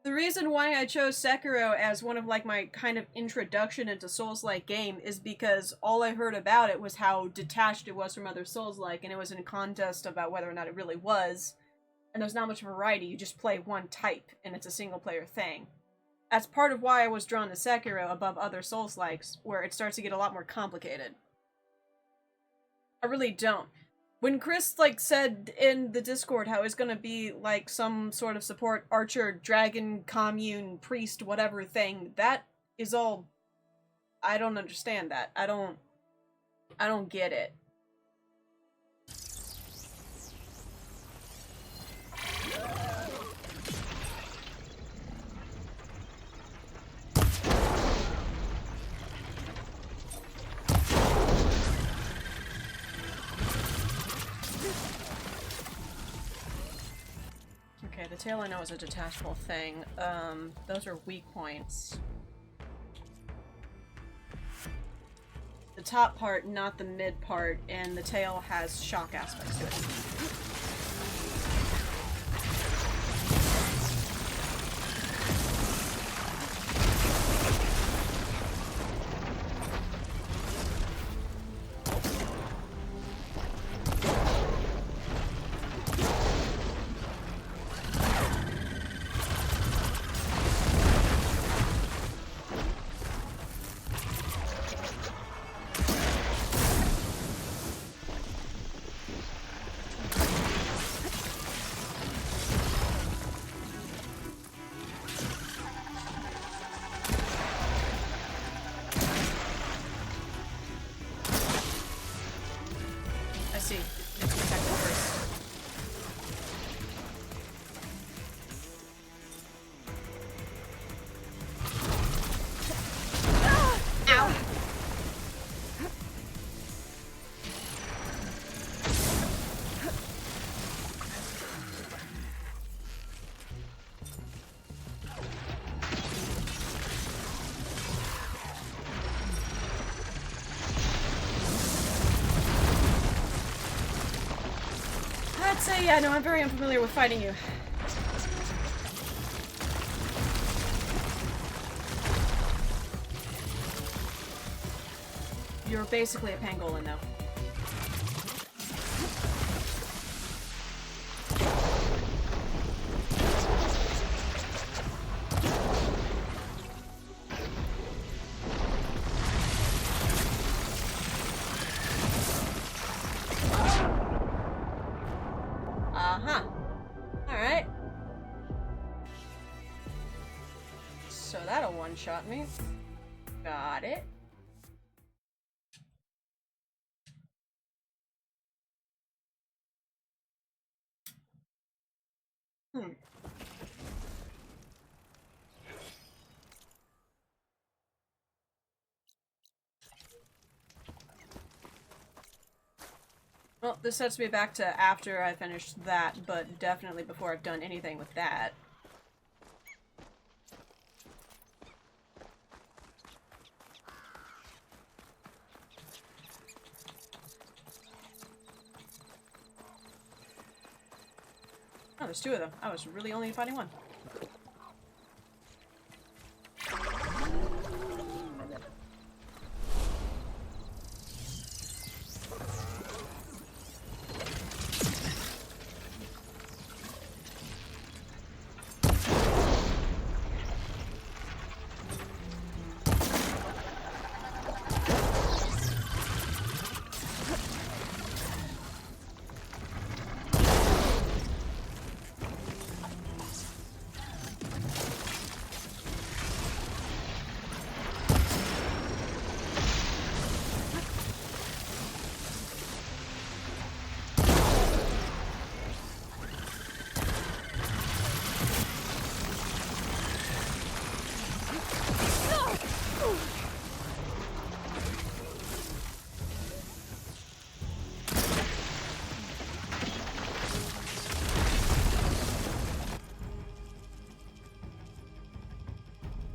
The reason why I chose Sekiro as one of, like, my kind of introduction into Souls-like game is because all I heard about it was how detached it was from other Souls-like, and it was in a contest about whether or not it really was. and there's not much variety. You just play one type, and it's a single-player thing. That's part of why I was drawn to Sekiro above other Souls-likes, where it starts to get a lot more complicated. I really don't. When Chris, like, said in the Discord how it's gonna be, like, some sort of support archer, dragon, commune, priest, whatever thing, that is all... I don't understand that. I don't get it. Okay, the tail I know is a detachable thing. Those are weak points. The top part, not the mid part, and the tail has shock aspects to it. Yeah, no, I'm very unfamiliar with fighting you. You're basically a pangolin, though. Shot me. Got it. Well, this sets me back to after I finished that, but definitely before I've done anything with that. Oh, there's two of them. I was really only fighting one.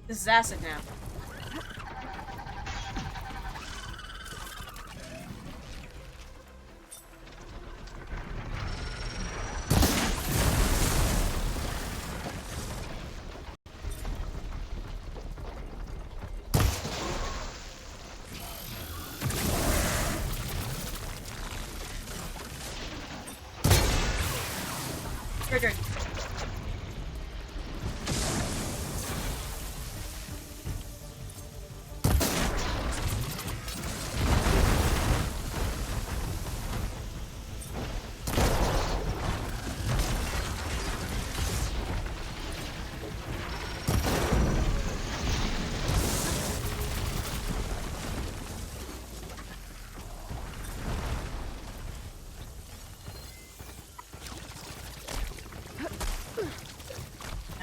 This is acid now. Triggered.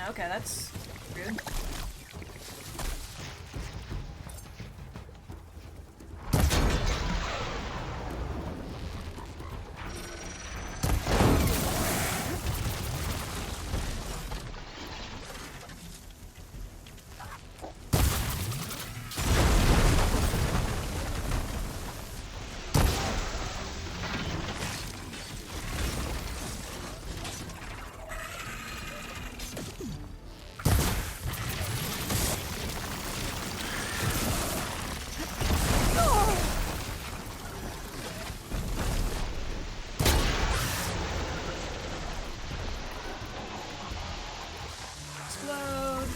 Okay, that's rude. Explode.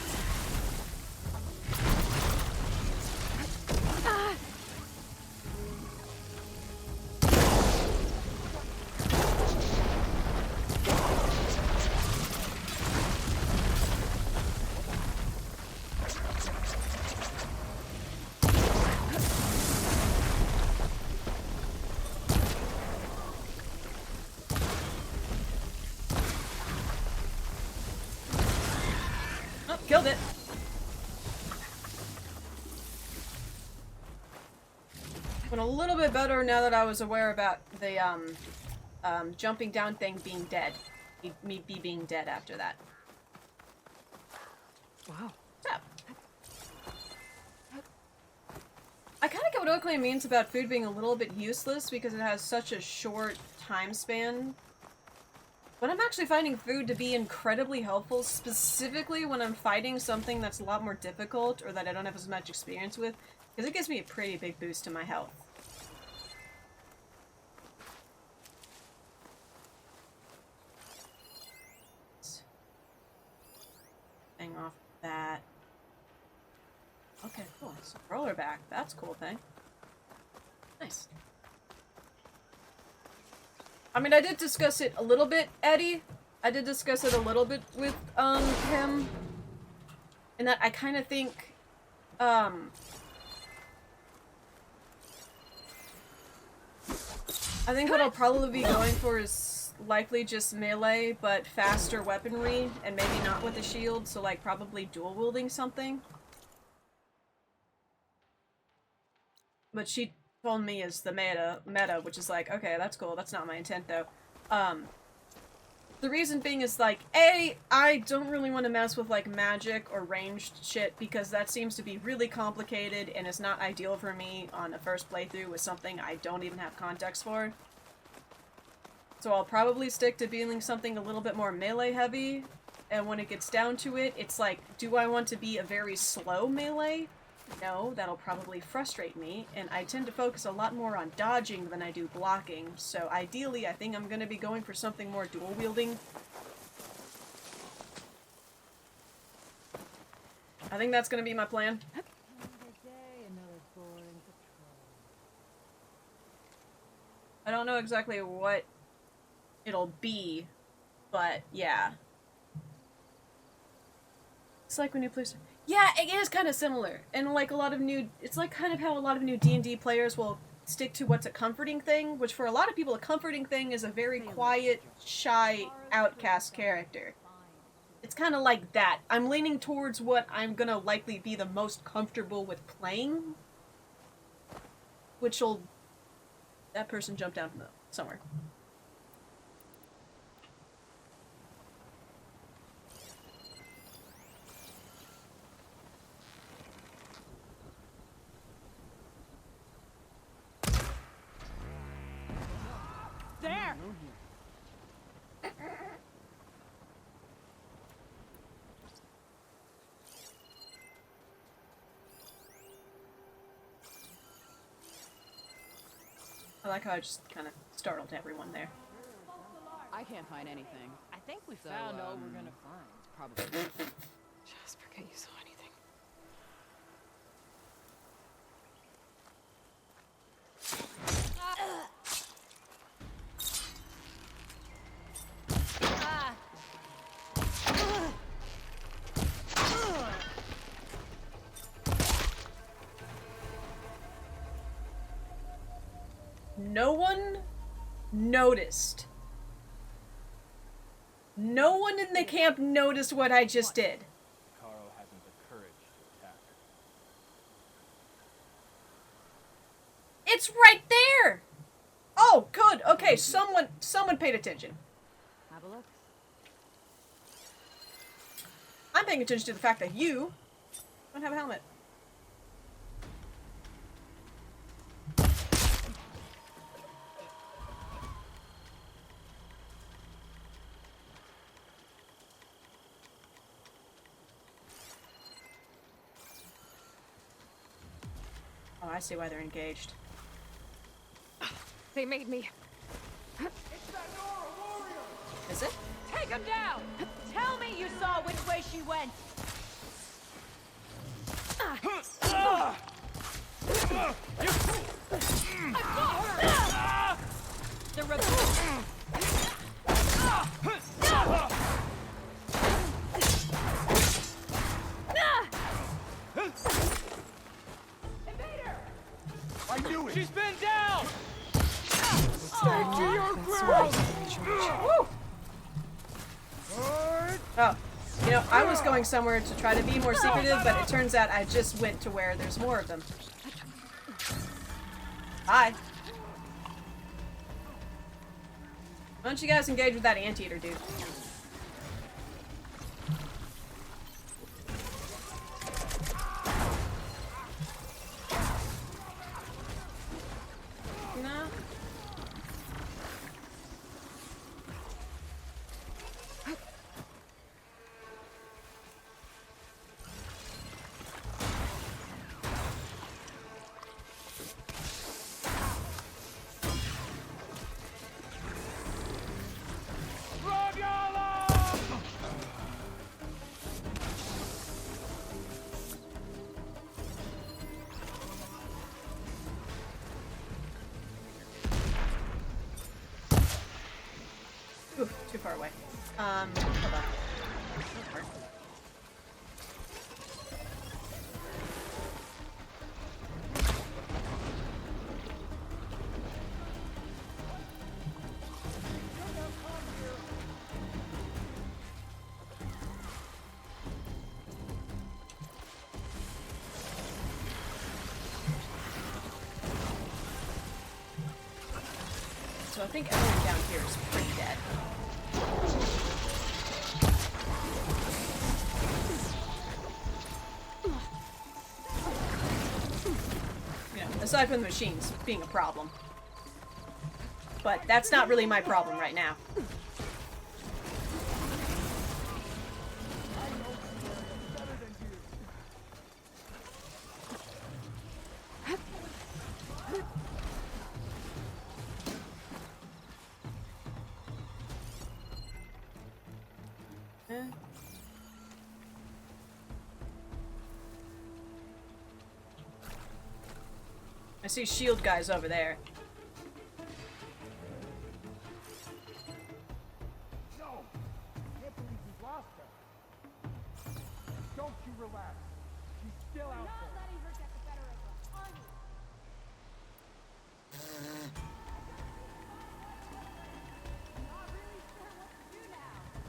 Oh, killed it. Went a little bit better now that I was aware about the jumping down thing being dead. Me being dead after that. Wow. Yeah. I kind of get what Oakley means about food being a little bit useless because it has such a short time span. But I'm actually finding food to be incredibly helpful, specifically when I'm fighting something that's a lot more difficult or that I don't have as much experience with, because it gives me a pretty big boost to my health. Hang off that. Okay, cool. So roller back. That's a cool thing. Nice. I mean, I did discuss it a little bit, Eddie. I did discuss it a little bit with, him. And that I kind of think, I think what I'll probably be going for is likely just melee, but faster weaponry, and maybe not with a shield, so like probably dual wielding something. But she told me is the meta, which is like, okay, that's cool, that's not my intent though. The reason being is like, A, I don't really want to mess with like magic or ranged shit because that seems to be really complicated and is not ideal for me on a first playthrough with something I don't even have context for. So I'll probably stick to being something a little bit more melee heavy, and when it gets down to it, it's like, do I want to be a very slow melee? No, that'll probably frustrate me, and I tend to focus a lot more on dodging than I do blocking, so ideally I think I'm going to be going for something more dual wielding. I think that's going to be my plan. I don't know exactly what it'll be, but yeah. It's like when you play... Yeah, it is kind of similar. And like a lot of new... It's like kind of how a lot of new D&D players will stick to what's a comforting thing, which for a lot of people a comforting thing is a very quiet, shy, outcast character. It's kind of like that. I'm leaning towards what I'm gonna likely be the most comfortable with playing. Which'll... That person jumped down from somewhere. There! I like how I just kind of startled everyone there. I can't find anything. I think we So, found all we're gonna find. Probably. Just forget you saw anything. No one noticed. No one in the camp noticed what I just did. Karo hasn't the courage to attack. It's right there! Oh, good. Okay, someone paid attention. Have a look. I'm paying attention to the fact that you don't have a helmet. Oh, I see why they're engaged. They made me. Is it? Take him down! Tell me you saw which way she went! I got her! The Invader! I knew it! She's been down! Stay to your ground! Oh, you know, I was going somewhere to try to be more secretive, but it turns out I just went to where there's more of them. Hi. Why don't you guys engage with that anteater dude? No. Ooh, too far away. Hold on. So I think everyone down here is pretty dead. Yeah, aside from the machines being a problem. But that's not really my problem right now. I see shield guys over there. No! Can't believe we lost her. Don't you relax. She's still out there. letting her get the better of us, are you?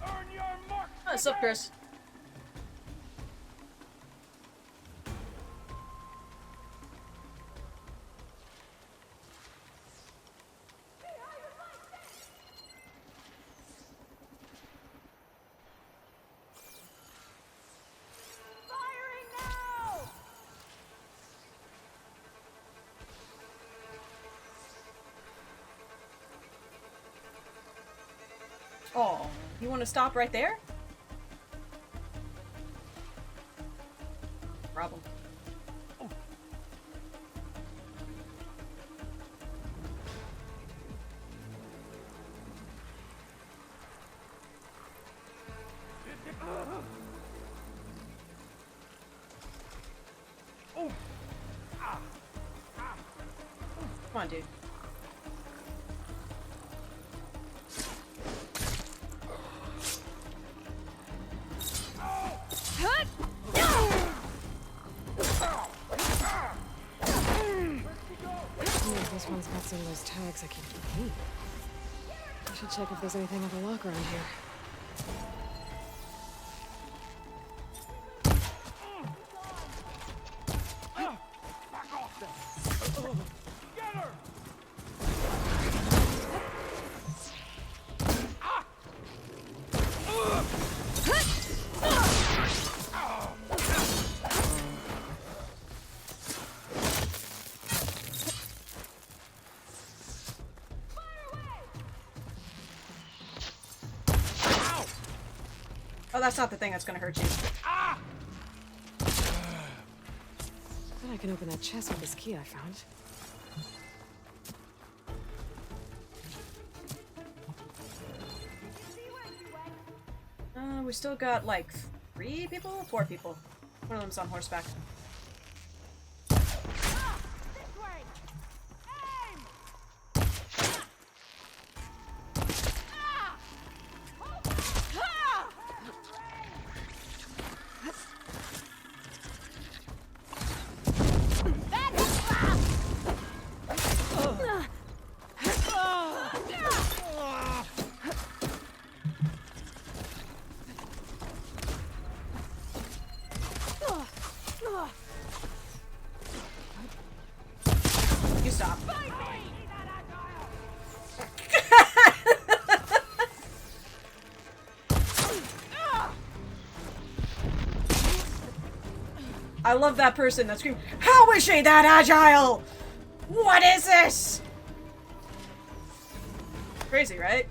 Earn your mark! What's up, Chris? Firing now! Oh, you want to stop right there? Problem. Come on, dude. This one's got some of those tags I keep doing. I should check if there's anything in the locker around here. Oh, that's not the thing that's gonna hurt you. I bet I can open that chest with this key I found. We still got like 3 people? 4 people. One of them's on horseback. You stop. I love that person that screamed, "How is she that agile? What is this?" Crazy, right?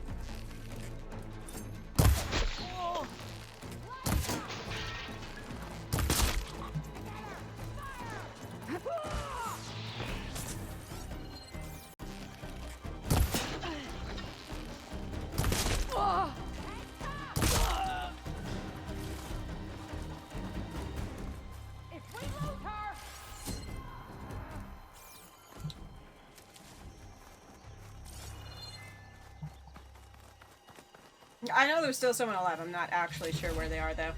I know there's still someone alive. I'm not actually sure where they are, though.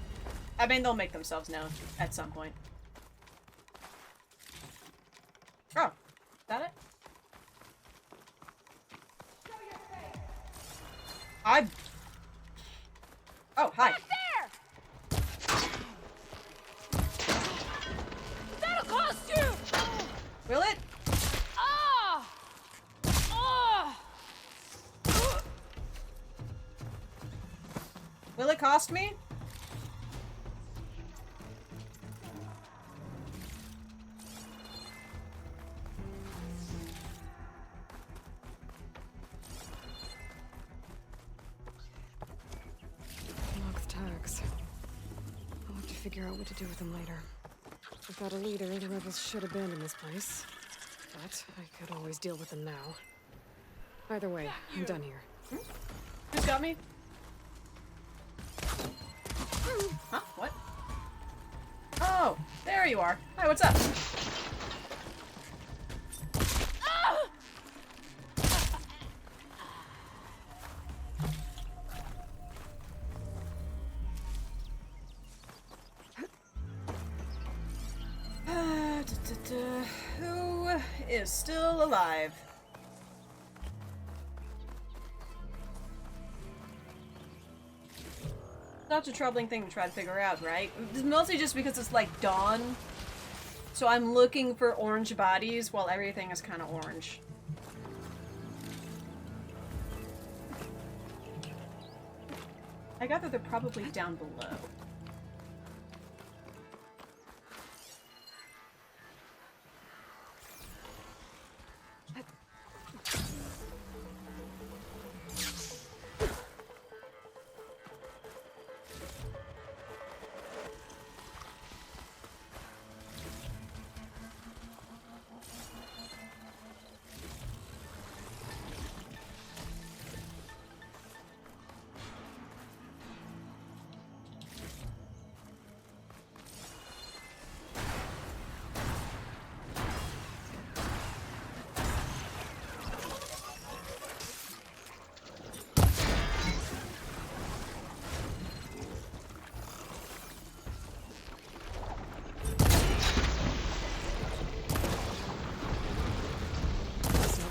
I mean, they'll make themselves known at some point. Oh, is that it? Oh, hi. That'll cost you! Will it? Ah! Ah! Will it cost me? Locked tags. I'll have to figure out what to do with them later. I've got a leader, the rebels should abandon this place. But I could always deal with them now. Either way, I'm done here. Who's got me? Huh? What? Oh, there you are. Hi, what's up? Who is still alive? Such a troubling thing to try to figure out, right? It's mostly just because it's like dawn, so I'm looking for orange bodies while everything is kind of orange. I gather they're probably down below.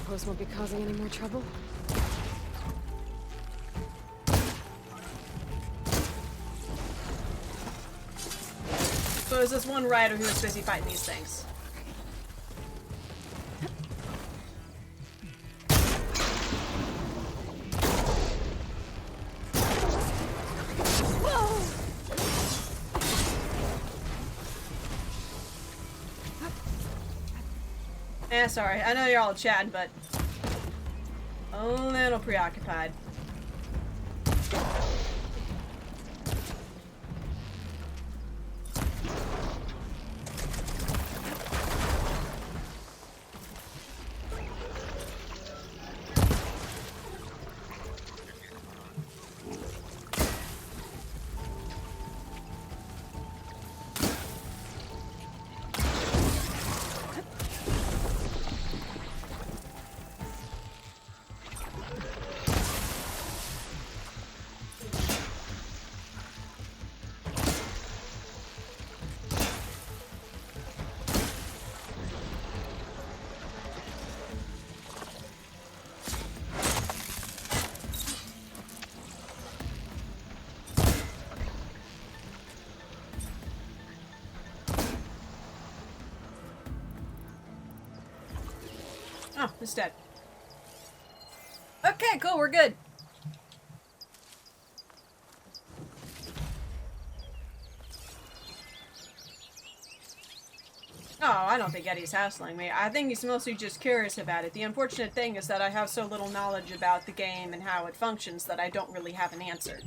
outpost won't be causing any more trouble. So there's this one rider who is busy fighting these things. Sorry, I know you're all chatting, but a little preoccupied. Oh, it's dead. Okay, cool, we're good. Oh, I don't think Eddie's hassling me. I think he's mostly just curious about it. The unfortunate thing is that I have so little knowledge about the game and how it functions that I don't really have an answer.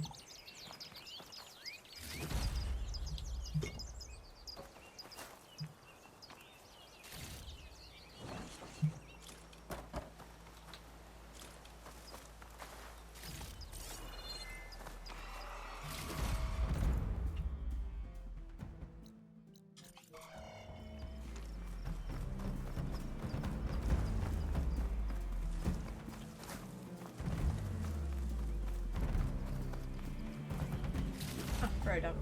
Right up.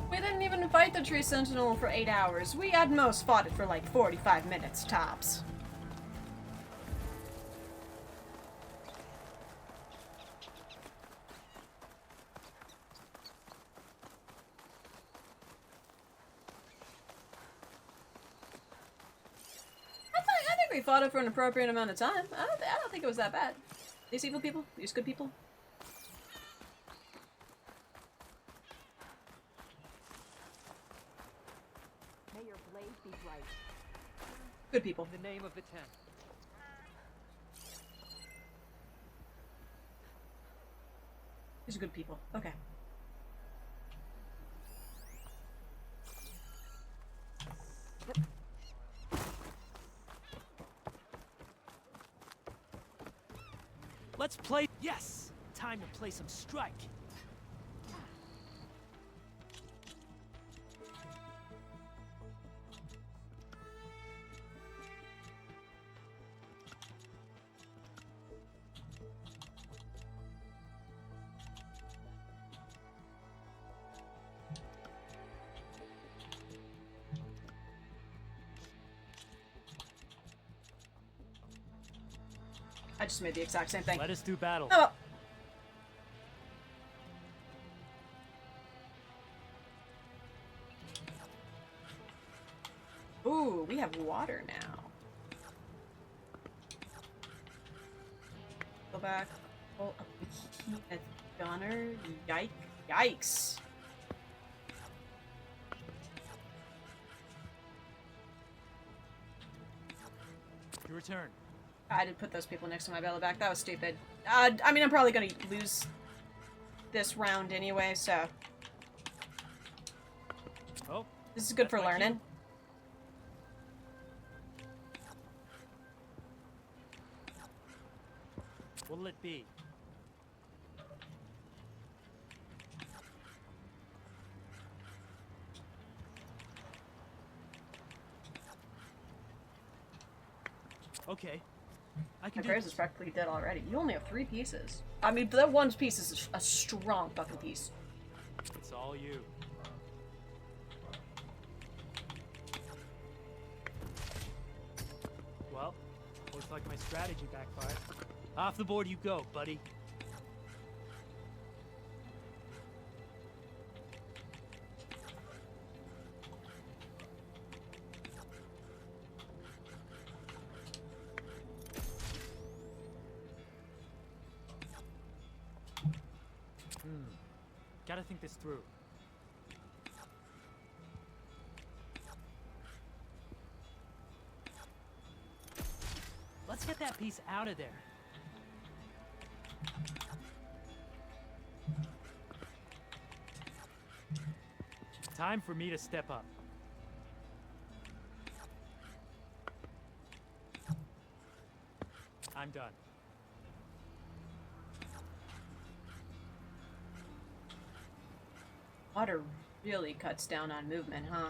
We didn't even fight the tree sentinel for 8 hours. We at most fought it for like 45 minutes tops. I think we fought it for an appropriate amount of time. I don't think it was that bad. These evil people? These good people? May your blade be bright. Good people. In the name of the Ten. These are good people. Okay. Let's play. Yes! Time to play some strike. I just made the exact same thing. Let us do battle. Oh. Ooh, we have water now. Go back. Pull up the gunner. Yikes. Your turn. I did put those people next to my back. That was stupid. I mean, I'm probably gonna lose this round anyway, so. Oh. This is good for learning. What'll it be? Okay. I can My do prayers this. is practically dead already. You only have 3 pieces. I mean, that one piece is a strong fucking piece. It's all you. Well, looks like my strategy backfired. Off the board you go, buddy. Gotta think this through. Let's get that piece out of there. Time for me to step up. I'm done. Water really cuts down on movement, huh?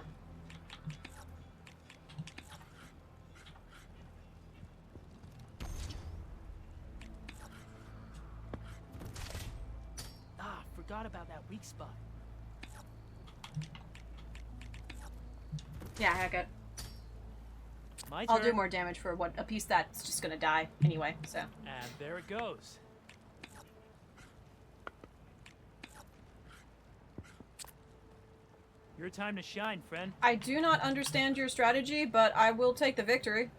Ah, forgot about that weak spot. Yeah, heck it. My I'll turn. do more damage for what a piece that's just gonna die anyway, so. And there it goes. Your time to shine, friend. I do not understand your strategy, but I will take the victory.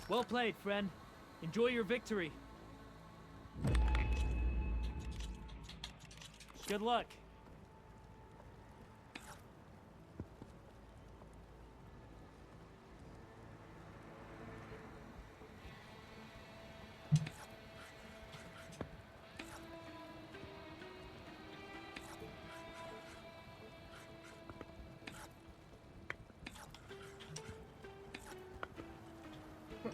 Well played, friend. Enjoy your victory. Good luck.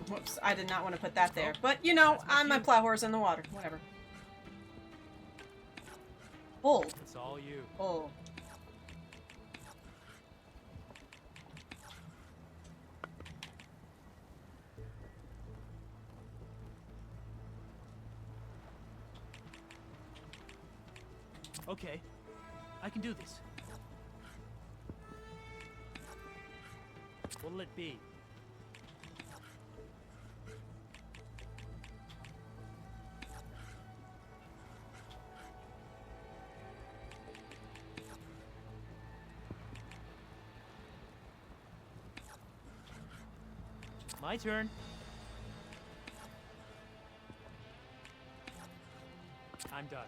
Whoops, I did not want to put that there. But, you know, I'm my plow horse in the water. Whatever. Pull. It's all you. Pull. Okay, I can do this. What'll it be? My turn. I'm done.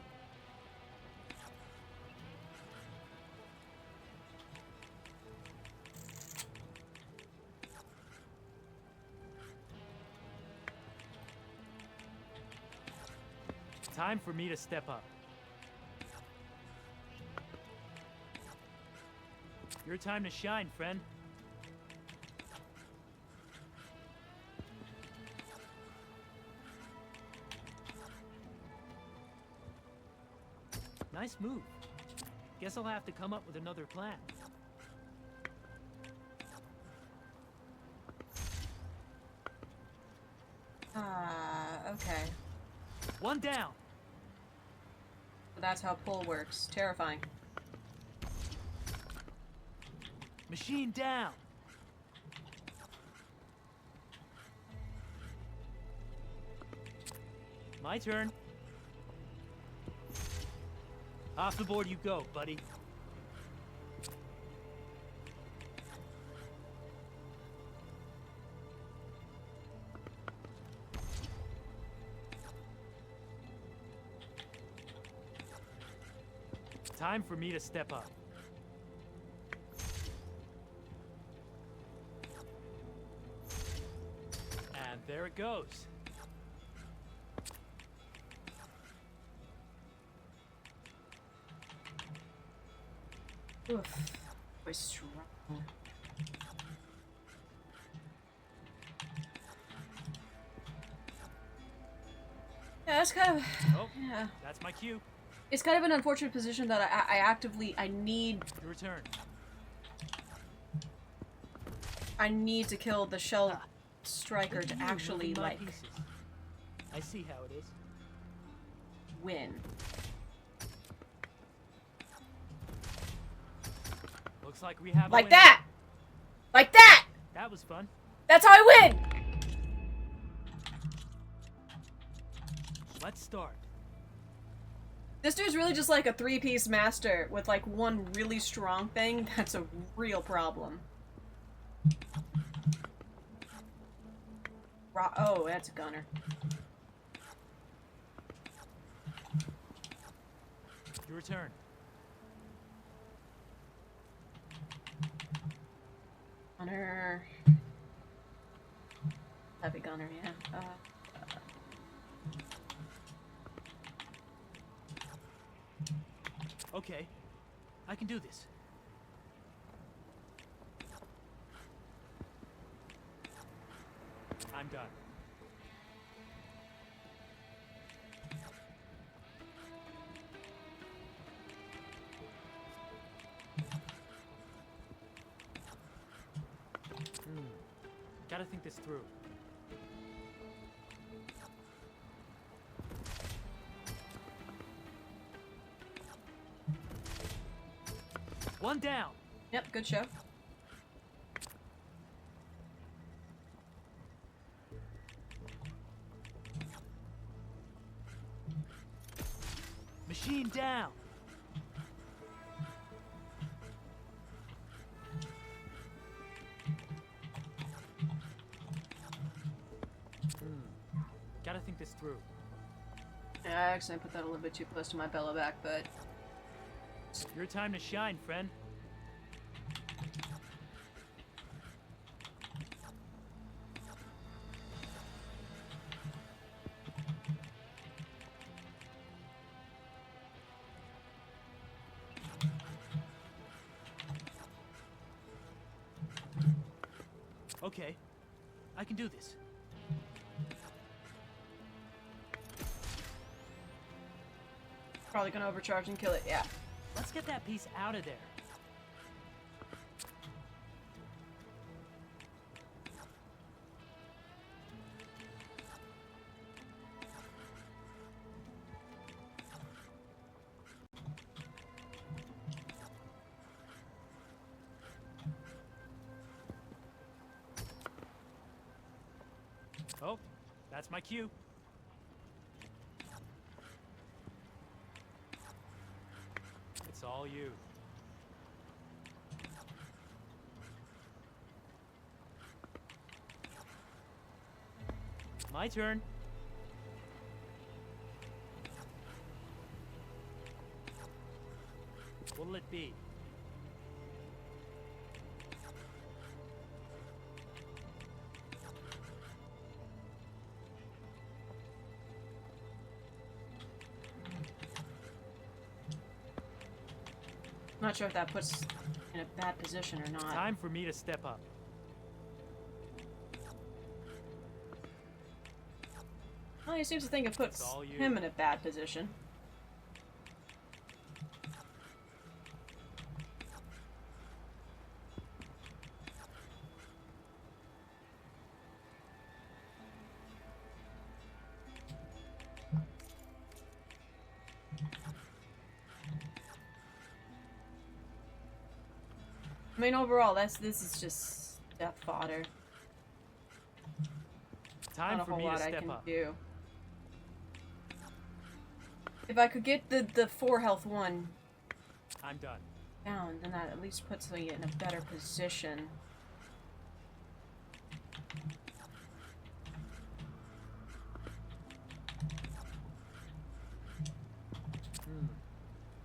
Time for me to step up. Your time to shine, friend. Nice move. Guess I'll have to come up with another plan. Okay. One down. That's how pull works. Terrifying. Machine down. My turn. Off the board you go, buddy. Time for me to step up. And there it goes. Oof. We're strong. Yeah, that's kind of... Oh, yeah. that's my cue. It's kind of an unfortunate position that I actively... I need... Your turn. I need to kill the shell striker to actually, like, I see how it is. win. Looks like we have Like a winner. that! Like that! That was fun. That's how I win! Let's start. This dude's really just like a three-piece master with like one really strong thing. That's a real problem. Oh, that's a gunner. Your turn. Gunner. Heavy gunner, yeah. Okay, I can do this. I'm done. Gotta think this through. One down. Yep, good show. Machine down. Gotta think this through. Yeah, I actually put that a little bit too close to my bellow back, but... Your time to shine, friend. Okay, I can do this. Probably gonna overcharge and kill it, yeah. Let's get that piece out of there. Oh, that's my cue. It's all you. My turn. What'll it be? Not sure if that puts in a bad position or not. Time for me to step up. Well, he seems to think it puts him in a bad position. I mean, overall, this is just death fodder. Time Not a for whole me lot to I step can up. do. If I could get the 4 health one I'm done. down, then that at least puts me in a better position.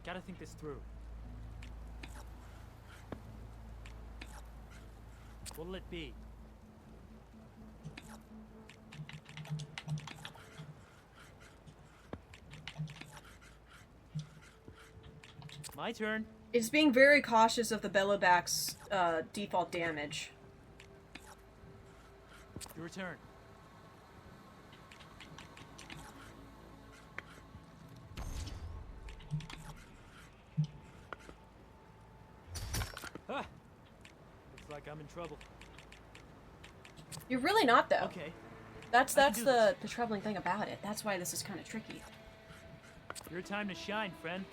Gotta think this through. What'll it be? My turn. It's being very cautious of the Bellowback's default damage. Your turn. Ah! Looks like I'm in trouble. You're really not, though. Okay. That's the troubling thing about it. That's why this is kind of tricky. Your time to shine, friend.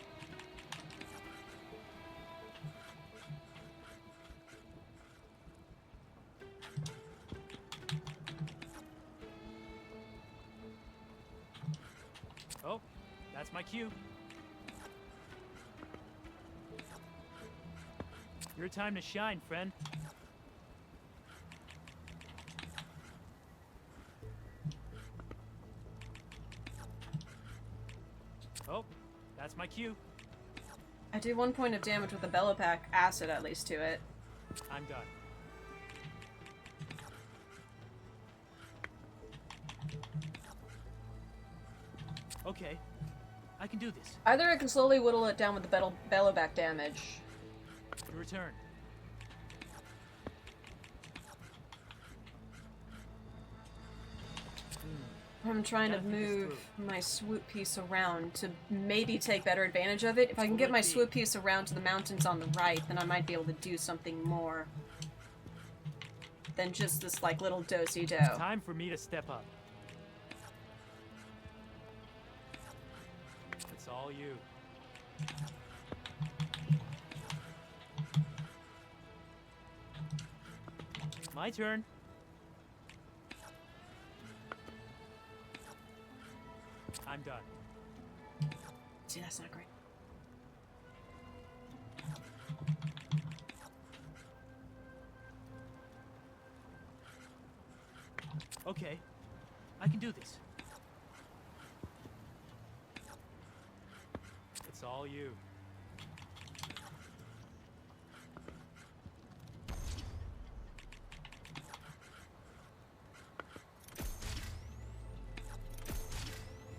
Oh, that's my cue. Your time to shine, friend. Oh, that's my cue. I do 1 point of damage with the bellow pack acid at least to it. I'm done. Okay, I can do this. Either I can slowly whittle it down with the bellow back damage. Your turn. I'm trying to move my swoop piece around to maybe take better advantage of it. If I can get my swoop piece around to the mountains on the right, then I might be able to do something more than just this, like, little do-si-do. It's time for me to step up. It's all you. My turn. I'm done. See, that's not great. Okay, I can do this. It's all you.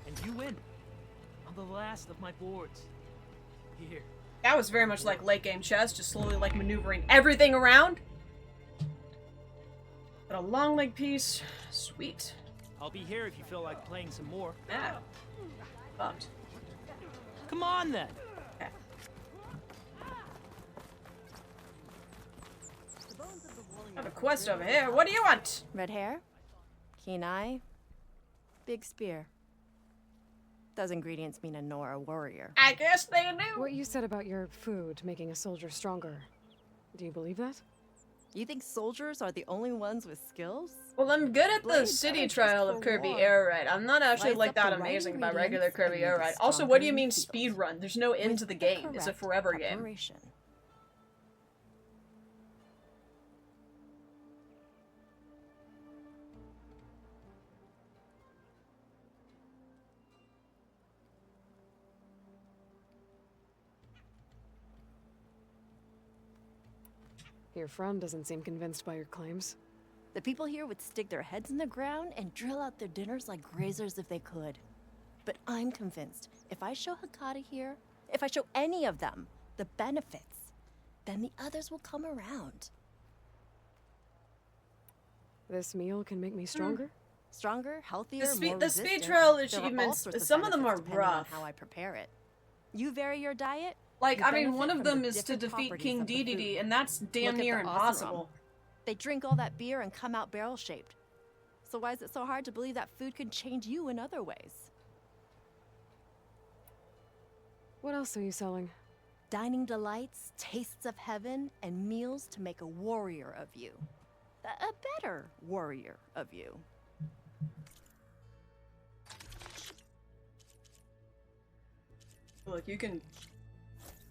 And you win. On the last of my boards. Here. That was very much like late game chess, just slowly like maneuvering everything around. But a long leg piece, sweet. I'll be here if you feel like playing some more. Ah, bummed. Come on then. Okay. I have a quest over here. What do you want? Red hair, keen eye, big spear. Those ingredients mean a Nora warrior. I guess they do. What you said about your food making a soldier stronger, do you believe that? You think soldiers are the only ones with skills? Well, I'm good at the Blades city aren't trial just of for Kirby war. Air Ride. I'm not actually Slice like up that the right amazing about regular ingredients Kirby and you'll Air be Ride. Also, stronger what do you in the mean field. speed run? There's no end With to the the game. It's a correct forever game. preparation. Your friend doesn't seem convinced by your claims. The people here would stick their heads in the ground and drill out their dinners like grazers if they could. But I'm convinced if I show Hakata here, if I show any of them the benefits, then the others will come around. This meal can make me stronger? Stronger, healthier, The more speed resistant. trial There are all achievements, sorts some of them are benefits depending on rough. how I prepare it. You vary your diet. Like, you I mean, benefit one of from them the is to different defeat properties King of the Dedede, food. and that's damn Look at near the impossible. Oseram. They drink all that beer and come out barrel-shaped. So why is it so hard to believe that food can change you in other ways? What else are you selling? Dining delights, tastes of heaven, and meals to make a warrior of you. A better warrior of you. Look, you can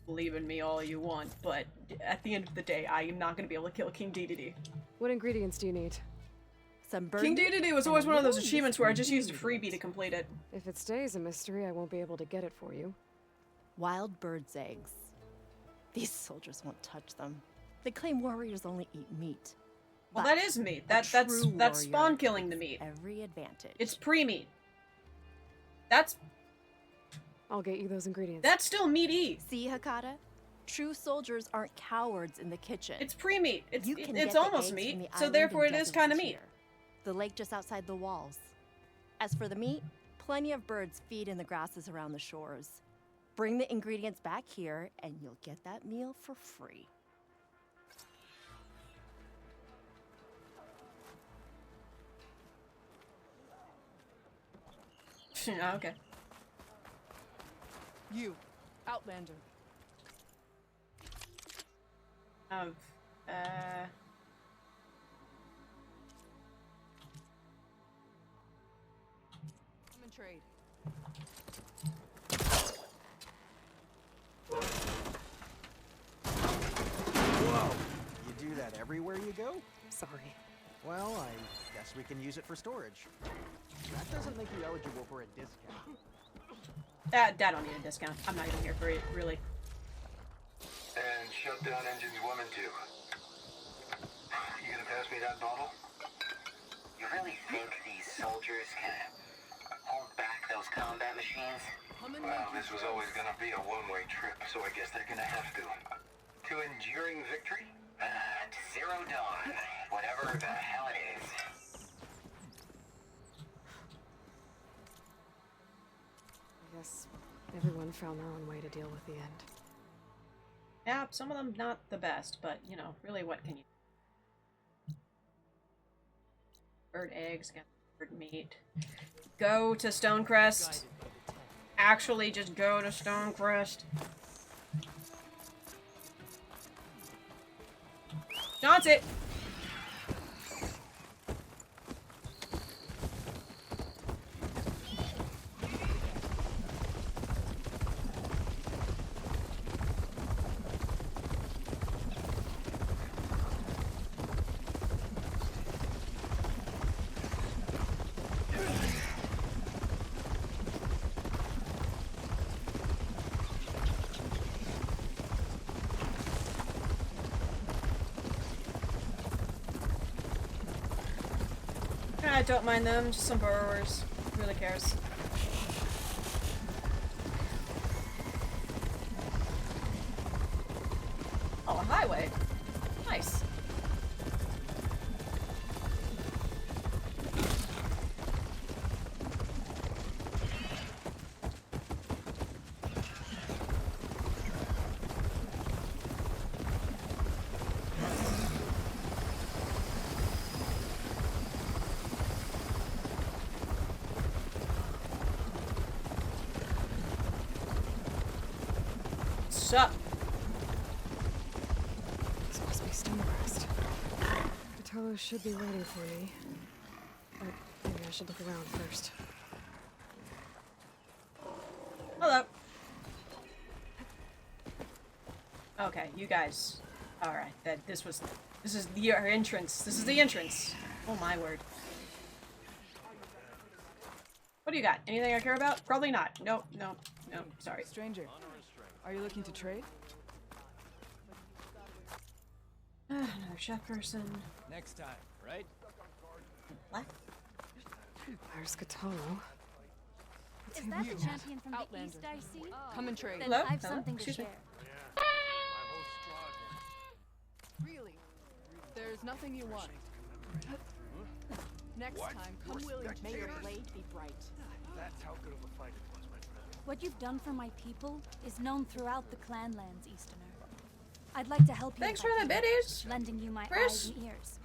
believe in me all you want, but at the end of the day, I am not going to be able to kill King Dedede. What ingredients do you need? Some King Dedede was always one of those achievements where I just used a freebie to complete it. If it stays a mystery, I won't be able to get it for you. Wild bird's eggs. These soldiers won't touch them. They claim warriors only eat meat. Well, But that is meat. a That's true spawn warrior killing the takes meat. Every advantage. It's pre-meat. That's I'll get you those ingredients. That's still meaty. See, Hakata? True soldiers aren't cowards in the kitchen. It's pre-meat. It's You can it's get the almost eggs meat, from the so island therefore and it is deserts kind of meat. here. The lake just outside the walls. As for the meat, plenty of birds feed in the grasses around the shores. Bring the ingredients back here, and you'll get that meal for free. Okay. You, Outlander. Of, Come and trade. Whoa! You do that everywhere you go? Sorry. Well, I guess we can use it for storage. That doesn't make you eligible for a discount. Dad don't need a discount. I'm not even here for it, really. And shut down engines 1 and 2. You gonna pass me that bottle? You really think these soldiers can hold back those combat machines? Well, this was always gonna be a one-way trip, so I guess they're gonna have to. To enduring victory? To Zero Dawn, whatever the hell it is. I guess everyone found their own way to deal with the end. Yeah, some of them not the best, but, you know, really what can you... Bird eggs, got bird meat. Go to Stonecrest. Actually, just go to Stonecrest. Dance it! I don't mind them, just some burrowers. Who really cares? Oh, a highway. Nice. Sup? This must be Stonecrest. Cthulhu should be waiting for me. But maybe I should look around first. Hello. Okay, you guys. Alright, this is our entrance. This is the entrance. Oh my word. What do you got? Anything I care about? Probably not. Nope, nope, nope. Sorry. Stranger, are you looking to trade? Another chef person. Next time, right? What? There's Cthulhu. Is that the champion from the East I see? Come and trade. Then Hello? I've Hello? something to Excuse me? share. Really? There's nothing you want. Next time, come willing. May your blade be bright. That's how good of a fight it was, my friend. What you've done for my people is known throughout the Clanlands, Easterner. I'd like to help you. Thanks if I for the can, biddies. lending you my Chris? eyes and ears.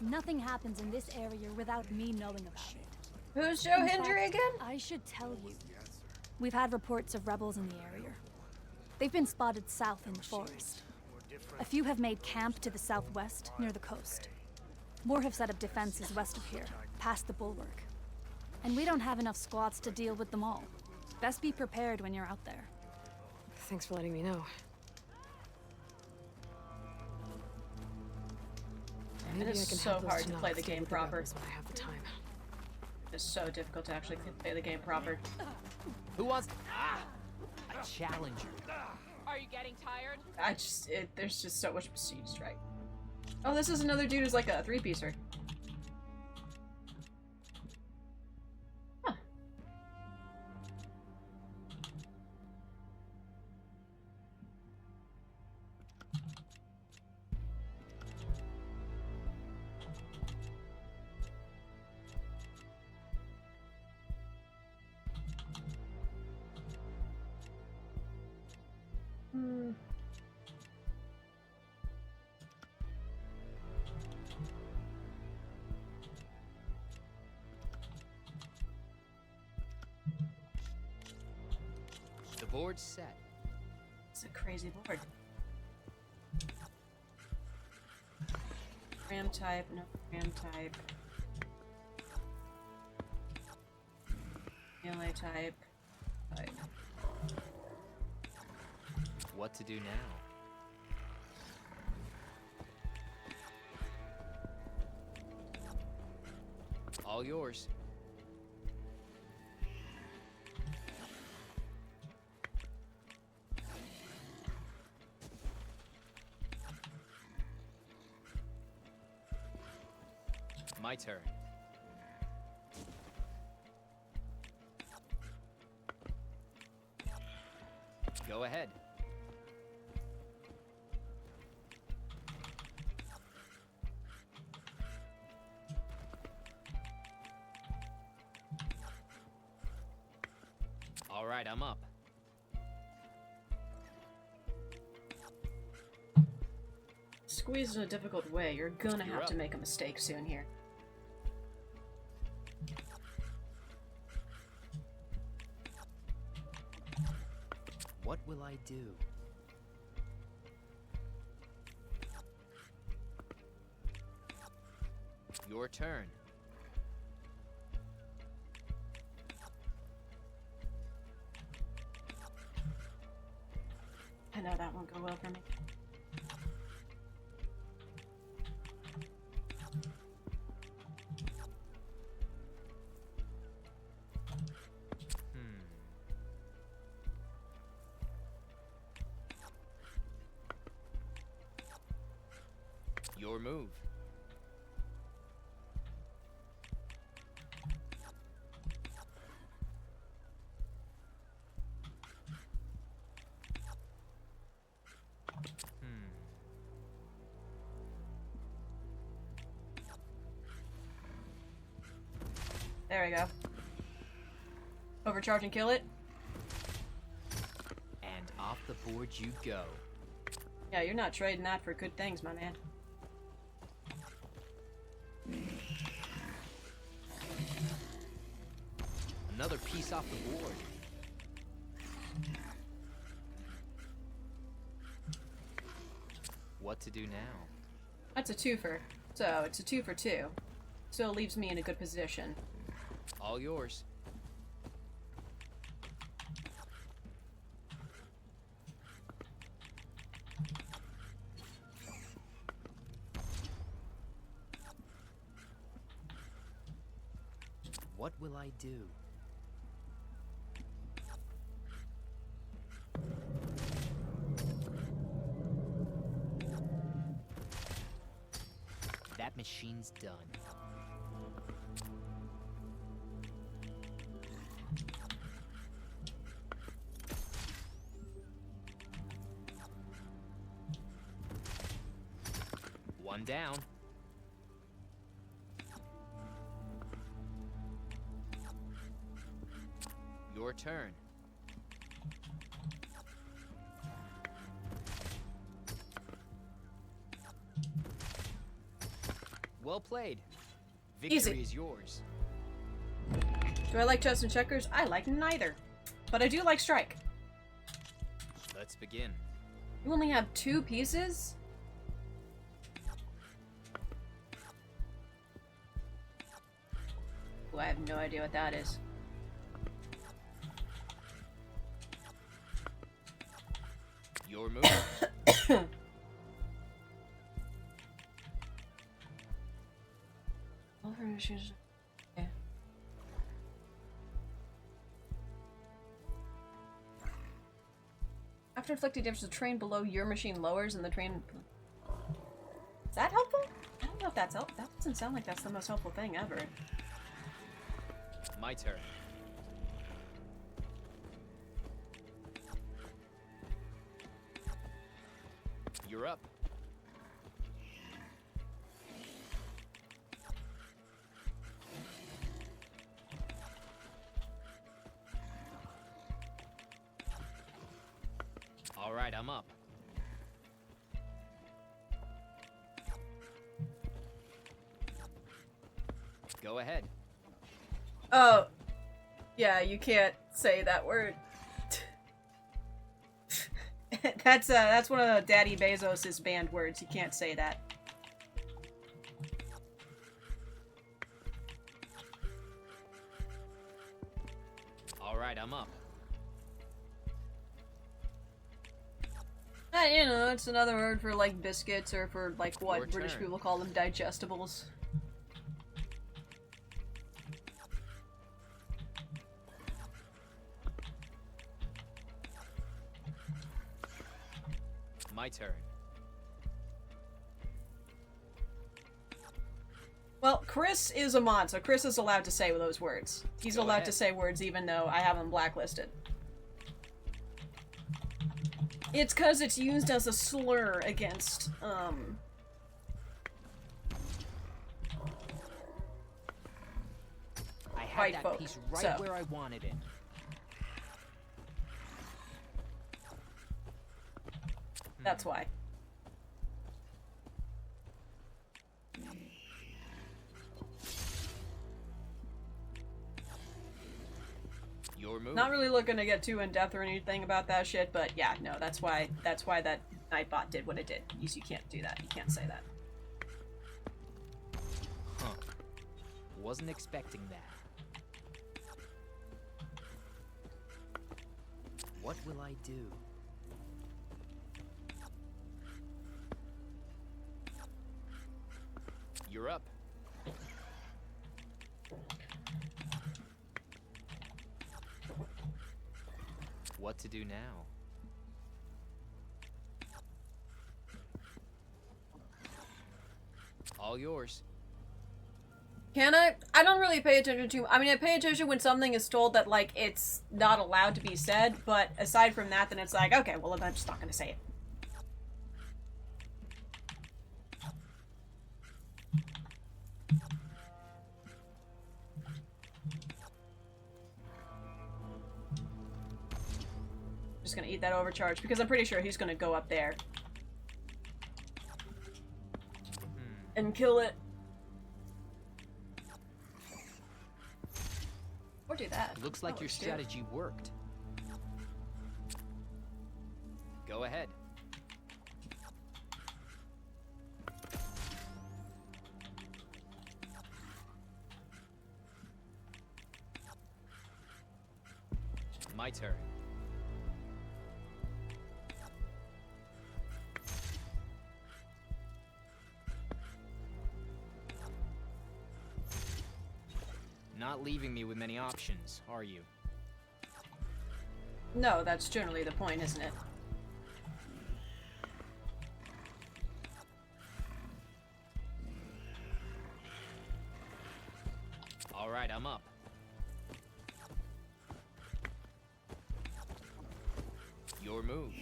Nothing happens in this area without me knowing about it. Who's Joe In Hendry fact, again? I should tell you. We've had reports of rebels in the area. They've been spotted south in the forest. A few have made camp to the southwest, near the coast. More have set up defenses west of here, past the bulwark. And we don't have enough squads to deal with them all. Best be prepared when you're out there. Thanks for letting me know. Maybe It is I can so help those hard to Tanakh play the stay game with the proper. rebels when I have the time. It's so difficult to actually play the game proper. Who wants? A challenger. Are you getting tired? There's just so much prestige, right? Oh, this is another dude who's like a three-piecer. Huh. Hmm. Board set. It's a crazy board. RAM type, no RAM type. Melee type. What to do now? All yours. My turn. Go ahead. All right, I'm up. Squeezed in a difficult way. You're gonna You're have to up. make a mistake soon here. What will I do? Your turn. I know that won't go well for me. Your move. There we go. Overcharge and kill it. And off the board you go. Yeah, you're not trading that for good things, my man. Another piece off the board. What to do now? That's a twofer. So, it's a 2 for 2. Still leaves me in a good position. All yours. What will I do? That machine's done. One down. Your turn. Well played. Victory Easy. is yours. Do I like chess and checkers? I like neither. But I do like strike. Let's begin. You only have 2 pieces? Ooh, I have no idea what that is. Your move. Yeah. After inflicting damage, the train below your machine lowers and the train... Is that helpful? I don't know if that's helpful. That doesn't sound like that's the most helpful thing ever. My turn. You're up. All right, I'm up. Go ahead. Oh. Yeah, you can't say that word. That's one of Daddy Bezos's banned words. You can't say that. All right, I'm up. You know, it's another word for like biscuits or for like what Your British turn. people call them, digestibles. My turn. Well, Chris is a mod, so Chris is allowed to say those words. He's Go allowed to ahead. say words even though I have him blacklisted. It's because it's used as a slur against, I had white that folk, piece right so. where I wanted it. That's why. Your move. Not really looking to get too in-depth or anything about that shit, but yeah, no, that's why that Nightbot did what it did. You can't do that. You can't say that. Huh. Wasn't expecting that. What will I do? You're up. What to do now? All yours. Can I? I don't really pay attention to... I mean, I pay attention when something is told that, like, it's not allowed to be said, but aside from that, then it's like, okay, well, I'm just not gonna say it. Just gonna eat that overcharge, because I'm pretty sure he's gonna go up there. And kill it. Or do that. Looks like Oh, your shit. strategy worked. Go ahead. My turn. Not leaving me with many options, are you? No, that's generally the point, isn't it? All right, I'm up. Your move.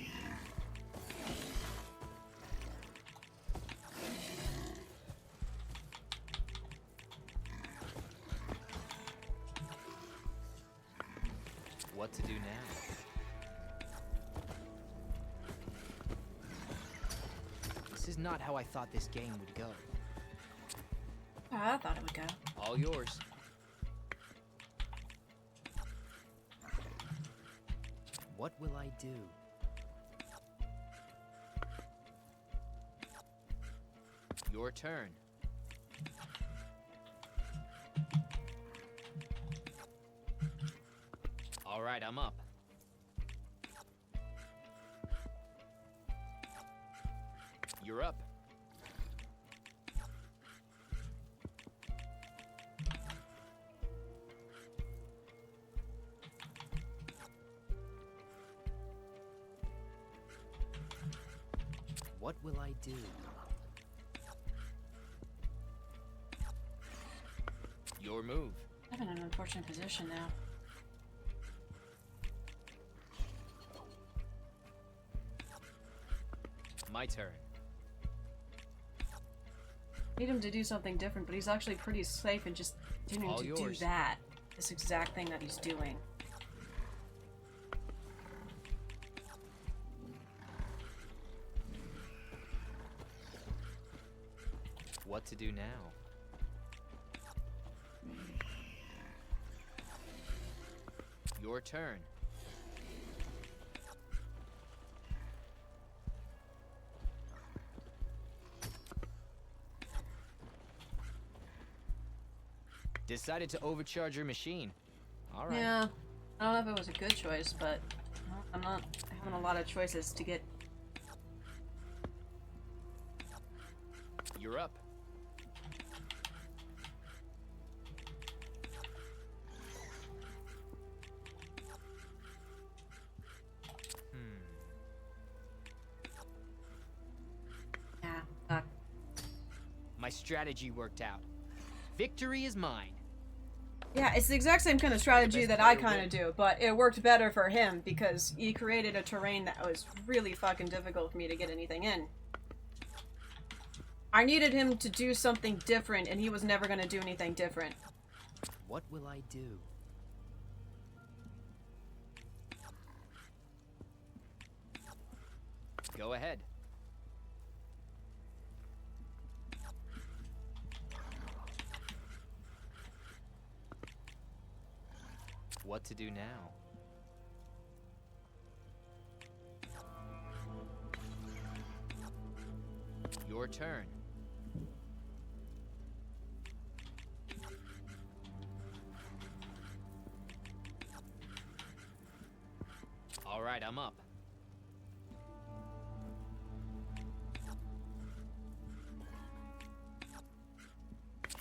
What to do now? This is not how I thought this game would go. I thought it would go. All yours. What will I do? Your turn. All right, I'm up. You're up. What will I do? Your move. I'm in an unfortunate position now. My turn. Need him to do something different, but he's actually pretty safe in just continuing All to yours. do that. This exact thing that he's doing. What to do now? Your turn. Decided to overcharge your machine. All right. Yeah, I don't know if it was a good choice, but well, I'm not having a lot of choices to get. You're up. Yeah. My strategy worked out. Victory is mine. Yeah, it's the exact same kind of strategy that I kind of do, but it worked better for him because he created a terrain that was really fucking difficult for me to get anything in. I needed him to do something different, and he was never going to do anything different. What will I do? Go ahead. What to do now? Your turn. All right, I'm up.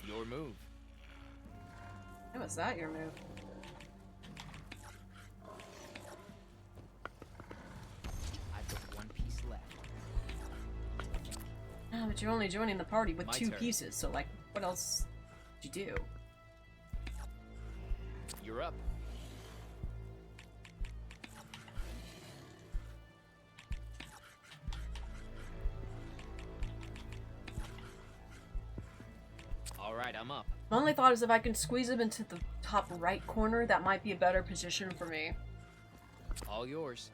Your move. How was that your move? I've got one piece left. Oh, but you're only joining the party with My 2 turn. pieces, so like, what else did you do? You're up. All right, I'm up. My only thought is if I can squeeze him into the top right corner, that might be a better position for me. All yours.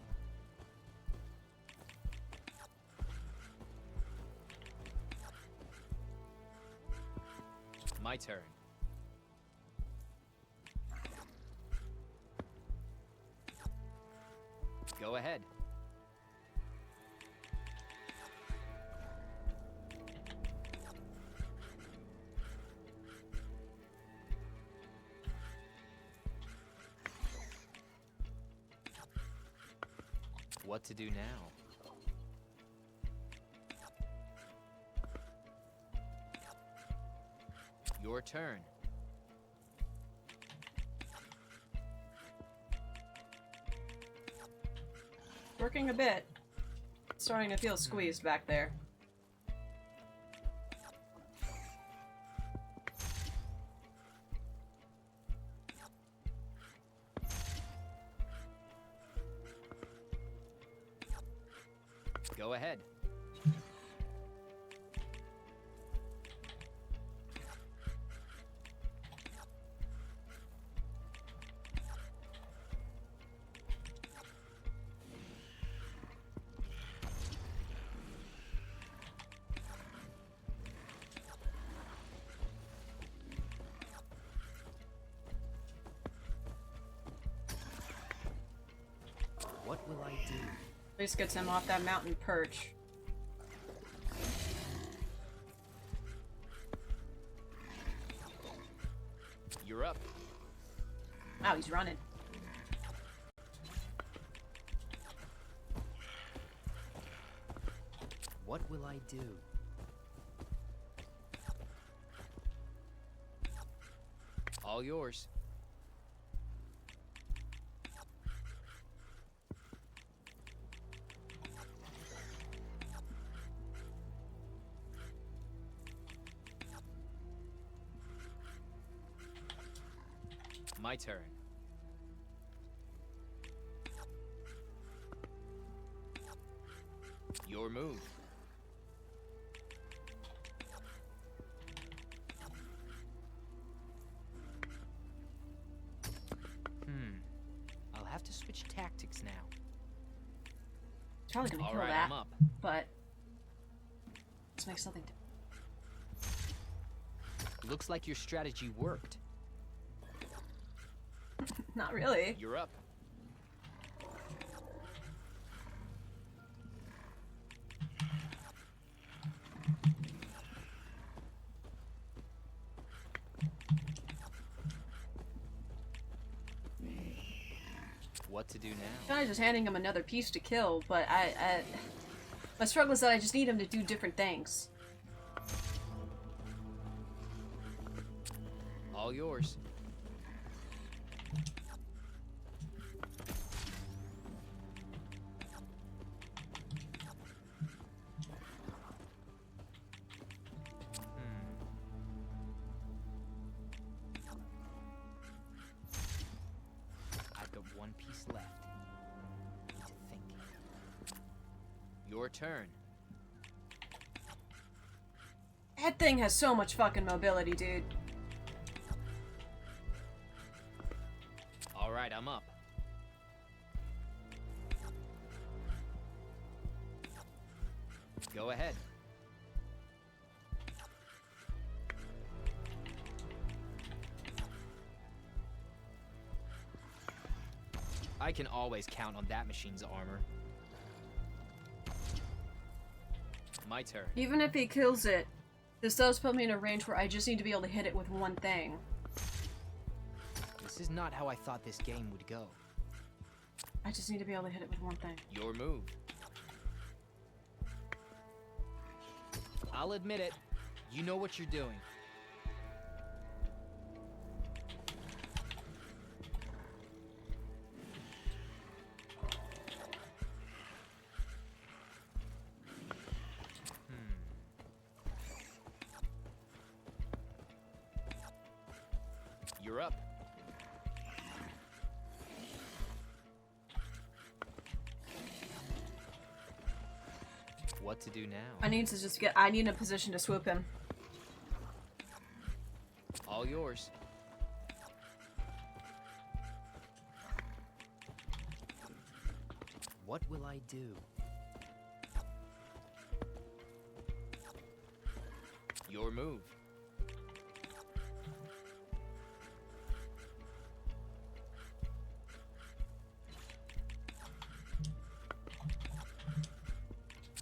My turn. Go ahead. What to do now? Your turn. Working a bit. Starting to feel squeezed back there. Go ahead. What will I do? At least gets him off that mountain perch. You're up. Wow, he's running. What will I do? All yours. My turn. Your move. I'll have to switch tactics now. Probably gonna All kill right, that, I'm up. but let's make something. Looks like your strategy worked. Not really. You're up. What to do now? Kind of just handing him another piece to kill, but my struggle is that I just need him to do different things. All yours. I've got one piece left. Need to think. Your turn. That thing has so much fucking mobility, dude. All right, I'm up. Go ahead. I can always count on that machine's armor. My turn. Even if he kills it, this does put me in a range where I just need to be able to hit it with one thing. This is not how I thought this game would go. I just need to be able to hit it with one thing. Your move. I'll admit it. You know what you're doing. You're up. What to do now? I need to just I need a position to swoop him. All yours. What will I do? Your move.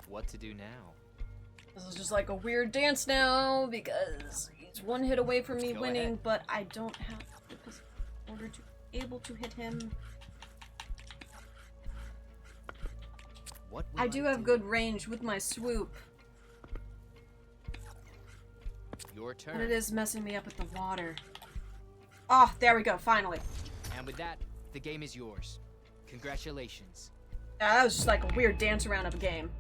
What to do now? This is just like a weird dance now because he's one hit away from me Go winning, ahead. but I don't have the position in order to be able to hit him. What will I do have good range with my swoop, Your turn. but it is messing me up with the water. Oh, there we go, finally. And with that, the game is yours. Congratulations. That was just like a weird dance around of a game.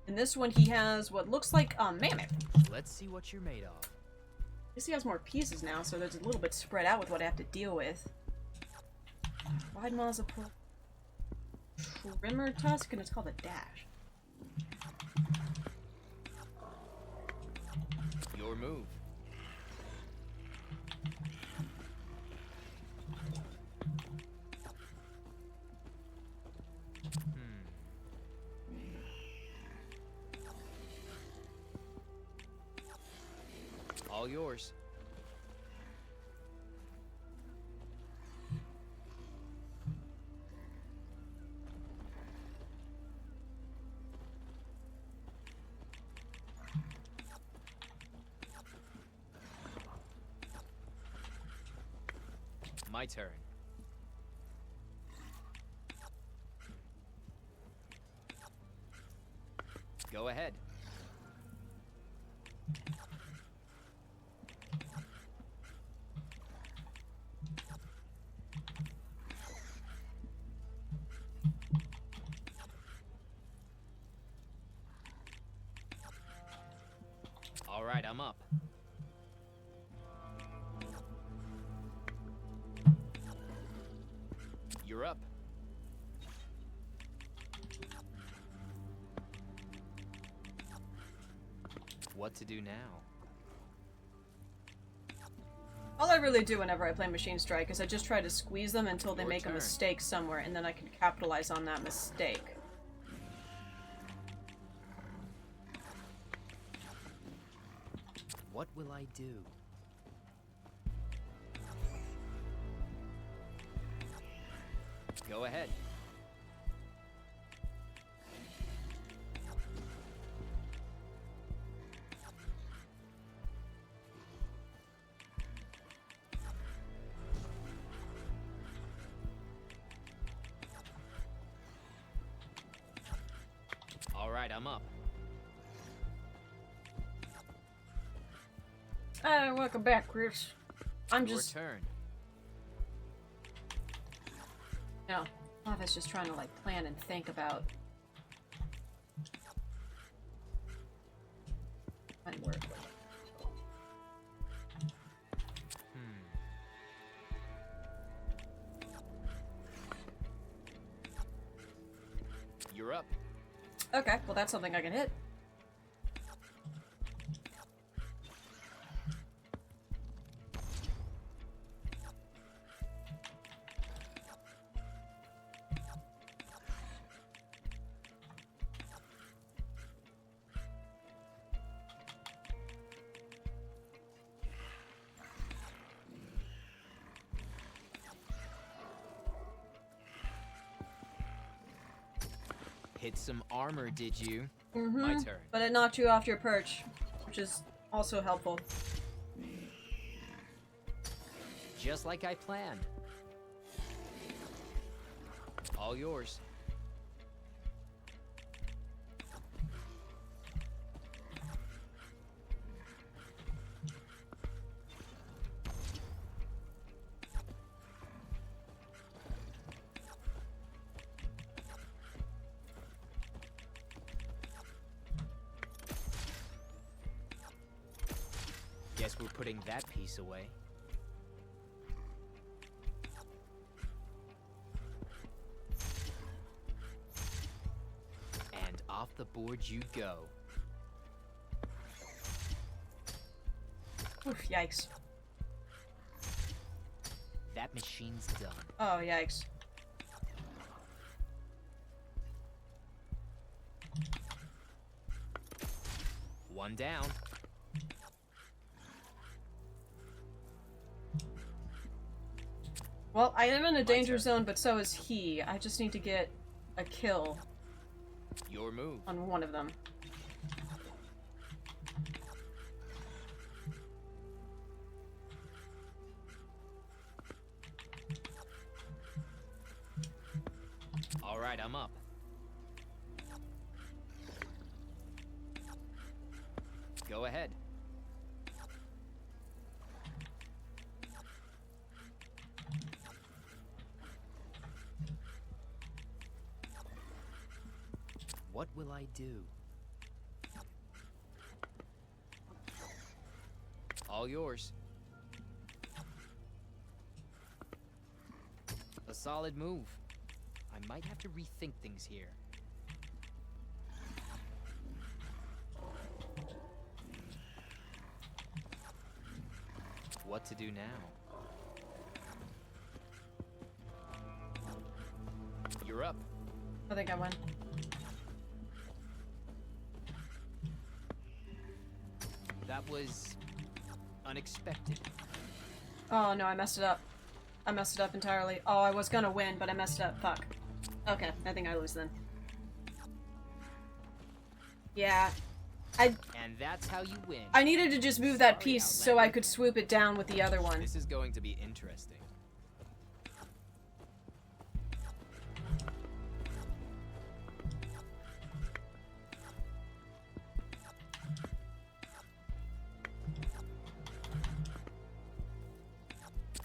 In this one, he has what looks like a mammoth. Let's see what you're made of. I guess he has more pieces now, so there's a little bit spread out with what I have to deal with. Wide muzzle, trimmer tusk, and it's called a dash. Your move. All yours. My turn. Go ahead. All right, I'm up. You're up. What to do now? All I really do whenever I play Machine Strike is I just try to squeeze them until they Your make turn. a mistake somewhere, and then I can capitalize on that mistake. What will I do? Go ahead. Alright, I'm up. Welcome back, Chris. I'm Your just... turn. No, Lava's just trying to, like, plan and think about... my work. You're up. Okay, well that's something I can hit. Hit some armor, did you? Mm-hmm. My turn. But it knocked you off your perch, which is also helpful. Just like I planned. All yours. Guess we're putting that piece away. And off the board you go. Oof, yikes. That machine's done. Oh, yikes. One down. Well, I am in a danger zone, but so is he. I just need to get a kill. Your move. On one of them. All right, I'm up. Go ahead. What will I do? All yours. A solid move. I might have to rethink things here. What to do now? You're up. I think I win. That was unexpected. Oh no, I messed it up. I messed it up entirely. Oh, I was gonna win, but I messed it up. Fuck. Okay, I think I lose then. Yeah. And that's how you win. I needed to just move that piece so I could swoop it down with the other one. This is going to be interesting.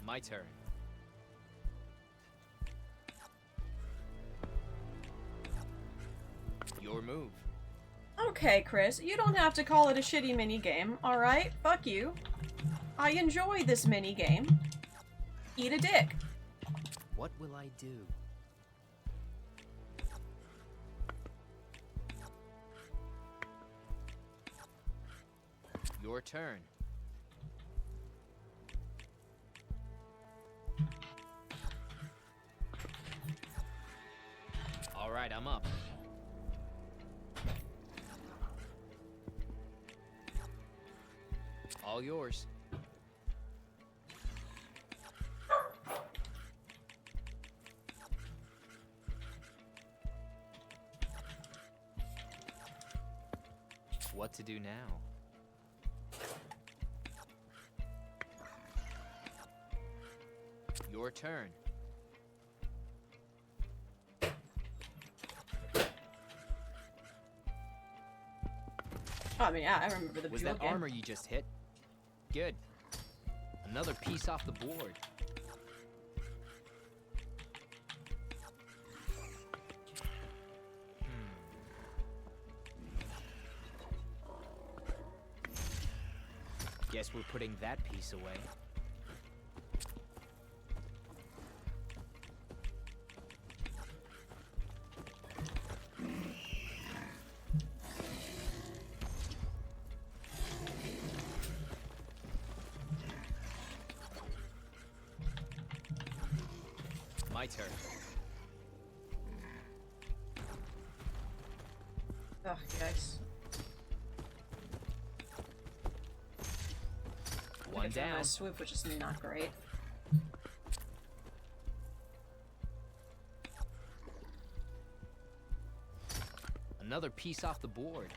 My turn. Your move. Okay, Chris, you don't have to call it a shitty minigame, alright? Fuck you. I enjoy this minigame. Eat a dick. What will I do? Your turn. All right, I'm up. All yours. What to do now? Your turn. Oh, I mean, yeah, I remember the Was Bejeweled that game. armor you just hit? Good. Another piece off the board. Guess we're putting that piece away. My turn. Oh, yikes. One down. My swoop, which is not great. Another piece off the board.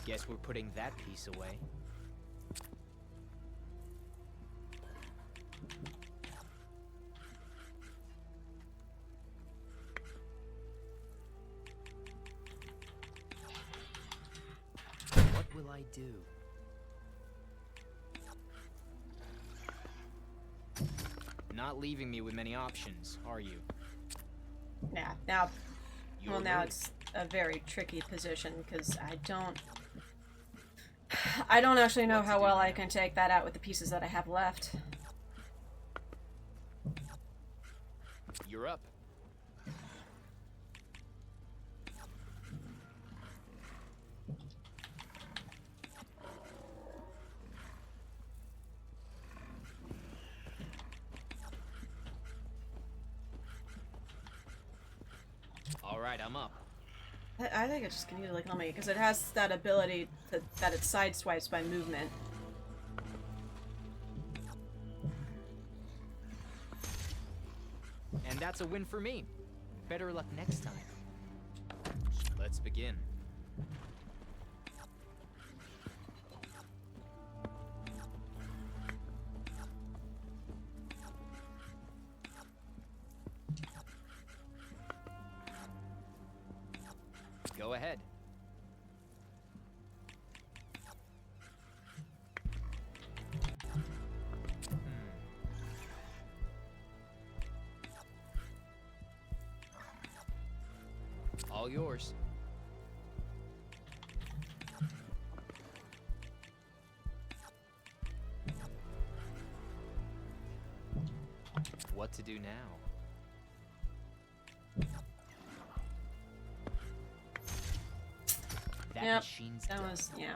Guess we're putting that piece away. What will I do? Not leaving me with many options, are you? Yeah, now... Your well, now move. it's a very tricky position, because I don't actually know how well I can take that out with the pieces that I have left. You're up. All right, I'm up. I think I just can easily kill me, because it has that ability that it sideswipes by movement. And that's a win for me. Better luck next time. Let's begin. Go ahead. All yours. What to do now? That Yep, machine's that done. was, yeah.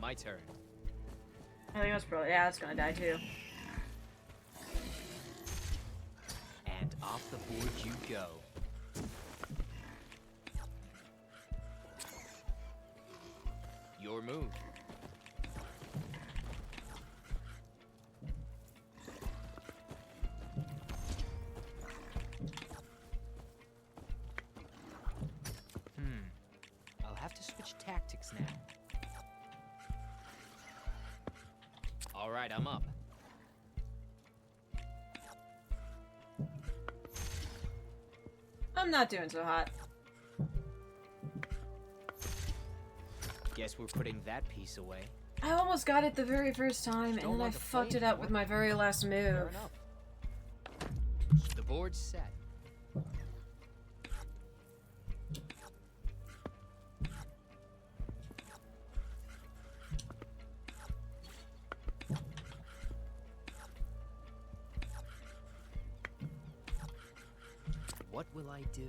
My turn. I think that's probably, yeah, that's gonna die too. And off the board you go. Your move. I'll have to switch tactics now. All right, I'm up. I'm not doing so hot. Guess we're putting that piece away. I almost got it the very first time, and then I fucked it up with my very last move. Fair enough. The board's set. What will I do?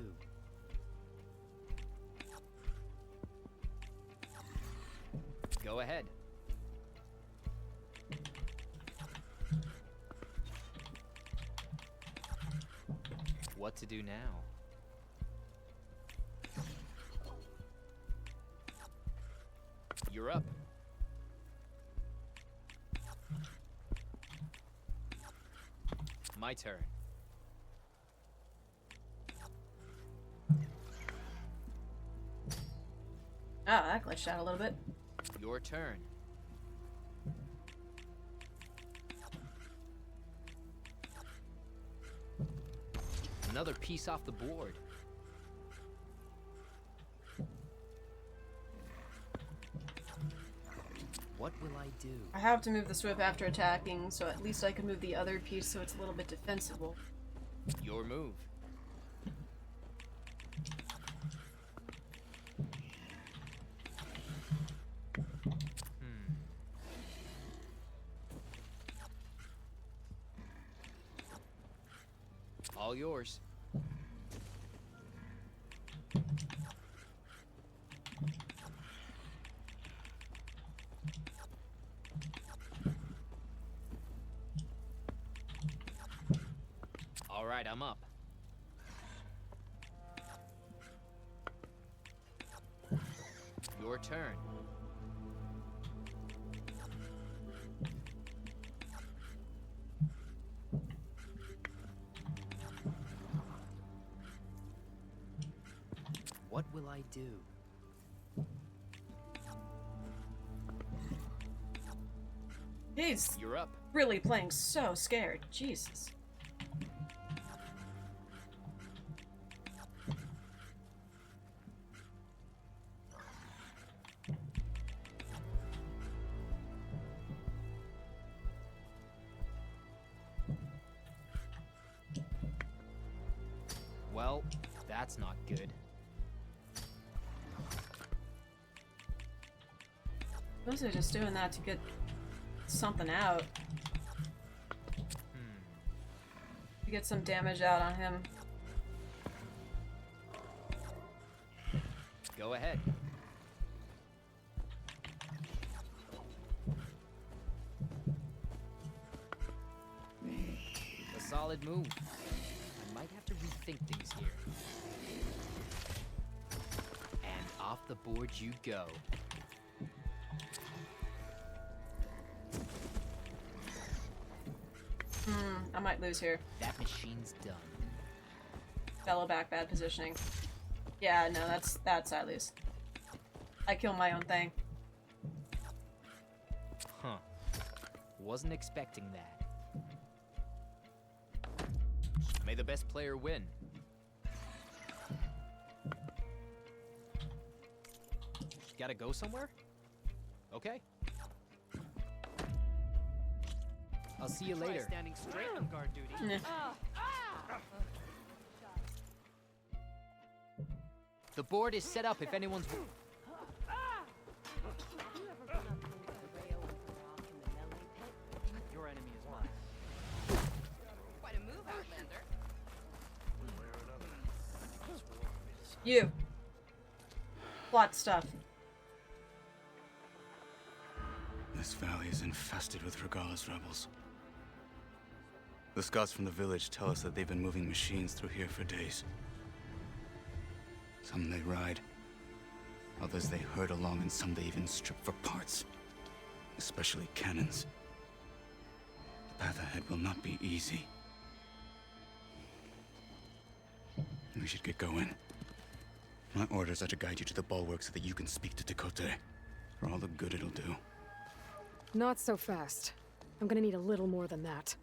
Go ahead. What to do now? You're up. My turn. Ah, that glitched out a little bit. Your turn. Another piece off the board. What will I do? I have to move the whip after attacking, so at least I can move the other piece so it's a little bit defensible. Your move. All yours. All right, I'm up. Your turn. What will I do? He's You're up. really playing so scared. Jesus. Well, that's not good. Suppose they're just doing that to get something out. To get some damage out on him. Go ahead. A solid move. I might have to rethink things here. And off the board you go. I might lose here. That machine's done. Fellow back, bad positioning. Yeah, no, that's I lose. I kill my own thing. Huh. Wasn't expecting that. May the best player win. Gotta go somewhere? Okay. I'll see you later. Standing straight on guard duty. The board is set up if anyone's... Your enemy is mine. Quite a move, Outlander. You. Plot stuff. This valley is infested with Regala's rebels. The scouts from the village tell us that they've been moving machines through here for days. Some they ride, others they herd along, and some they even strip for parts. Especially cannons. The path ahead will not be easy. We should get going. My orders are to guide you to the bulwark so that you can speak to Tekote. For all the good it'll do. Not so fast. I'm gonna need a little more than that.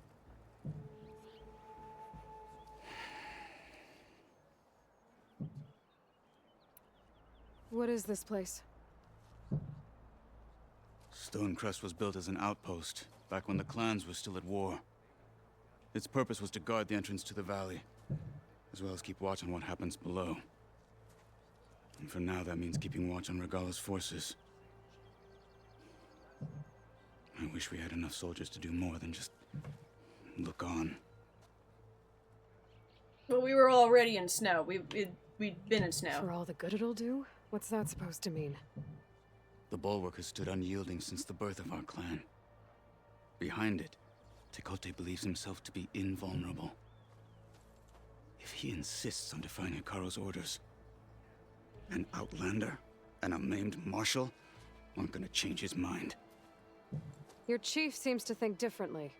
What is this place? Stonecrest was built as an outpost, back when the clans were still at war. Its purpose was to guard the entrance to the valley, as well as keep watch on what happens below. And for now, that means keeping watch on Regala's forces. I wish we had enough soldiers to do more than just look on. Well, we were already in snow. We'd been in snow. For all the good it'll do? What's that supposed to mean? The bulwark has stood unyielding since the birth of our clan. Behind it, Tekote believes himself to be invulnerable. If he insists on defying Hikaru's orders, an outlander and a maimed marshal aren't gonna change his mind. Your chief seems to think differently.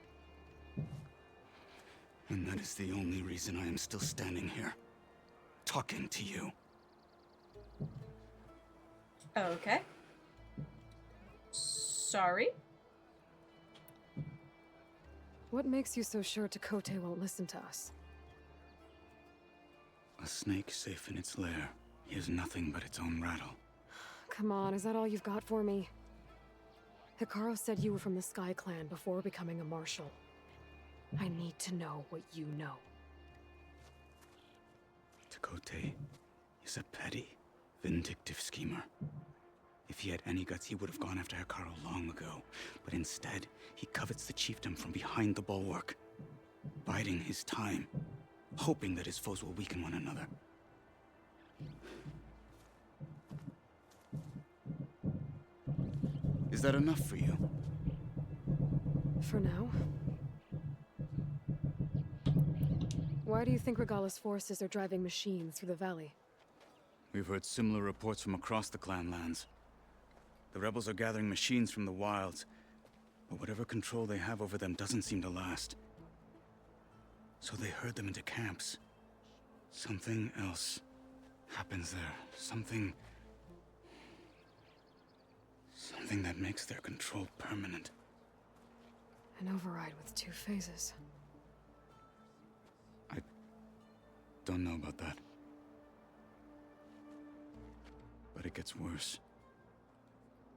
And that is the only reason I am still standing here, talking to you. Okay. Sorry? What makes you so sure Takote won't listen to us? A snake safe in its lair hears nothing but its own rattle. Come on, is that all you've got for me? Hikaru said you were from the Sky Clan before becoming a marshal. I need to know what you know. Takote is a petty, vindictive schemer. If he had any guts, he would have gone after Hikaru long ago. But instead, he covets the chiefdom from behind the bulwark, biding his time, hoping that his foes will weaken one another. Is that enough for you? For now. Why do you think Regala's forces are driving machines through the valley? We've heard similar reports from across the clan lands. The rebels are gathering machines from the wilds, but whatever control they have over them doesn't seem to last. So they herd them into camps. Something else happens there. Something that makes their control permanent. An override with 2 phases. I don't know about that. But it gets worse.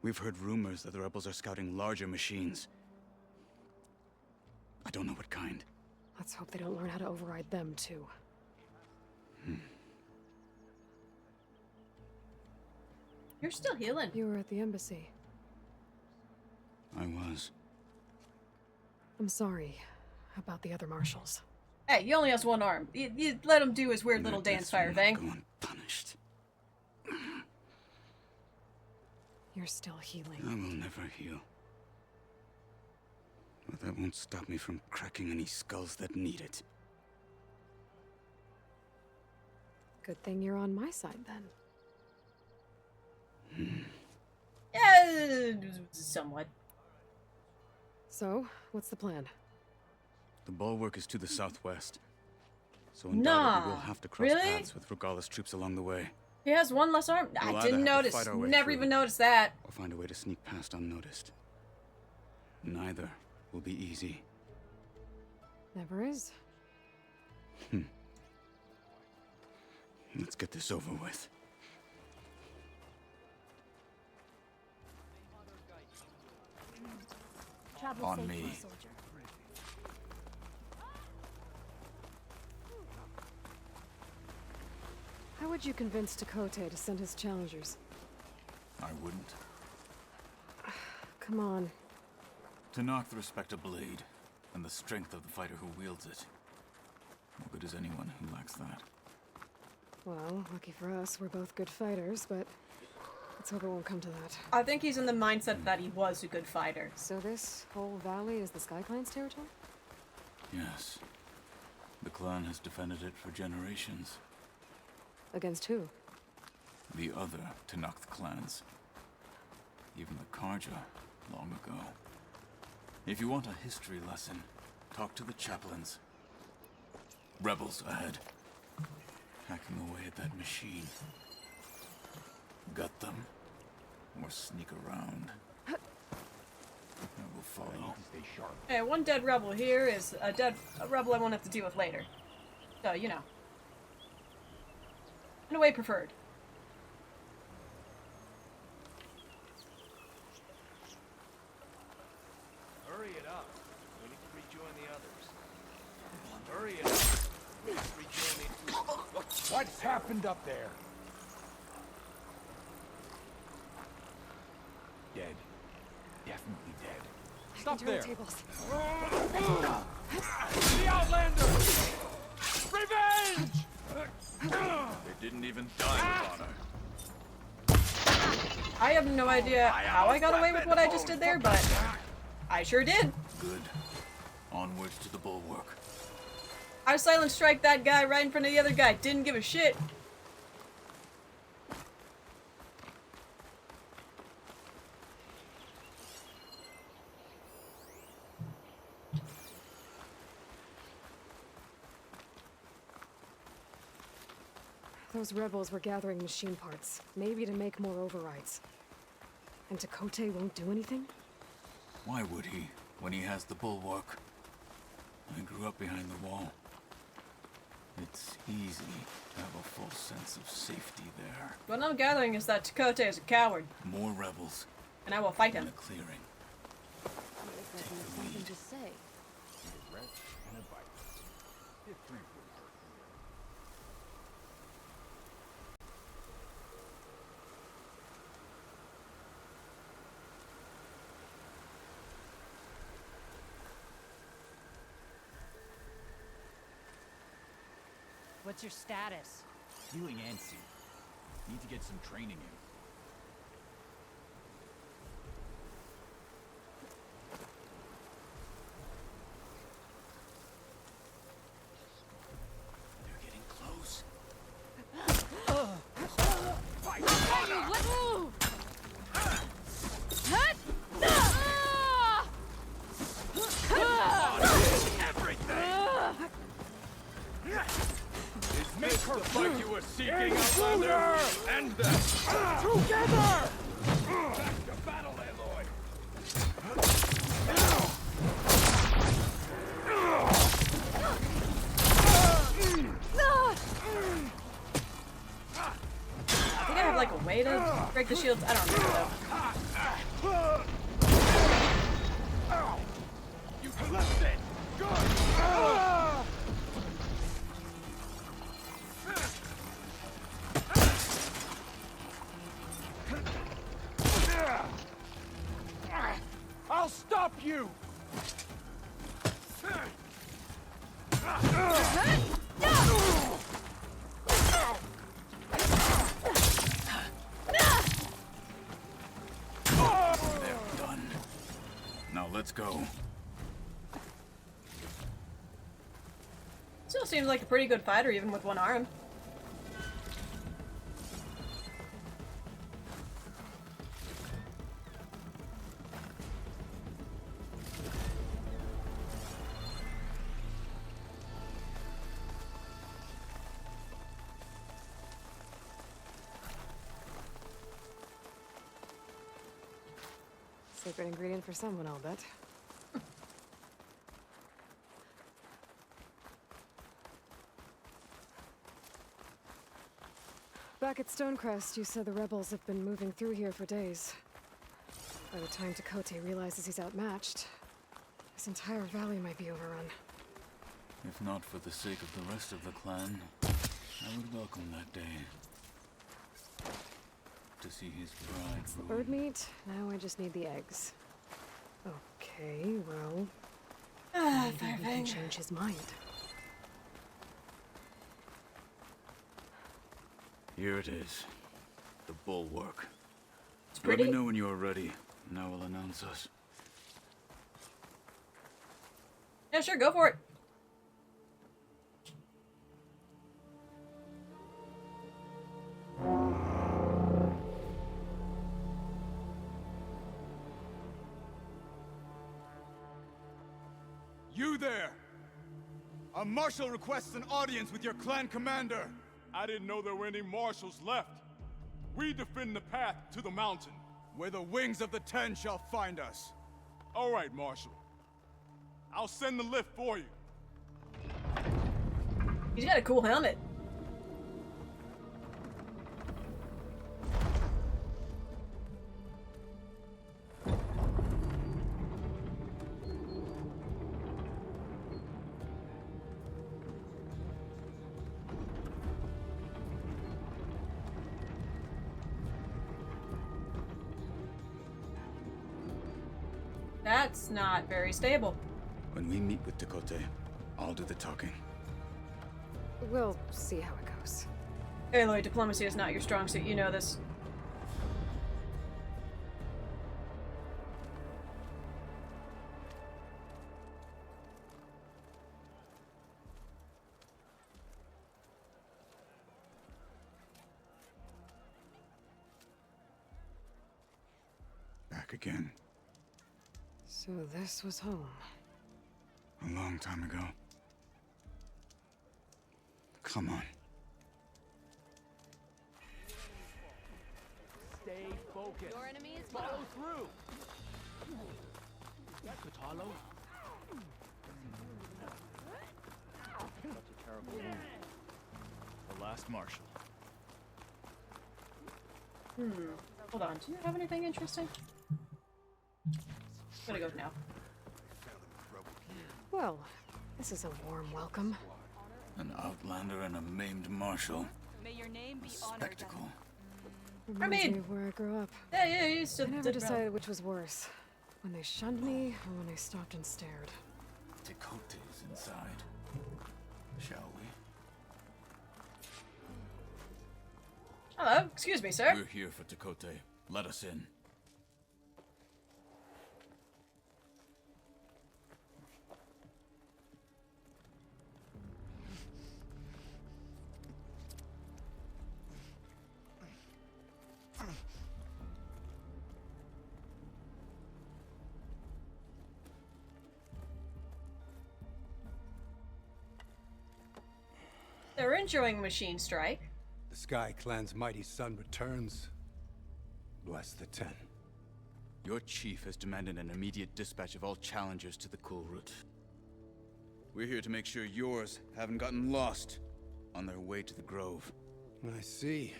We've heard rumors that the rebels are scouting larger machines. I don't know what kind. Let's hope they don't learn how to override them, too. You're still healing. You were at the embassy. I was. I'm sorry about the other marshals. Hey, he only has one arm. You let him do his weird little dance fire thing. Go unpunished. You're still healing. I will never heal. But that won't stop me from cracking any skulls that need it. Good thing you're on my side, then. Yeah, somewhat. So, what's the plan? The bulwark is to the southwest. So undoubtedly we'll have to cross paths with Regala's troops along the way. He has one less arm. We'll I either didn't have to notice. fight our way Never through, even noticed that. or find a way to sneak past unnoticed. Neither will be easy. Never is. Let's get this over with. Travel On safe, me. my soldier. How would you convince Takote to send his challengers? I wouldn't. Come on. To knock the respect of blade, and the strength of the fighter who wields it. What good is anyone who lacks that? Well, lucky for us, we're both good fighters, but let's hope it won't come to that. I think he's in the mindset that he was a good fighter. So this whole valley is the Sky Clan's territory? Yes. The clan has defended it for generations. Against who? The other Tanakh clans. Even the Karja, long ago. If you want a history lesson, talk to the chaplains. Rebels ahead. Hacking away at that machine. Gut them, or sneak around. I will follow. Stay sharp. Hey, one dead rebel here is a rebel I won't have to deal with later. So, you know. In a way preferred. Hurry it up. We need to rejoin the others. Hurry it up. We need to rejoin the... What's happened up there? Dead. Definitely dead. Stop there. Tables. The Outlander! Revenge! They didn't even die with honor. I have no idea how I got away with what I just did there, but I sure did. Good. Onwards to the bulwark. I silent strike that guy right in front of the other guy. Didn't give a shit. Those rebels were gathering machine parts, maybe to make more overrides. And Tekote won't do anything? Why would he, when he has the bulwark? I grew up behind the wall. It's easy to have a full sense of safety there. What I'm gathering is that Tekote is a coward. More rebels. And I will fight In him. the clearing. Take the lead. To say. A rest and a bite. If drink wouldn't hurt. What's your status? Healing antsy. Need to get some training in. They're getting close. Make her fight you were seeking, Outlander! End this! Together! Back to battle, Aloy! I think I have like a way to break the shields. I don't remember though. You flipped it! Good! I'll stop you! They're done. Now let's go. Still seems like a pretty good fighter even with one arm. Secret ingredient for someone, I'll bet. Back at Stonecrest, you said the rebels have been moving through here for days. By the time Tekote realizes he's outmatched, this entire valley might be overrun. If not for the sake of the rest of the clan, I would welcome that day. To see his bride. That's the bird meat. Now I just need the eggs. Okay, well, maybe we can change his mind. Here it is. The bulwark. It's pretty. Let me know when you are ready, and I will announce us. Yeah, sure, go for it. You there! A marshal requests an audience with your clan commander! I didn't know there were any marshals left. We defend the path to the mountain. Where the wings of the Ten shall find us. All right, Marshal. I'll send the lift for you. He's got a cool helmet. That's not very stable. When we meet with Tekote, I'll do the talking. We'll see how it goes. Aloy, diplomacy is not your strong suit. You know this. Back again. So this was home. A long time ago. Come on. Stay focused. Your enemy is Follow through. Katalo. Such a terrible wound. The last marshal. Hold on. Do you have anything interesting? I'm gonna go now. Well, this is a warm welcome. An outlander and a maimed marshal. May your name be Spectacle. Reminds me of where I grew up. Yeah, you used to. I never decided which was worse. When they shunned me, or when they stopped and stared. Tekote's inside. Shall we? Hello, excuse me, sir. We're here for Tekote. Let us in. They're enjoying Machine Strike. The Sky Clan's mighty son returns. Bless the Ten. Your chief has demanded an immediate dispatch of all challengers to the Cool Route. We're here to make sure yours haven't gotten lost on their way to the Grove. I see.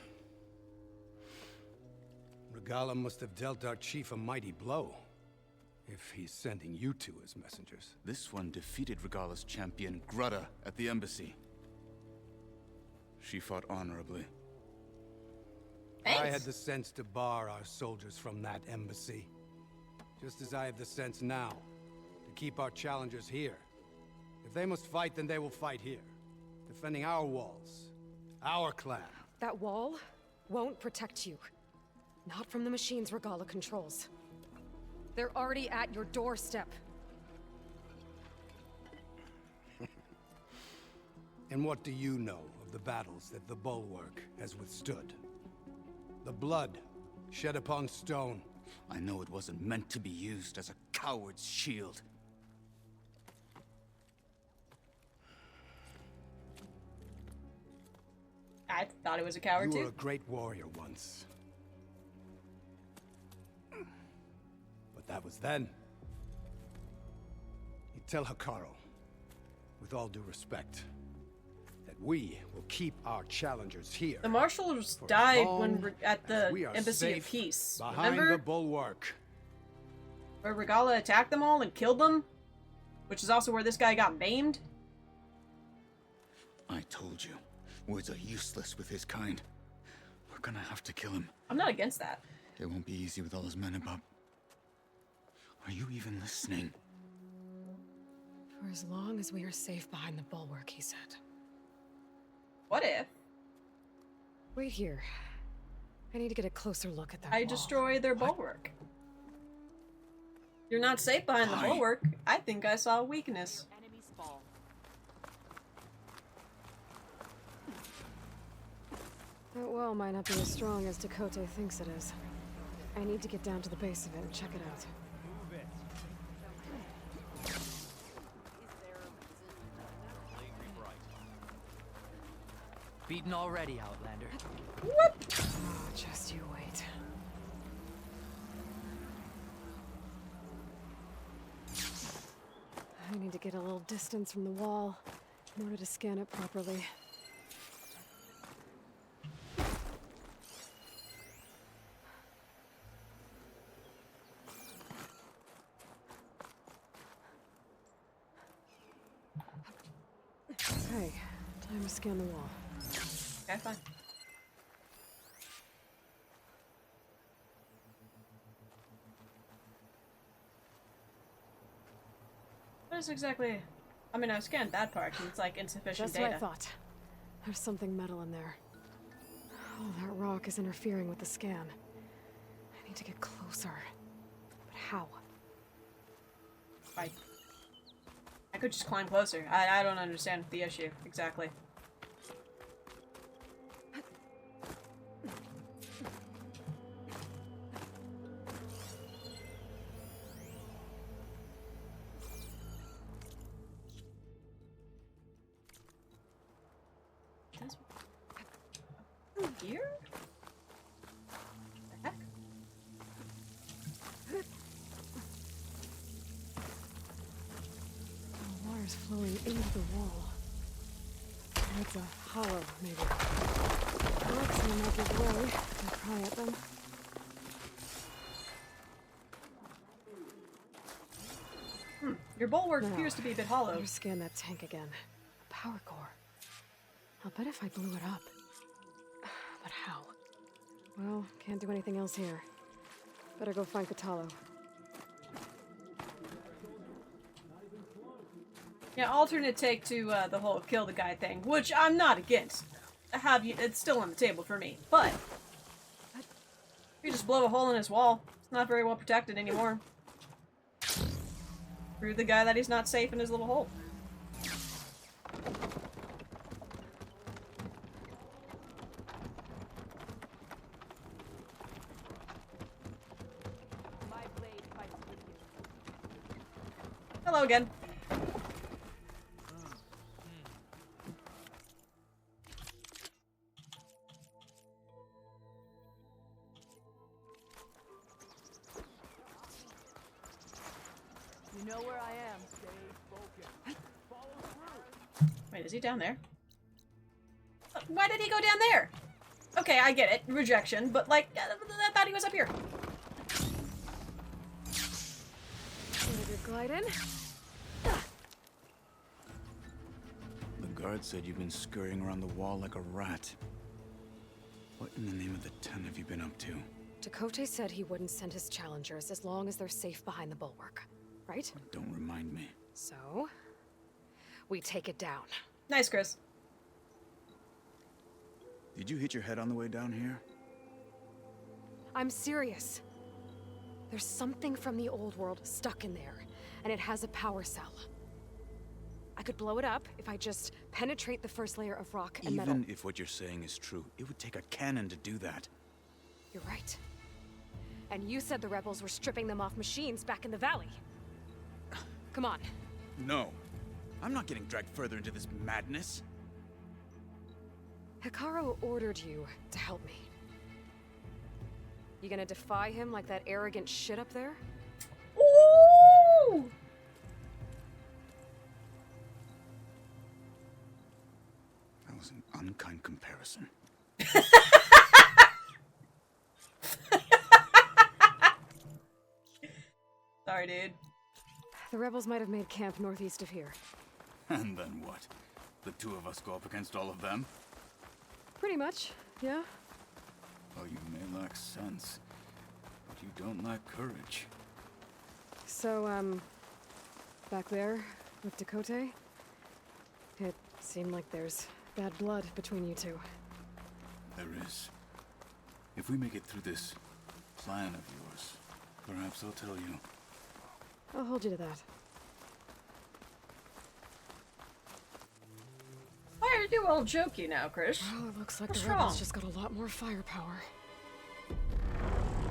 Regala must have dealt our chief a mighty blow, if he's sending you two as messengers. This one defeated Regala's champion, Grutta, at the embassy. She fought honorably. Thanks. I had the sense to bar our soldiers from that embassy. Just as I have the sense now to keep our challengers here. If they must fight, then they will fight here. Defending our walls. Our clan. That wall won't protect you. Not from the machines Regala controls. They're already at your doorstep. And what do you know of the battles that the Bulwark has withstood? The blood shed upon stone. I know it wasn't meant to be used as a coward's shield. I thought it was a coward You were too. a great warrior once. But that was then. You tell Hikaru, with all due respect, that we will keep our challengers here. The marshals for as died long when at as the we are Embassy of safe Peace. behind Remember? the bulwark. Where Regala attacked them all and killed them? Which is also where this guy got maimed? I told you, words are useless with his kind. We're gonna have to kill him. I'm not against that. It won't be easy with all his men about. Are you even listening? For as long as we are safe behind the bulwark, he said. What if Wait here. I need to get a closer look at that I wall. destroy their bulwark? You're not safe behind the bulwark. I think I saw a weakness. That wall might not be as strong as Tekote thinks it is. I need to get down to the base of it and check it out. Beaten already, Outlander. Oh, just you wait. I need to get a little distance from the wall in order to scan it properly. Okay, time to scan the wall. Okay, fine. What is exactly... I mean, I scanned that part, and it's like insufficient Just data. what I thought. There's something metal in there. Oh, that rock is interfering with the scan. I need to get closer. But how? I could just climb closer. I don't understand the issue, exactly. Here? What the heck? is flowing into the wall. That's a hollow, maybe. Rocks will not give way if I pry at them. Your bulwark appears to be a bit hollow. Better scan that tank again. Power core. I'll bet if I blew it up. But how? Well, can't do anything else here. Better go find Katalo. Yeah, alternate take to the whole kill the guy thing, which I'm not against. It's still on the table for me, but if you just blow a hole in his wall, it's not very well protected anymore. Prove the guy that he's not safe in his little hole. Hello again. You know where I am. Stay focused. Follow through. Wait, is he down there? Why did he go down there? Okay, I get it. Rejection, but like, I thought he was up here. Really good glide in. The guard said you've been scurrying around the wall like a rat. What in the name of the ten have you been up to? Dakota said he wouldn't send his challengers as long as they're safe behind the bulwark. Right? Don't remind me. So, we take it down. Nice, Chris. Did you hit your head on the way down here? I'm serious. There's something from the old world stuck in there, and it has a power cell. I could blow it up if I just penetrate the first layer of rock and metal. Even if what you're saying is true, it would take a cannon to do that. You're right. And you said the rebels were stripping them off machines back in the valley. Come on. No. I'm not getting dragged further into this madness. Hikaru ordered you to help me. You gonna defy him like that arrogant shit up there? Ooh! That was an unkind comparison. Sorry, dude. The rebels might have made camp northeast of here. And then what? The two of us go up against all of them? Pretty much, yeah. Oh, you may lack sense, but you don't lack courage. So, back there with Dakota, it seemed like there's bad blood between you two. There is. If we make it through this plan of yours, perhaps I'll tell you. I'll hold you to that. Why are you all jokey now, Chris? Well, it looks like What's the rebels wrong? just got a lot more firepower.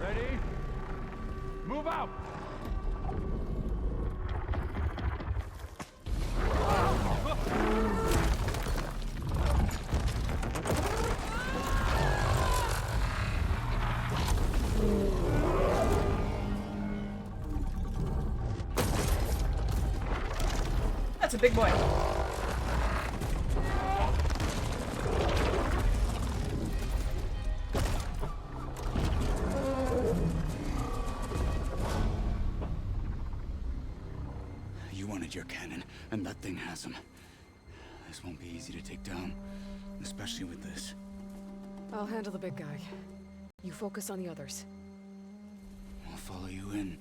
Ready? Move out! That's a big boy. You wanted your cannon, and that thing has him. This won't be easy to take down, especially with this. I'll handle the big guy. You focus on the others. I'll follow you in.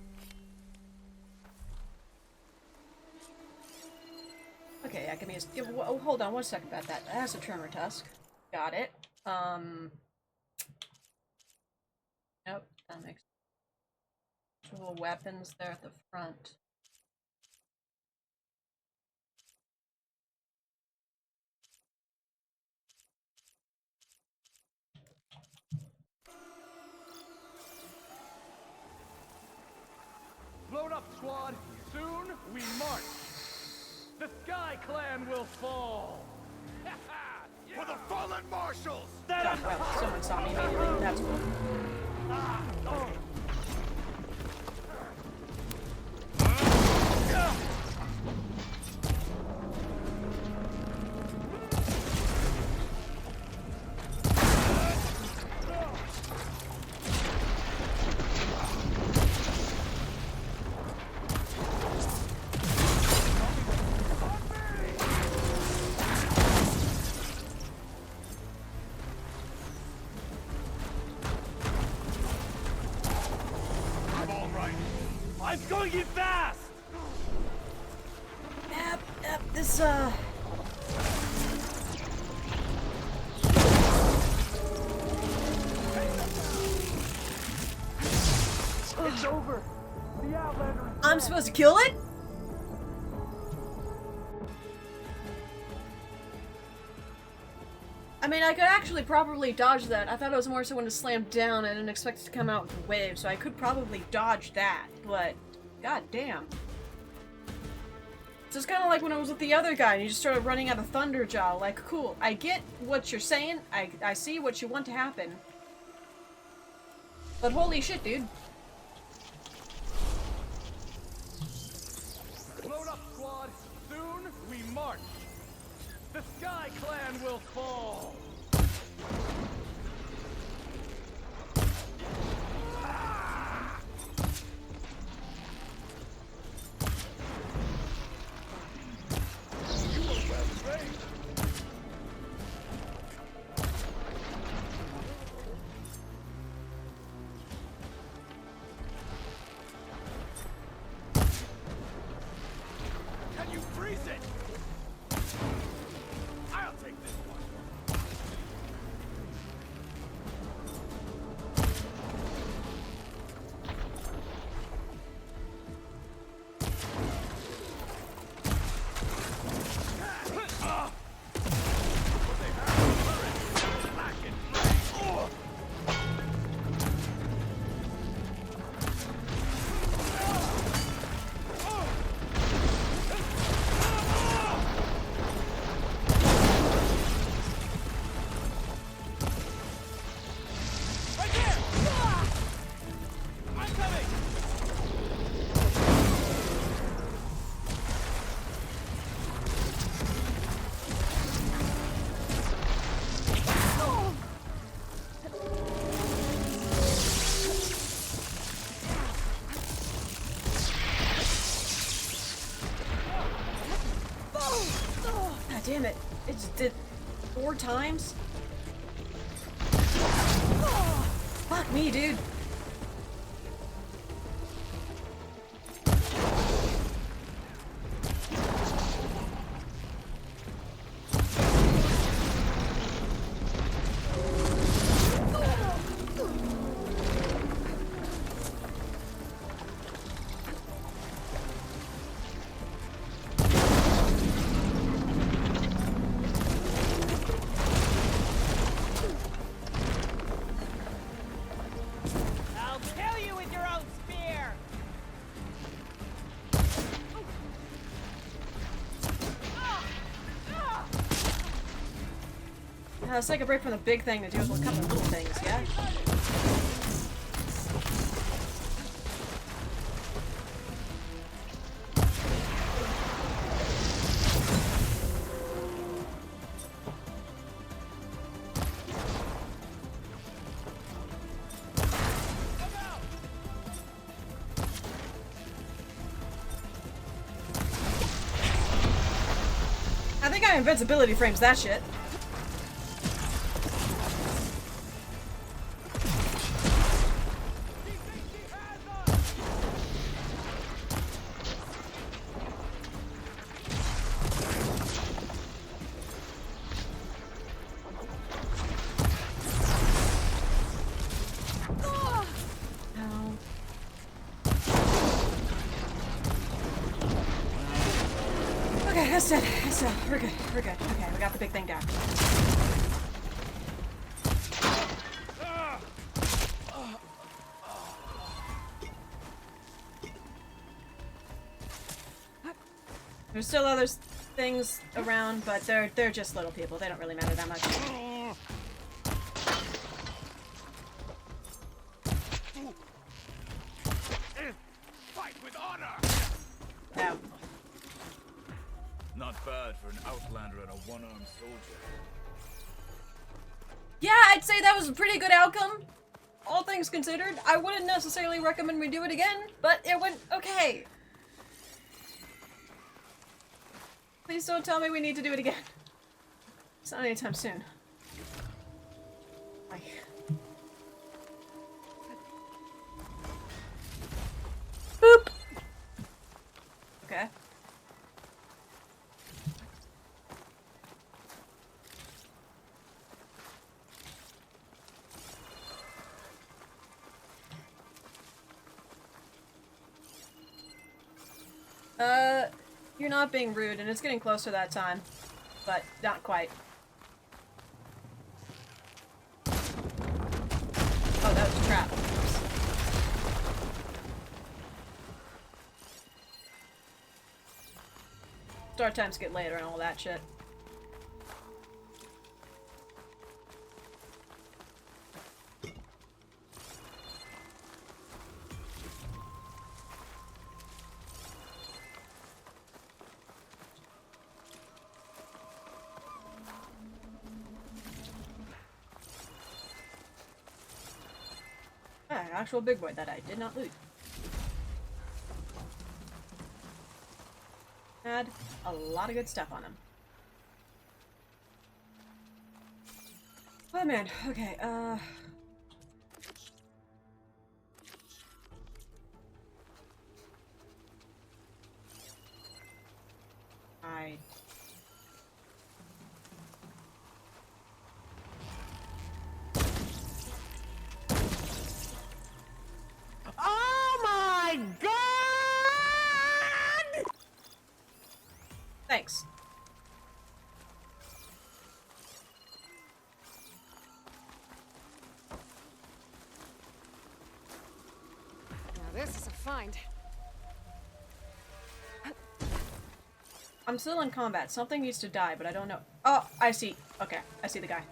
Okay, yeah, hold on one second about that. That has a tremor tusk. Got it. Nope, that makes little weapons there at the front. Load up, squad. Soon we march. The Sky Clan will fall. For the fallen marshals. Done well. Someone saw me immediately. That's cool. going to get fast! Yep, this, It's over. The Outlander is I'm supposed to kill it? I mean, I could actually probably dodge that. I thought it was more so when it slammed down. I didn't expect it to come out with a wave, so I could probably dodge that, but god damn. So it's kind of like when I was with the other guy and you just started running out of Thunderjaw. Like, cool, I get what you're saying. I see what you want to happen. But holy shit, dude. Load up, squad. Soon we march. The Sky Clan will fall. Can you freeze it? I'll take this one. God damn it. It just did 4 times? Fuck me, dude. I'll kill you with your own spear! Let's take a break from the big thing to deal with a couple little things, yeah? I think our invincibility frames that shit. Okay, that's it. That's it. We're good. We're good. Okay, we got the big thing down. There's still other things around, but they're just little people. They don't really matter that much. Fight with honor! No. Not bad for an Outlander and a one-armed soldier. Yeah, I'd say that was a pretty good outcome. All things considered, I wouldn't necessarily recommend we do it again, but it went okay. Please don't tell me we need to do it again. It's not anytime soon. Like... Boop! You're not being rude, and it's getting closer that time. But not quite. Oh, that was a trap. Oops. Start times get later and all that shit. Actual big boy that I did not loot. Had a lot of good stuff on him. Oh man, okay, I... Oh my god! Thanks. Now this is a find. I'm still in combat. Something needs to die, but I don't know. Oh, I see. Okay, I see the guy.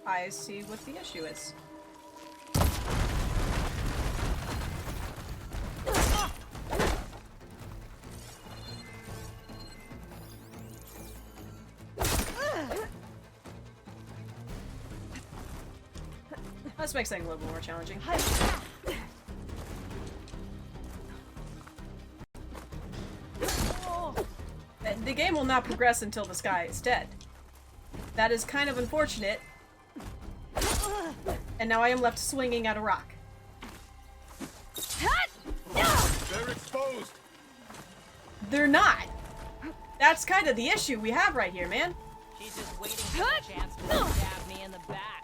I see what the issue is. This makes things a little more challenging. The game will not progress until this guy is dead. That is kind of unfortunate. And now I am left swinging at a rock. They're exposed. They're not. That's kind of the issue we have right here, man. She's just waiting for a chance to stab me in the back.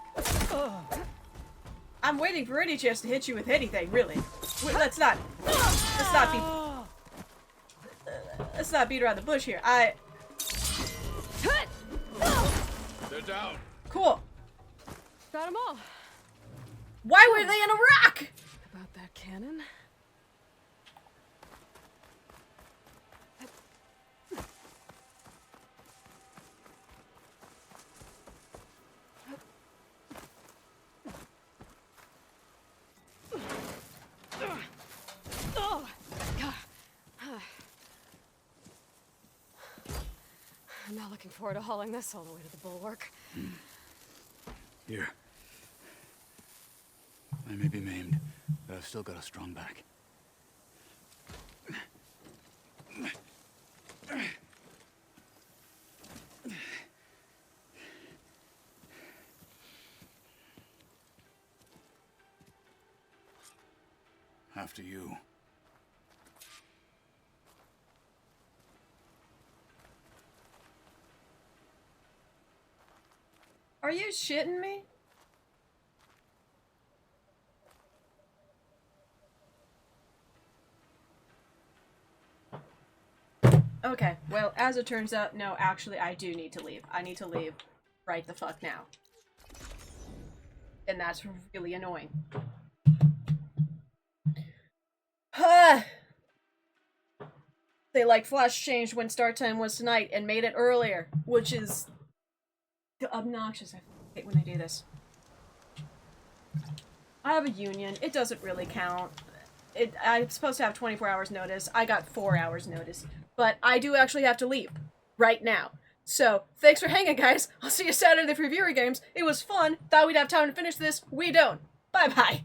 I'm waiting for any chance to hit you with anything, really. Let's not beat around the bush here. They're down. Cool. Got them all. Why were they in a rock? About that cannon? I'm not looking forward to hauling this all the way to the bulwark. Here. I may be maimed, but I've still got a strong back. After you. Are you shitting me? Okay, well, as it turns out, no, actually, I do need to leave. I need to leave right the fuck now. And that's really annoying. They, like, flash changed when start time was tonight and made it earlier, which is obnoxious. I hate when they do this. I have a union. It doesn't really count. I'm supposed to have 24 hours notice. I got 4 hours notice. But I do actually have to leave. Right now. So, thanks for hanging, guys. I'll see you Saturday for Viewer Games. It was fun. Thought we'd have time to finish this. We don't. Bye-bye.